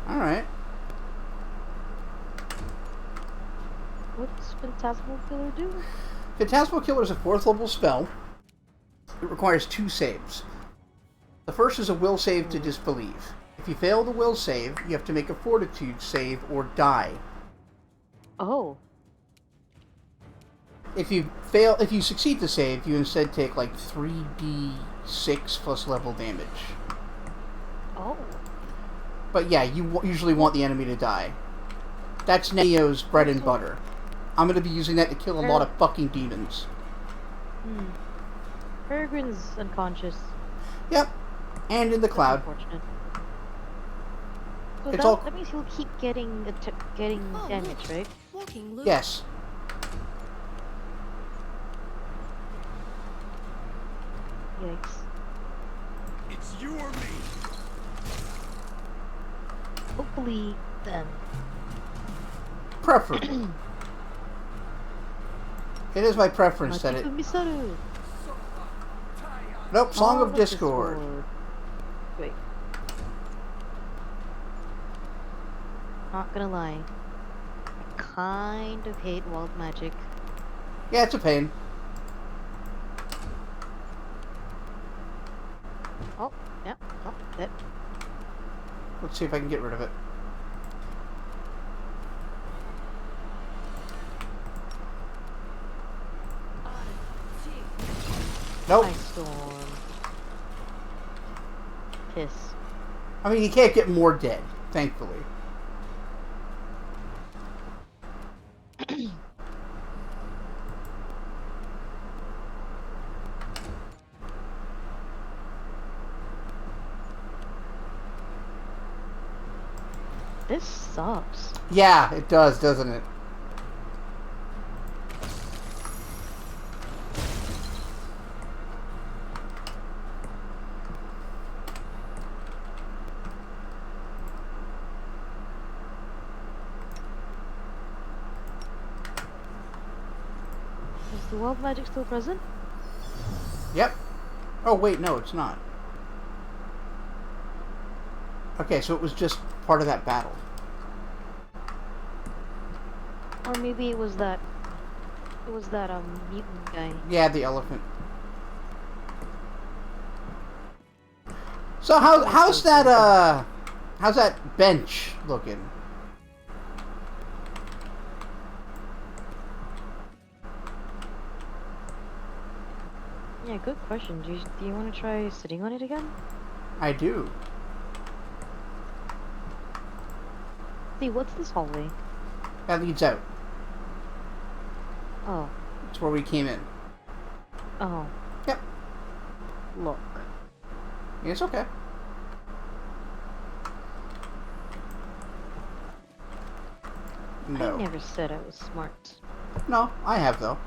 Alright. What does Phantasmal Killer do? Phantasmal Killer is a 4th level spell. It requires 2 saves. The first is a will save to disbelieve. If you fail the will save, you have to make a fortitude save or die. Oh. If you succeed the save, you instead take like 3d6 plus level damage. Oh. But yeah, you usually want the enemy to die. That's Neo's bread and butter. I'm going to be using that to kill a lot of fucking demons. Peregrine's unconscious. Yep. And in the cloud. Unfortunate. So It's all- that means he'll keep getting damage, right? Walking loop. Yes. Yikes. It's you or me. Hopefully, them. Preferably. It is my preference that it... Misaru. Nope, Song of Discord. Wait. Not gonna lie. I kind of hate wild magic. Yeah, it's a pain. Oh, yeah. Oh, that. Let's see if I can get rid of it. Nope. Ice storm. Piss. I mean, you can't get more dead, thankfully. This sucks. Yeah, it does, doesn't it? Is the wild magic still present? Yep. Oh, wait, no, it's not. Okay, so it was just part of that battle. Or maybe it was that. It was that mutant guy. Yeah, the elephant. So how's that bench looking? Yeah, good question. Do you want to try sitting on it again? I do. See, what's this hallway? That leads out. Oh. It's where we came in. Oh. Yep. Look. It's okay. No. I never said I was smart. No, I have though.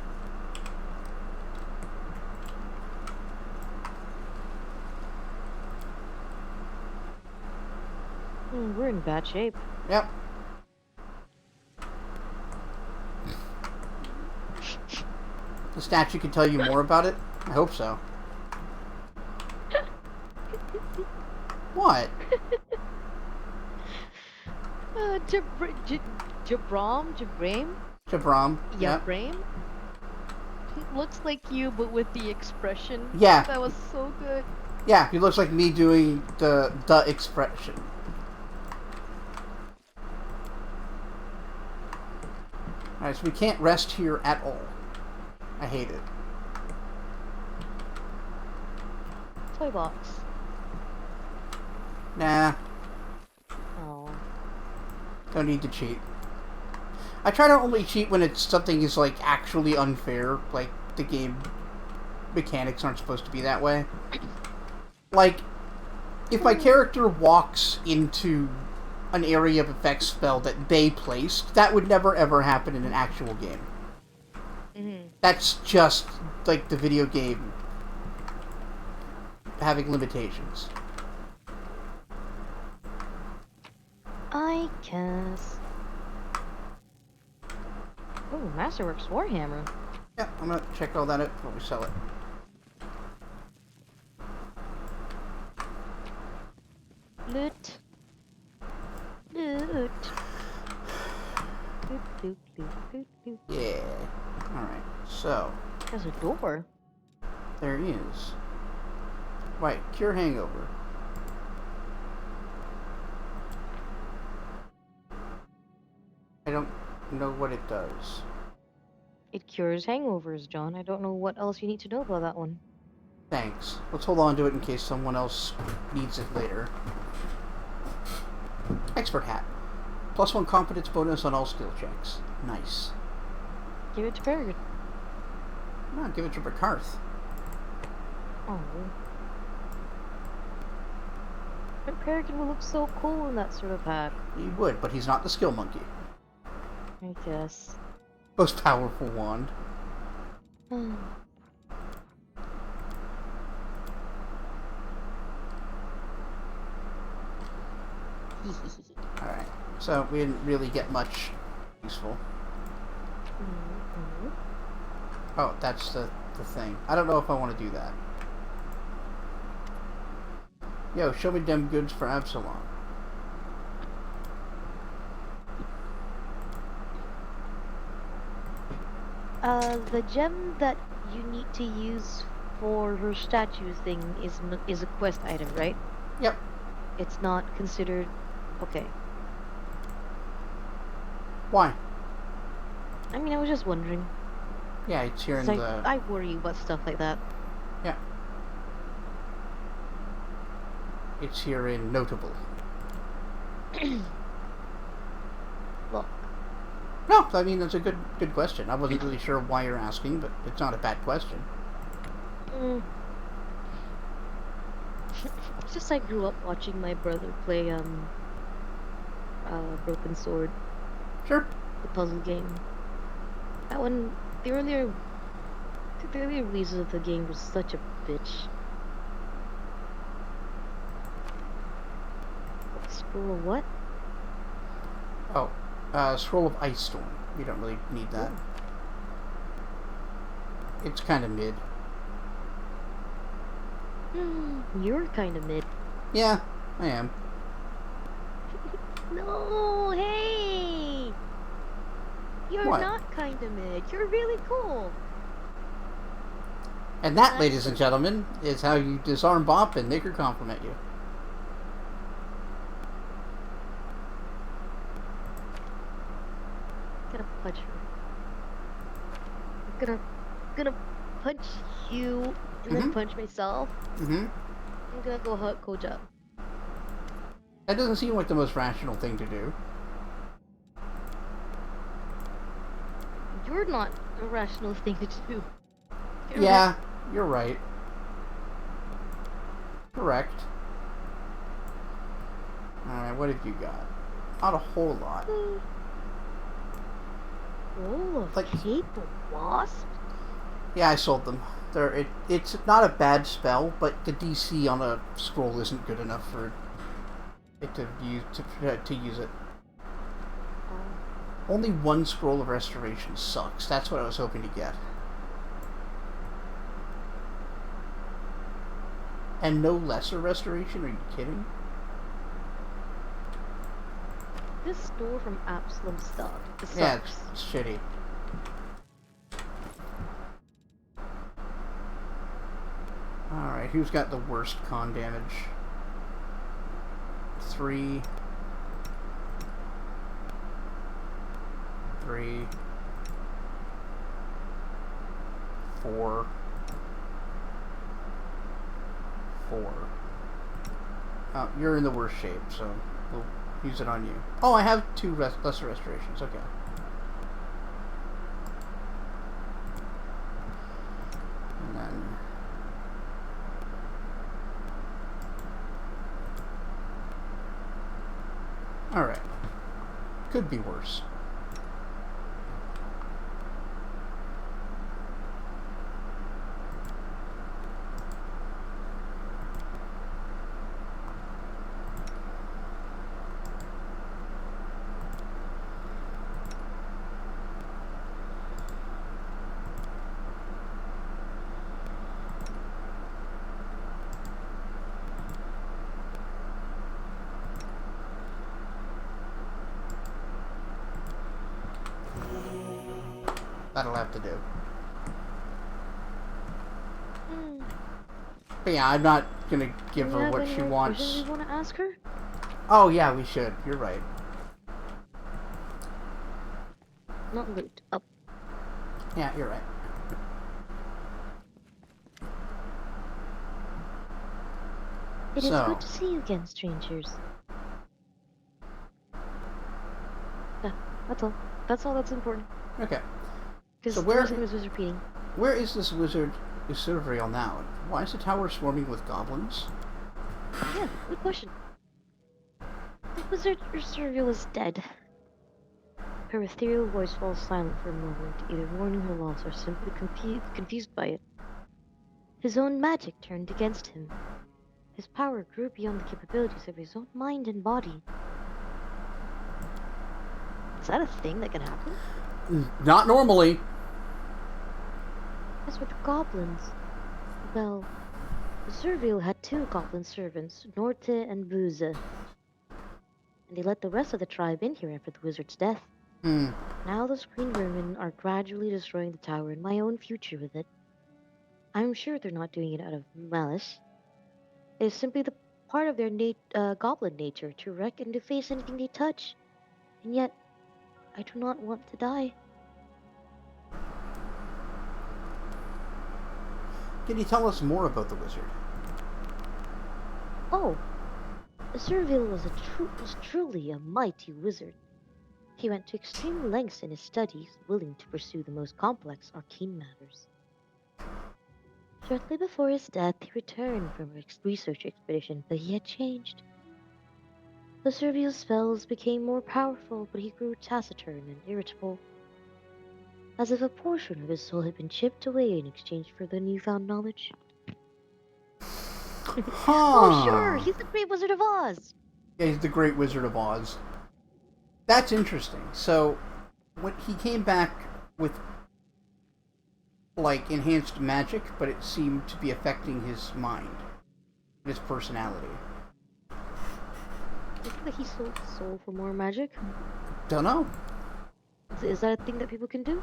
We're in bad shape. Yep. The statue can tell you more about it? I hope so. What? Jabram? Jabram. Yep. Jabram? Looks like you, but with the expression. Yeah. That was so good. Yeah, he looks like me doing the expression. Alright, so we can't rest here at all. I hate it. Toy box. Nah, Oh. don't need to cheat. I try to only cheat when it's something is like actually unfair, like the game mechanics aren't supposed to be that way. Like, if my character walks into an area of effect spell that they placed, that would never ever happen in an actual game. That's just like the video game having limitations. I guess. Oh, Masterworks Warhammer. Yeah, I'm gonna check all that out before we sell it. Loot. Loot. Loot, loot, loot, loot, loot. Yeah. Alright, so There's a door. there is. Right, cure hangover. I don't know what it does. It cures hangovers, John. I don't know what else you need to know about that one. Thanks. Let's hold on to it in case someone else needs it later. Expert hat. +1 confidence bonus on all skill checks. Nice. Give it to Peregrine. No, give it to Ricarth. Oh. But Peregrine will look so cool in that sort of hat. He would, but he's not the skill monkey. I guess. Most powerful wand. Alright, so we didn't really get much useful. Oh, that's the thing. I don't know if I want to do that. Yo, show me them goods for Absalom. The gem that you need to use for her statue thing is a quest item, right? Yep. It's not considered. Okay. Why? I mean, I was just wondering. Yeah, it's here in 'Cause the... I worry about stuff like that. Yeah. It's here in Notable. Look, No, I mean, that's a good question. I wasn't really sure why you're asking, but it's not a bad question. mm, it's just I grew up watching my brother play Broken Sword, Sure. the puzzle game. That one, the earlier the earlier releases of the game was such a bitch. Scroll of what? Oh, Scroll of Ice Storm. You don't really need that. Ooh. It's kind of mid. You're kind of mid. Yeah, I am. No, hey! You're What? not kind of mid. You're really cool. And that, Nice. ladies and gentlemen, is how you disarm Bop and make her compliment you. I'm gonna punch her. I'm gonna punch you and then Mhm. punch myself. Mm-hmm. I'm gonna go hug Koja. That doesn't seem like the most rational thing to do. You're not a rational thing to do. You're Yeah, you're right. Correct. Alright, what have you got? Not a whole lot. Roll of Like- cape of wasp? Yeah, I sold them. It's not a bad spell, but the DC on a scroll isn't good enough for it to use it. Oh. Only one scroll of restoration sucks. That's what I was hoping to get. And no lesser restoration? Are you kidding? This store from Absalom stuff. It sucks. Yeah, it's shitty. Alright, who's got the worst con damage? 3. 3. 4. 4. Oh, you're in the worst shape, so we'll use it on you. Oh, I have 2 lesser restorations. Okay. And then... Alright. Could be worse. That'll have to do. Hmm. But yeah, I'm not gonna give Do you her have what any she more wants. questions you want to ask her? Oh yeah, we should. You're right. Not loot. Up. Yeah, you're right. It is So- good to see you again, strangers. Yeah, that's all. That's all that's important. Okay. Because So the where- rest of it was just repeating. Where is this wizard Usuriel now? Why is the tower swarming with goblins? Yeah, good question. The wizard Ursuriel is dead. Her ethereal voice falls silent for a moment, either mourning her loss or simply confused by it. His own magic turned against him. His power grew beyond the capabilities of his own mind and body. Is that a thing that can happen? Not normally. As for the goblins, well, Ursuriel had 2 goblin servants, Norte and Buze, and they let the rest of the tribe in here after the wizard's death. Hmm. Now the screen vermin are gradually destroying the tower and my own future with it. I'm sure they're not doing it out of malice. It is simply the part of their goblin nature to wreck and deface anything they touch. And yet, I do not want to die. Can you tell us more about the wizard? Oh, Servil was truly a mighty wizard. He went to extreme lengths in his studies, willing to pursue the most complex arcane matters. Shortly before his death, he returned from a research expedition, but he had changed. The Servial's spells became more powerful, but he grew taciturn and irritable, as if a portion of his soul had been chipped away in exchange for the newfound knowledge. Oh, sure, Huh. he's the Great Wizard of Oz. Yeah, he's the Great Wizard of Oz. That's interesting. So, when he came back with like enhanced magic, but it seemed to be affecting his mind, his personality. Do you think that he sold his soul for more magic? Don't know. Is that a thing that people can do?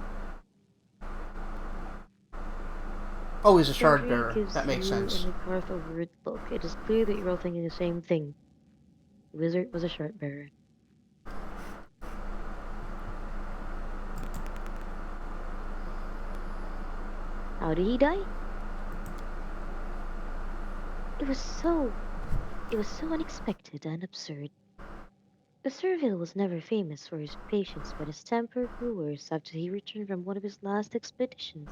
Oh, he's a shard Sentry bearer. gives That makes you sense. and Garth a weird look. It is clear that you're all thinking the same thing. The wizard was a shard bearer. How did he die? It was so it was so unexpected and absurd. The Serville was never famous for his patience, but his temper grew worse after he returned from one of his last expeditions.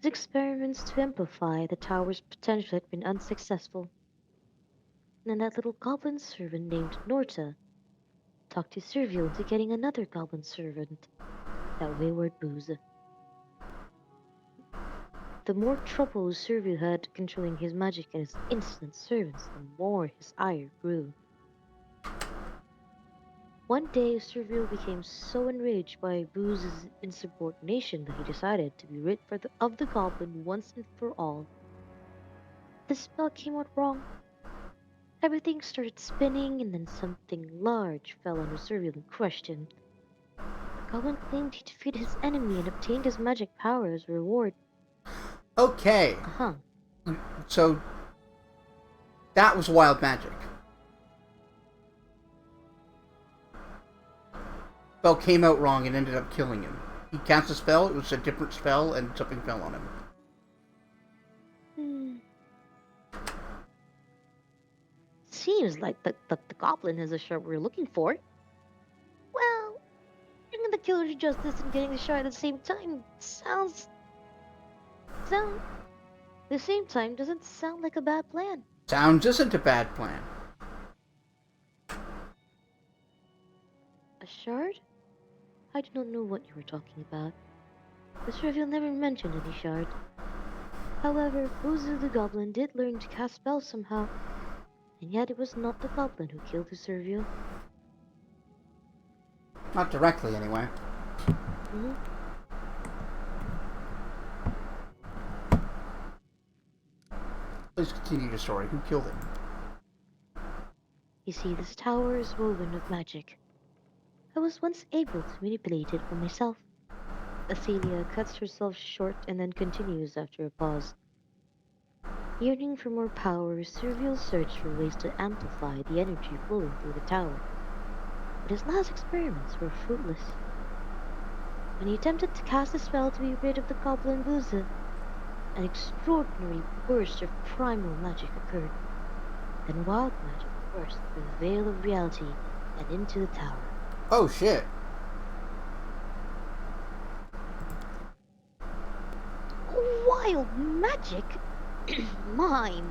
His experiments to amplify the tower's potential had been unsuccessful, and then that little goblin servant named Norta talked to Serville into getting another goblin servant, that wayward Booze. The more trouble Serville had controlling his magic and his insolent servants, the more his ire grew. One day, Serville became so enraged by Booze's insubordination that he decided to be rid of the goblin once and for all. The spell came out wrong. Everything started spinning, and then something large fell on Serville and crushed him. The goblin claimed he defeated his enemy and obtained his magic power as a reward. Okay, Huh. so that was wild magic. Spell came out wrong and ended up killing him. He cast a spell, it was a different spell, and something fell on him. Hmm. Seems like the goblin is the shard we're looking for. Well, bringing the killer to justice and getting the shard at the same time sound the same time doesn't sound like a bad plan. Sounds isn't a bad plan. A shard? I do not know what you were talking about. The Servil never mentioned any shard. However, Bozu the goblin did learn to cast spells somehow, and yet it was not the goblin who killed the Servil. Not directly, anyway. Hmm. Please continue your story. Who killed him? You see, this tower is woven of magic. I was once able to manipulate it for myself. Athelia cuts herself short and then continues after a pause. Yearning for more power, Servil searched for ways to amplify the energy flowing through the tower. But his last experiments were fruitless. When he attempted to cast a spell to be rid of the goblin Buza, an extraordinary burst of primal magic occurred. Then wild magic burst through the veil of reality and into the tower. Oh, shit. Wild magic? my,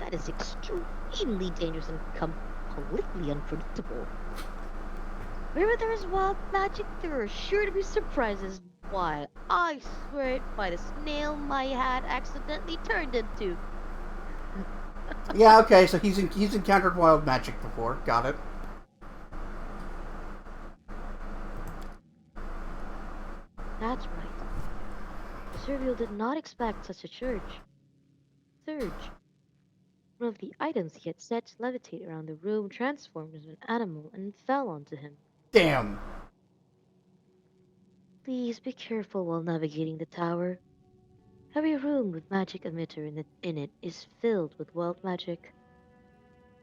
that is extremely dangerous and completely unpredictable. Wherever there is wild magic, there are sure to be surprises. Why, I swear it by the snail my hat accidentally turned into. Yeah, okay, so he's encountered wild magic before. Got it. That's right. The Servil did not expect such a surge. One of the items he had set to levitate around the room transformed into an animal and fell onto him. Damn. Please be careful while navigating the tower. Every room with magic emitter in it is filled with wild magic.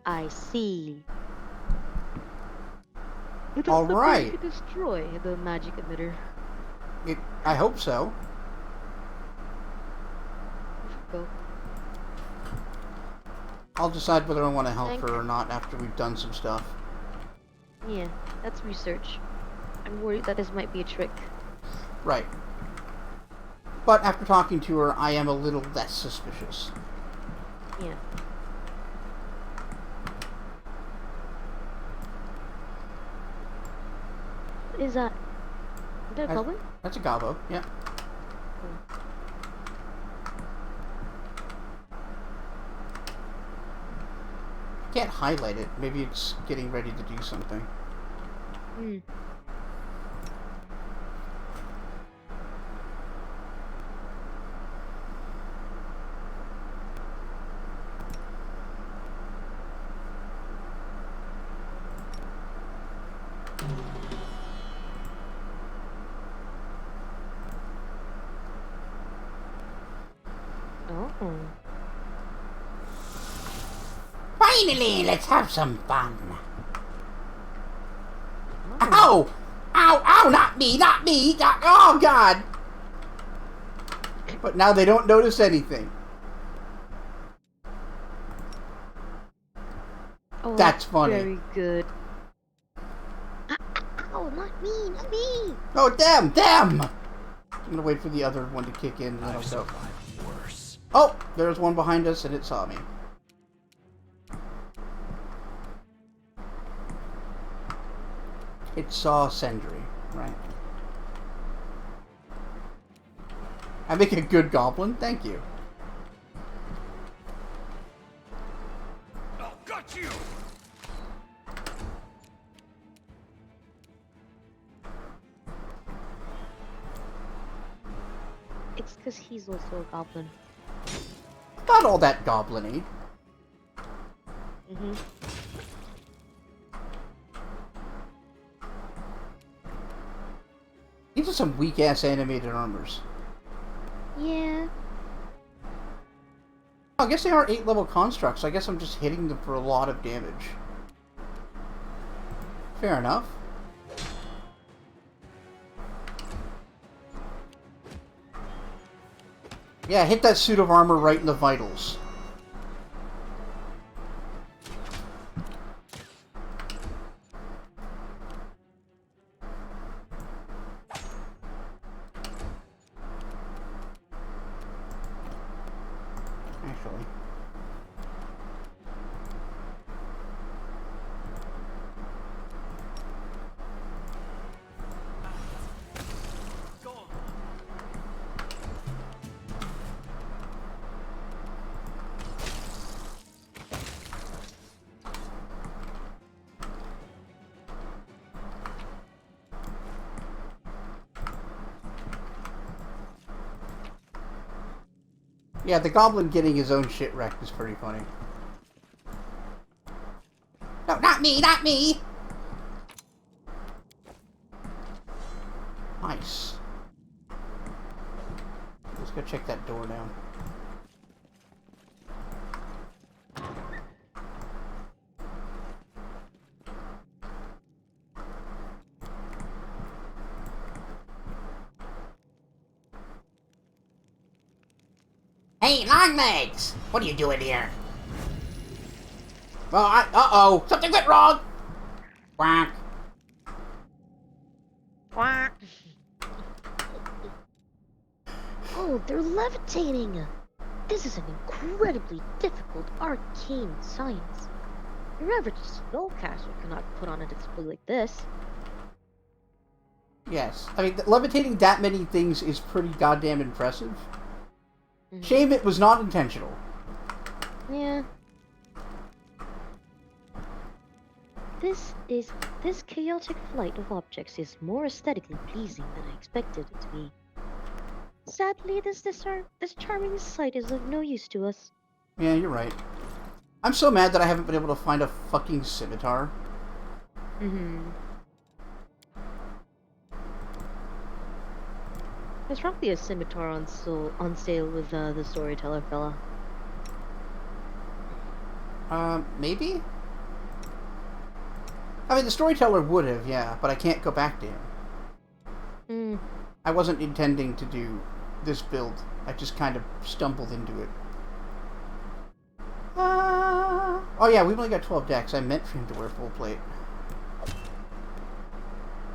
I see. But that's the way you Alright. can destroy the magic emitter. I hope so. We should go. I'll decide whether I want to help Thank- her or not after we've done some stuff. Yeah, that's research. I'm worried that this might be a trick. Right. But after talking to her, I am a little less suspicious. Yeah. What is that? Is that a goblin? That's a gobbo, yeah. Can't highlight it. Maybe it's getting ready to do something. Hmm. Oh. Finally, let's have some fun. Oh. Ow! Ow! Ow! Not me! Not me! Oh, God! But now they don't notice anything. Oh, That's funny. Very good. Oh, not me! Not me! Oh, damn! Damn! I'm gonna wait for the other one to kick in and then I'll I've go. survived worse. Oh! There's one behind us and it saw me. It saw Sendry, right? I make a good goblin, thank you. I'll gut you! It's because he's also a goblin. Not all that goblin-y. Mm-hmm. These are some weak-ass animated armors. Yeah. I guess they are 8-level constructs. I guess I'm just hitting them for a lot of damage. Fair enough. Yeah, hit that suit of armor right in the vitals. Actually. Go on. Yeah, the goblin getting his own shit wrecked is pretty funny. No, not me, not me! Nice. Let's go check that door now. Hey, Longlegs! What are you doing here? Well, uh-oh! Something went wrong! Quack. Quack. Oh, they're levitating! This is an incredibly difficult arcane science. Your average spellcaster cannot put on a display like this. Yes. I mean, levitating that many things is pretty goddamn impressive. Mhm. Shame it was not intentional. Yeah. This chaotic flight of objects is more aesthetically pleasing than I expected it to be. Sadly, this charming sight is of no use to us. Yeah, you're right. I'm so mad that I haven't been able to find a fucking scimitar. Mm-hmm. There's probably a scimitar on sale with the storyteller fella. Maybe? I mean, the storyteller would have, yeah, but I can't go back to him. Hmm. I wasn't intending to do this build. I just kind of stumbled into it. Oh yeah, we've only got 12 decks. I meant for him to wear full plate.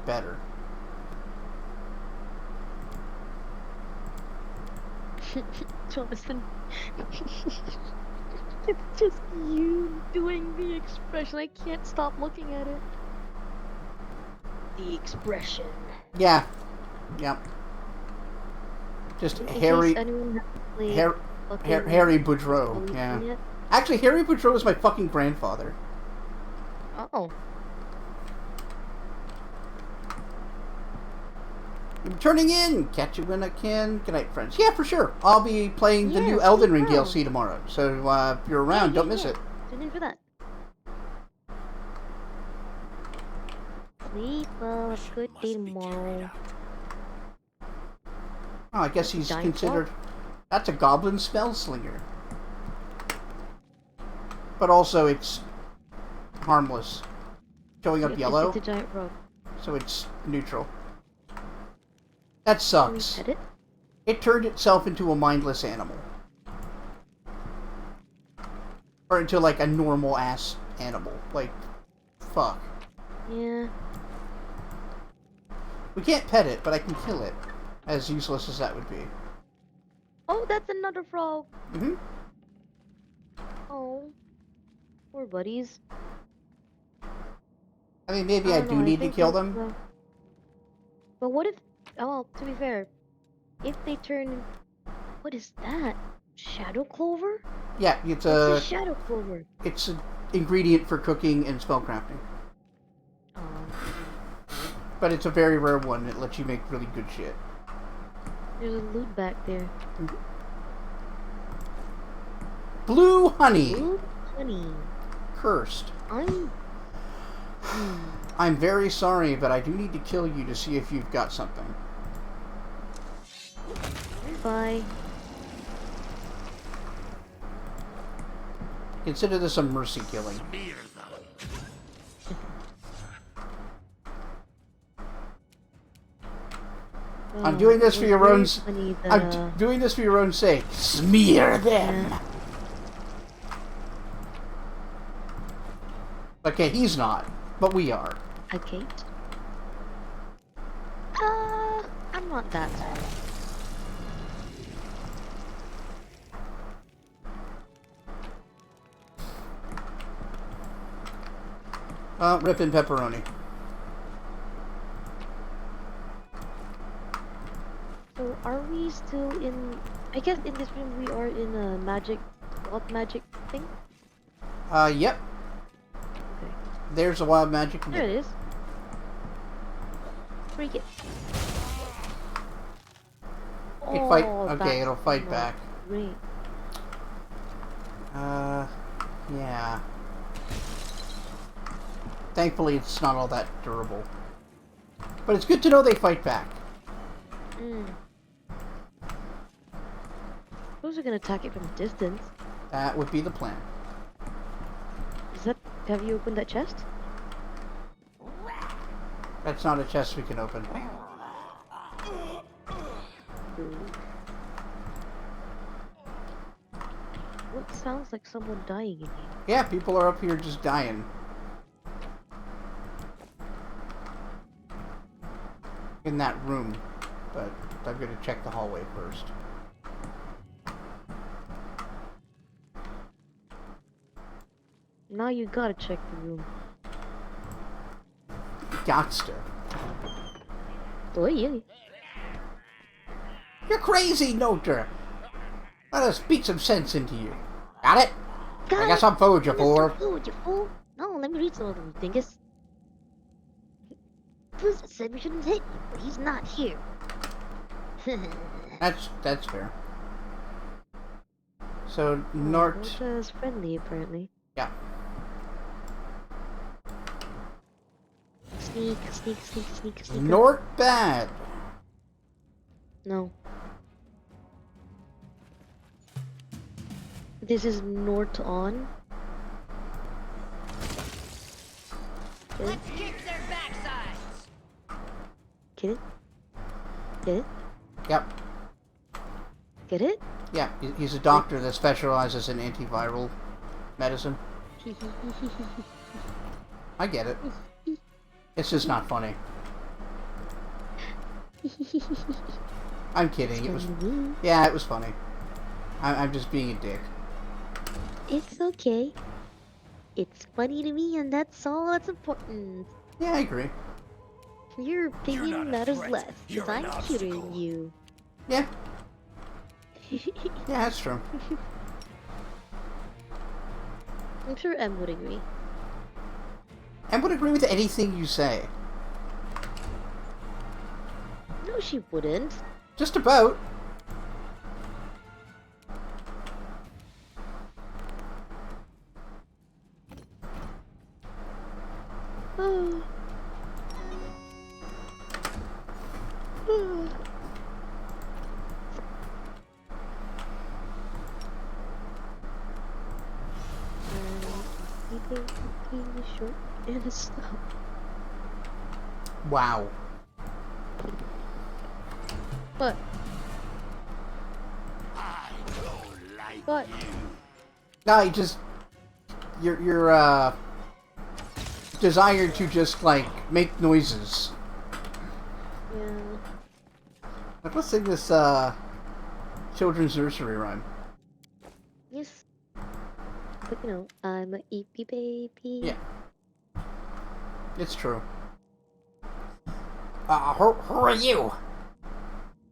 Better. Jonathan. It's just you doing the expression. I can't stop looking at it. The expression. Yeah. Yep. Just In Harry... case anyone hasn't played Harry Boudreau, Elysium yeah. yet. Actually, Harry Boudreau is my fucking grandfather. Oh. I'm turning in! Catch you when I can. Good night, friends. Yeah, for sure. I'll be playing the new Yeah, Elden Ring wow. DLC tomorrow. So, if you're around, don't miss it. Tune in for that. Sleep well. Have a good day tomorrow. Oh, I guess he's Giant considered... That's a goblin spell slinger. But also, it's harmless. Showing up yellow, It's a giant frog. so it's neutral. That Can we sucks. pet it? It turned itself into a mindless animal. Or into, like, a normal-ass animal. Like, fuck. Yeah. We can't pet it, but I can kill it. As useless as that would be. Oh, that's another frog. Mm-hmm. Oh. Poor buddies. I mean, maybe I don't do know, need to think kill that's, them. But what if... Oh, well, to be fair, if they turn... What is that? Shadow clover? Yeah, it's What's a shadow clover? it's an ingredient for cooking and spellcrafting. Oh, But it's a very rare one. It lets you make really good shit. there's a loot back there. Blue honey! Blue honey. Cursed. I'm... I'm very sorry, but I do need to kill you to see if you've got something. Bye. Consider this a mercy killing. Smear them. I'm doing this for your own... I'm doing this for your own sake. Smear them! Yeah. Okay, he's not, but we are. Okay. I'm not that sorry. Rippin' pepperoni. So are we still in... I guess in this room we are in a magic... wild magic thing? Yep. Okay. There's a wild magic. There it is. Freak it. It fight. Oh, Okay, that's it'll fight not back. Great. Yeah. Thankfully, it's not all that durable. But it's good to know they fight back. Suppose we're gonna attack it from a distance. That would be the plan. Is that... Have you opened that chest? That's not a chest we can open. What sounds like someone dying in here? Yeah, people are up here just dying. In that room. But I'm gonna check the hallway first. Now you gotta check the room. Gotcha. Oh yeah. You're crazy, Noter! Let us speak some sense into you. Got it? I got some food, you fool. Food, you fool. No, let me read some of them, dingus. Blizzard said we shouldn't hit you, but he's not here. That's fair. So, Nort... Norta is friendly, apparently. Yeah. Sneak, sneak, sneak, sneak, sneak. Nort bad. No. This is Nort on. Get it? Let's kick their backsides. Get it? Get it? Yep. Get it? Yeah, he's a doctor that specializes in antiviral medicine. I get it. It's just not funny. I'm kidding. It was. Yeah, it was funny. I'm just being a dick. It's okay. It's funny to me, and that's all that's important. Yeah, I agree. Your opinion not a matters threat. less, You're because an I'm cuter obstacle. than you. Yeah. Yeah, that's true. I'm sure Em would agree. I would agree with anything you say. No, she wouldn't. Just about. Oh. Oh. Keeping short and stop. Wow. But I don't like But- you. No, you just your desire to just like make noises. yeah. Like, let's sing this children's nursery rhyme. Yes. But you know, I'm a eepy baby. Yeah. It's true. Who are you?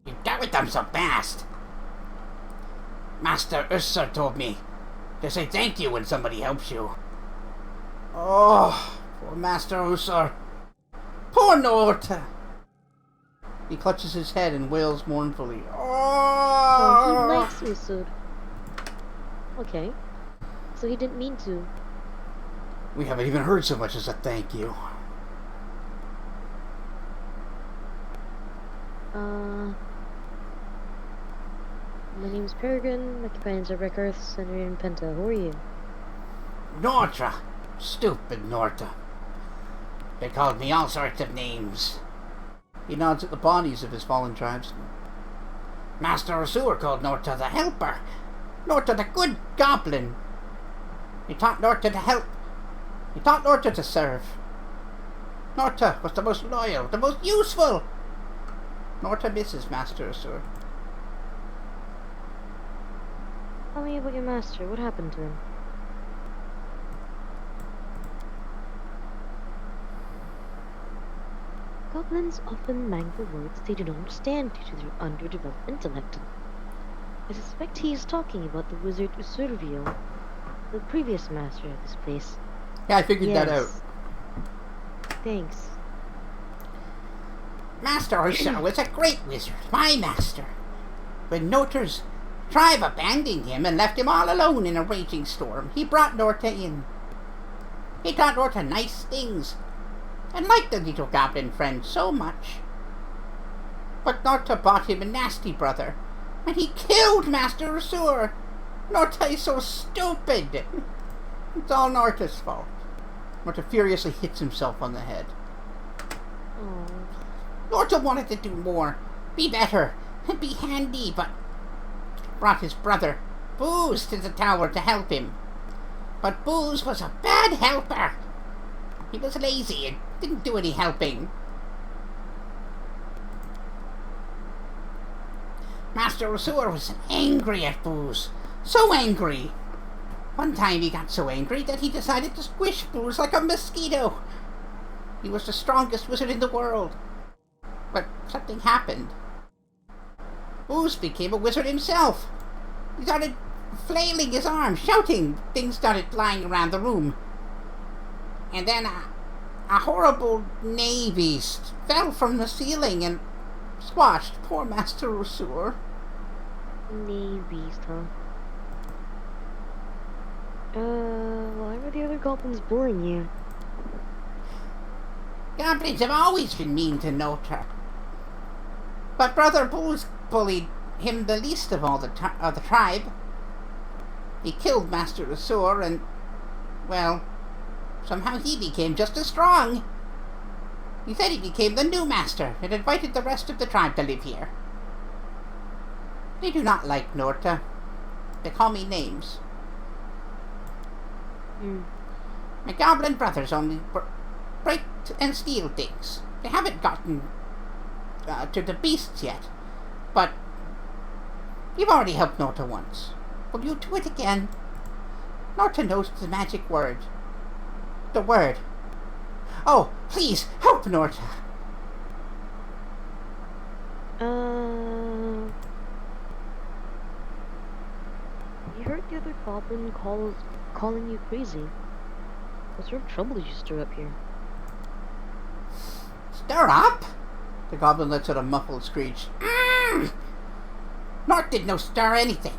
You got with them so fast. Master Ursa told me to say thank you when somebody helps you. Oh, poor Master Ursa. Poor Norta. He clutches his head and wails mournfully. Oh, he Oh, likes Usud. Okay. So he didn't mean to. we haven't even heard so much as a thank you. My name's Peregrine, my companions are Reckarth, Senator, and Penta. Who are you? Norta. Stupid Norta. They called me all sorts of names. He nods at the bodies of his fallen tribesmen. Master Asur called Norta the Helper. Norta the Good Goblin. He taught Norta to help. He taught Norta to serve. Norta was the most loyal, the most useful. Norta misses Master Asur. Tell me about your master. What happened to him? Goblins often mangle words they do not understand due to their underdeveloped intellect. I suspect he is talking about the wizard Usurvio, the previous master of this place. Yeah, I figured that out. Thanks. Master Asur was a great wizard, my master. When Norta's tribe abandoned him and left him all alone in a raging storm, he brought Norta in. He taught Norta nice things, and liked the little goblin friend so much. But Norta bought him a nasty brother, and he killed Master Asur. Norta is so stupid. It's all Norta's fault. Norta furiously hits himself on the head. Oh. Norta wanted to do more, be better, and be handy, but brought his brother, Booze, to the tower to help him. But Booze was a bad helper. He was lazy and didn't do any helping. Master Asur was angry at Booze. So angry. One time he got so angry that he decided to squish Booze like a mosquito. He was the strongest wizard in the world. But something happened. Booze became a wizard himself. He started flailing his arms, shouting. Things started flying around the room. And then a horrible beast fell from the ceiling and squashed poor Master Asur. Beast, huh? Why were the other goblins bullying you? Goblins have always been mean to Norta. But Brother Booze bullied him the least of all the tribe. He killed Master Asur and, well, somehow he became just as strong. He said he became the new master and invited the rest of the tribe to live here. They do not like Norta. They call me names. My goblin brothers only break and steal things. They haven't gotten to the beasts yet. But you've already helped Norta once. Will you do it again? Norta knows the magic word. The word. Oh, please, help Norta. You heard the other goblin calling you crazy. What sort of trouble did you stir up here? Stir up? The goblin lets out a muffled screech. Nort did no stir anything.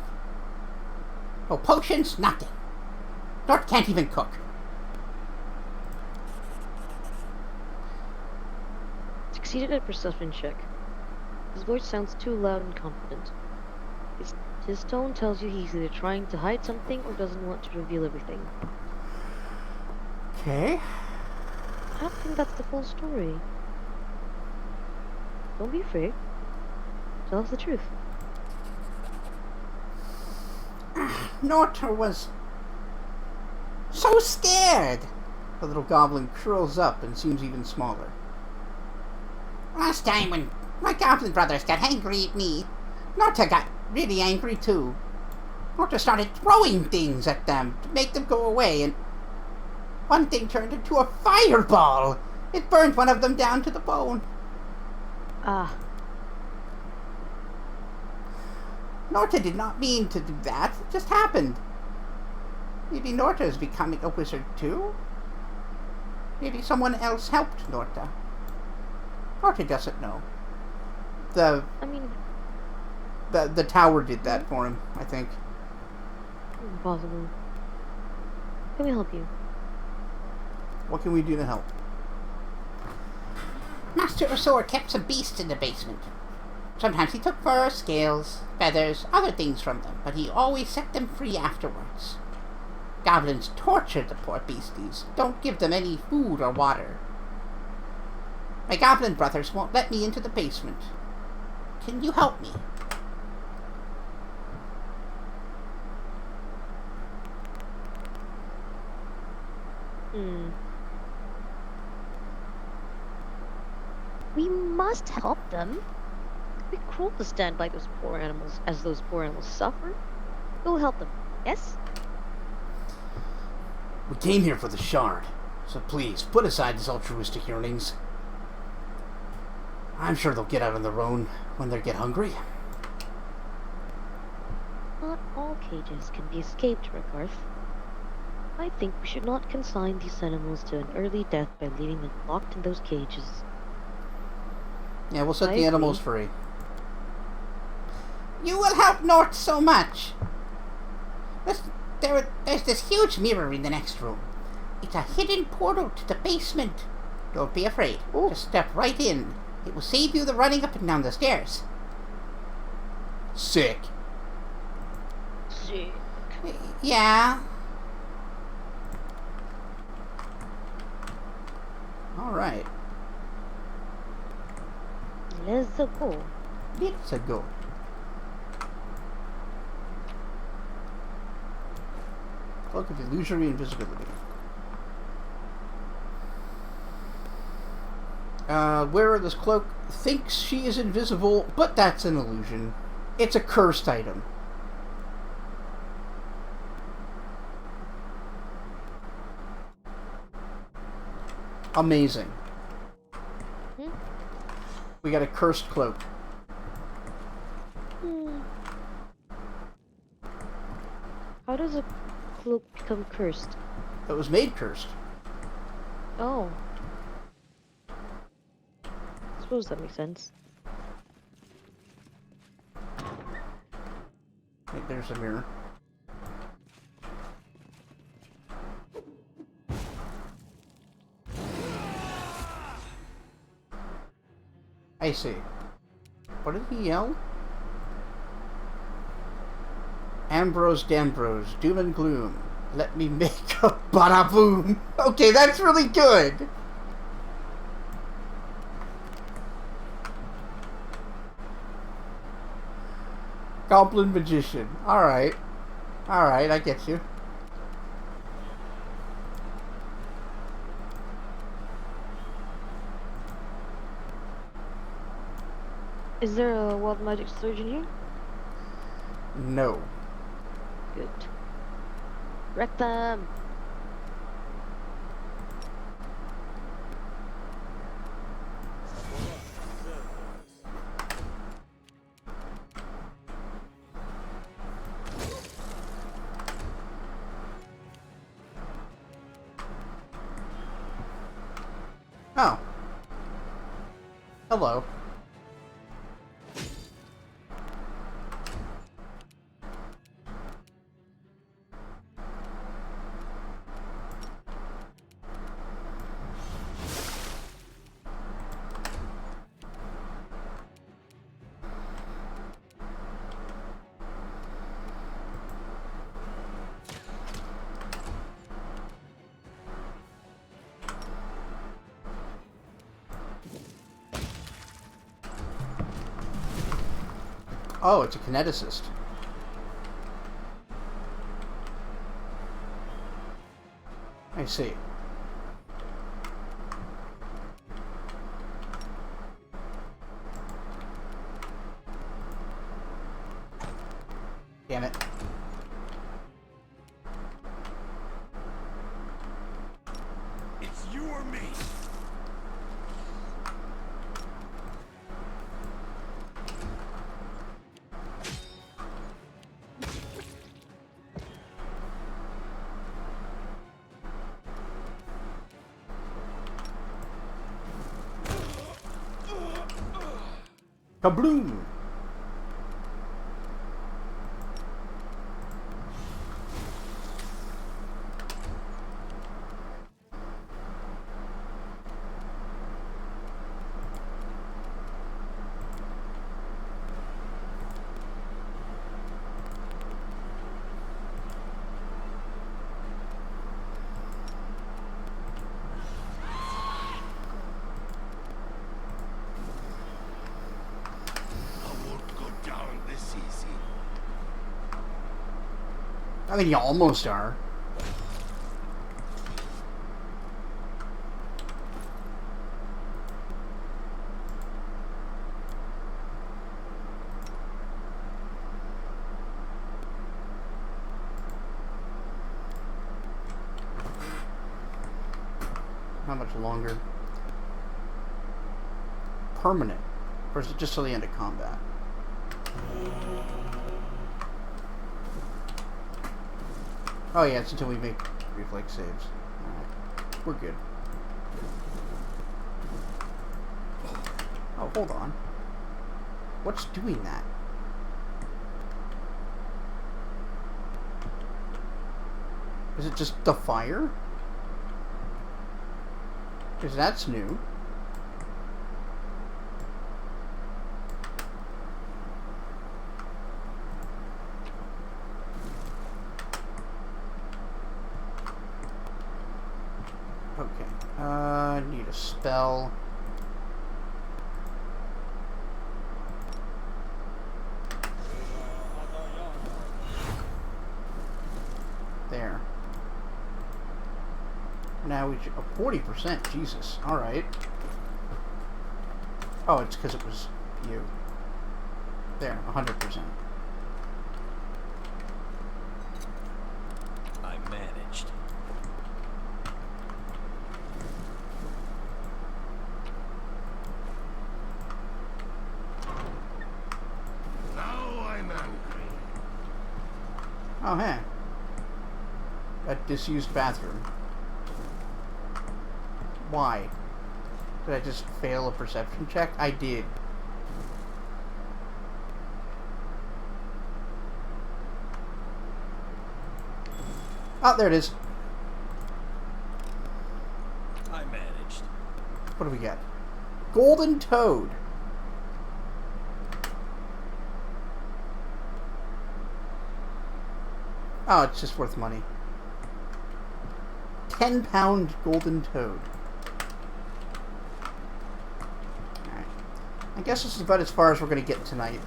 No potions, nothing. Nort can't even cook. Succeeded at perception check. His voice sounds too loud and confident. His tone tells you he's either trying to hide something or doesn't want to reveal everything. Okay. I don't think that's the full story. Don't be afraid. Tell us the truth. Norta was so scared. The little goblin curls up and seems even smaller. Last time when my goblin brothers got angry at me, Norta got really angry too. Norta started throwing things at them to make them go away, and one thing turned into a fireball. It burned one of them down to the bone. Norta did not mean to do that. It just happened. Maybe Norta is becoming a wizard too? Maybe someone else helped Norta. Norta doesn't know. The tower did that for him, I think. Possible. Can we help you? What can we do to help? Master Asur kept some beasts in the basement. Sometimes he took fur, scales, feathers, other things from them, but he always set them free afterwards. Goblins torture the poor beasties, don't give them any food or water. My goblin brothers won't let me into the basement. Can you help me? We must help them. It'd be cruel to stand by those poor animals as those poor animals suffer. We'll help them, yes? We came here for the shard, so please, put aside these altruistic yearnings. I'm sure they'll get out on their own when they get hungry. Not all cages can be escaped, Regarth. I think we should not consign these animals to an early death by leaving them locked in those cages. Yeah, we'll set I the animals agree. free. You will help Nort so much. There's this huge mirror in the next room. It's a hidden portal to the basement. Don't be afraid. Ooh. Just step right in. It will save you the running up and down the stairs. Sick. Sick. Yeah. Alright. Let's go. Let's go. Cloak of illusory invisibility. Wearer of this cloak thinks she is invisible, but that's an illusion. It's a cursed item. Amazing. We got a cursed cloak. How does a cloak become cursed? It was made cursed. Oh. I suppose that makes sense. Wait, there's a mirror. I see. What did he yell? Ambrose Dambrose, doom and gloom. Let me make a bada boom. Okay, that's really good. Goblin magician. Alright. Alright, I get you. Is there a wild magic surgeon here? No. Good. Wreck them! Oh. Hello. Oh, it's a kineticist. I see. Damn it. It's you or me. Kabloom! I mean, you almost are. How much longer? Permanent. Or is it just till the end of combat? Oh yeah, it's until we make reflex saves. Alright. We're good. Oh, hold on. What's doing that? Is it just the fire? Because that's new. Okay. Need a spell. There. Now we should... Oh, 40%. Jesus. Alright. Oh, it's because it was you. There. 100%. I managed. Now I'm angry. Oh, hey. That disused bathroom. Why? Did I just fail a perception check? I did. Oh, there it is. I managed. What do we got? Golden Toad. Oh, it's just worth money. 10-pound golden toad. Alright. I guess this is about as far as we're going to get tonight.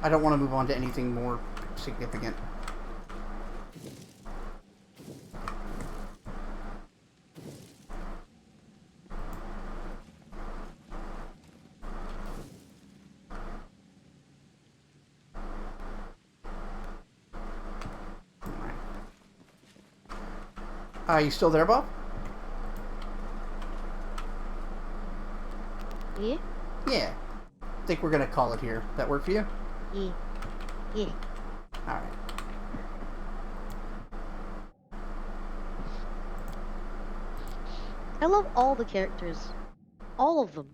I don't want to move on to anything more significant. You still there, Bob? Yeah? Yeah. I think we're gonna call it here. That work for you? Yeah. Yeah. Alright. I love all the characters. All of them.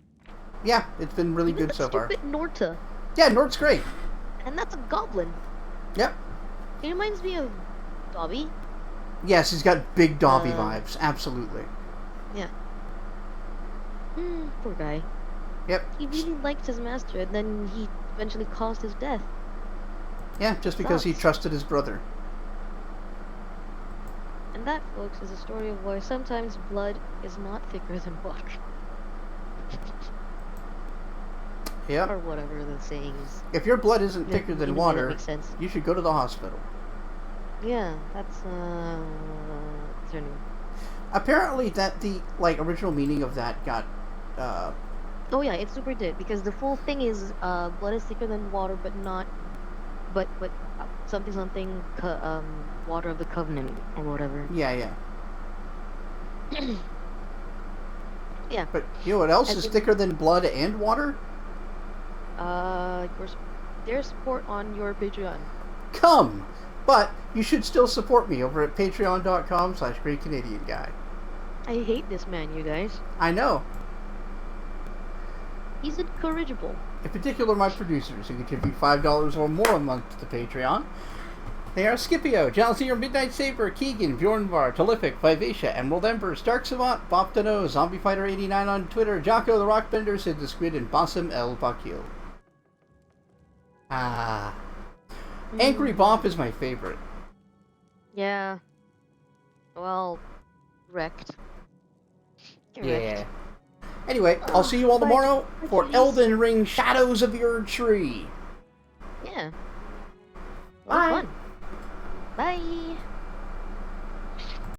Yeah, it's been really Even good the so far. stupid Norta. Yeah, Nord's great. And that's a goblin. Yep. He reminds me of Dobby. Yes, he's got big Dobby vibes. Absolutely. Yeah. Poor guy. Yep. He really liked his master, and then he eventually caused his death. Yeah, just because he Sucks. trusted his brother. And that, folks, is a story of why sometimes blood is not thicker than water. Yep. Or whatever the saying is. If your blood isn't Yeah, thicker in a than way that water, makes sense. you should go to the hospital. Yeah, that's, what's her name? Apparently that the, original meaning of that got, Oh yeah, it super did, because the full thing is, blood is thicker than water, but not, but, something, water of the covenant, or whatever. yeah. Yeah. But you know what else And is it- thicker than blood and water? Their support on your Patreon. Come! But you should still support me over at patreon.com/GreatCanadianGuy. I hate this man, you guys. I know. He's incorrigible. In particular, my producers, who contribute $5 or more a month to Patreon. They are Scipio, Jalzier, Midnight Saber, Keegan, Bjornvar, Telific, Vivacia, Emerald Ember, Stark Savant, Bop Dano, Zombie Fighter 89 on Twitter, Jocko the Rockbender, Sid the Squid, and Bassem El Bakil. Angry Bop is my favorite. Yeah. Well, wrecked. Yeah. Anyway, I'll see you all Bye. tomorrow for Please. Elden Ring Shadows of Your Tree. Yeah. Bye. Well, fun. Bye.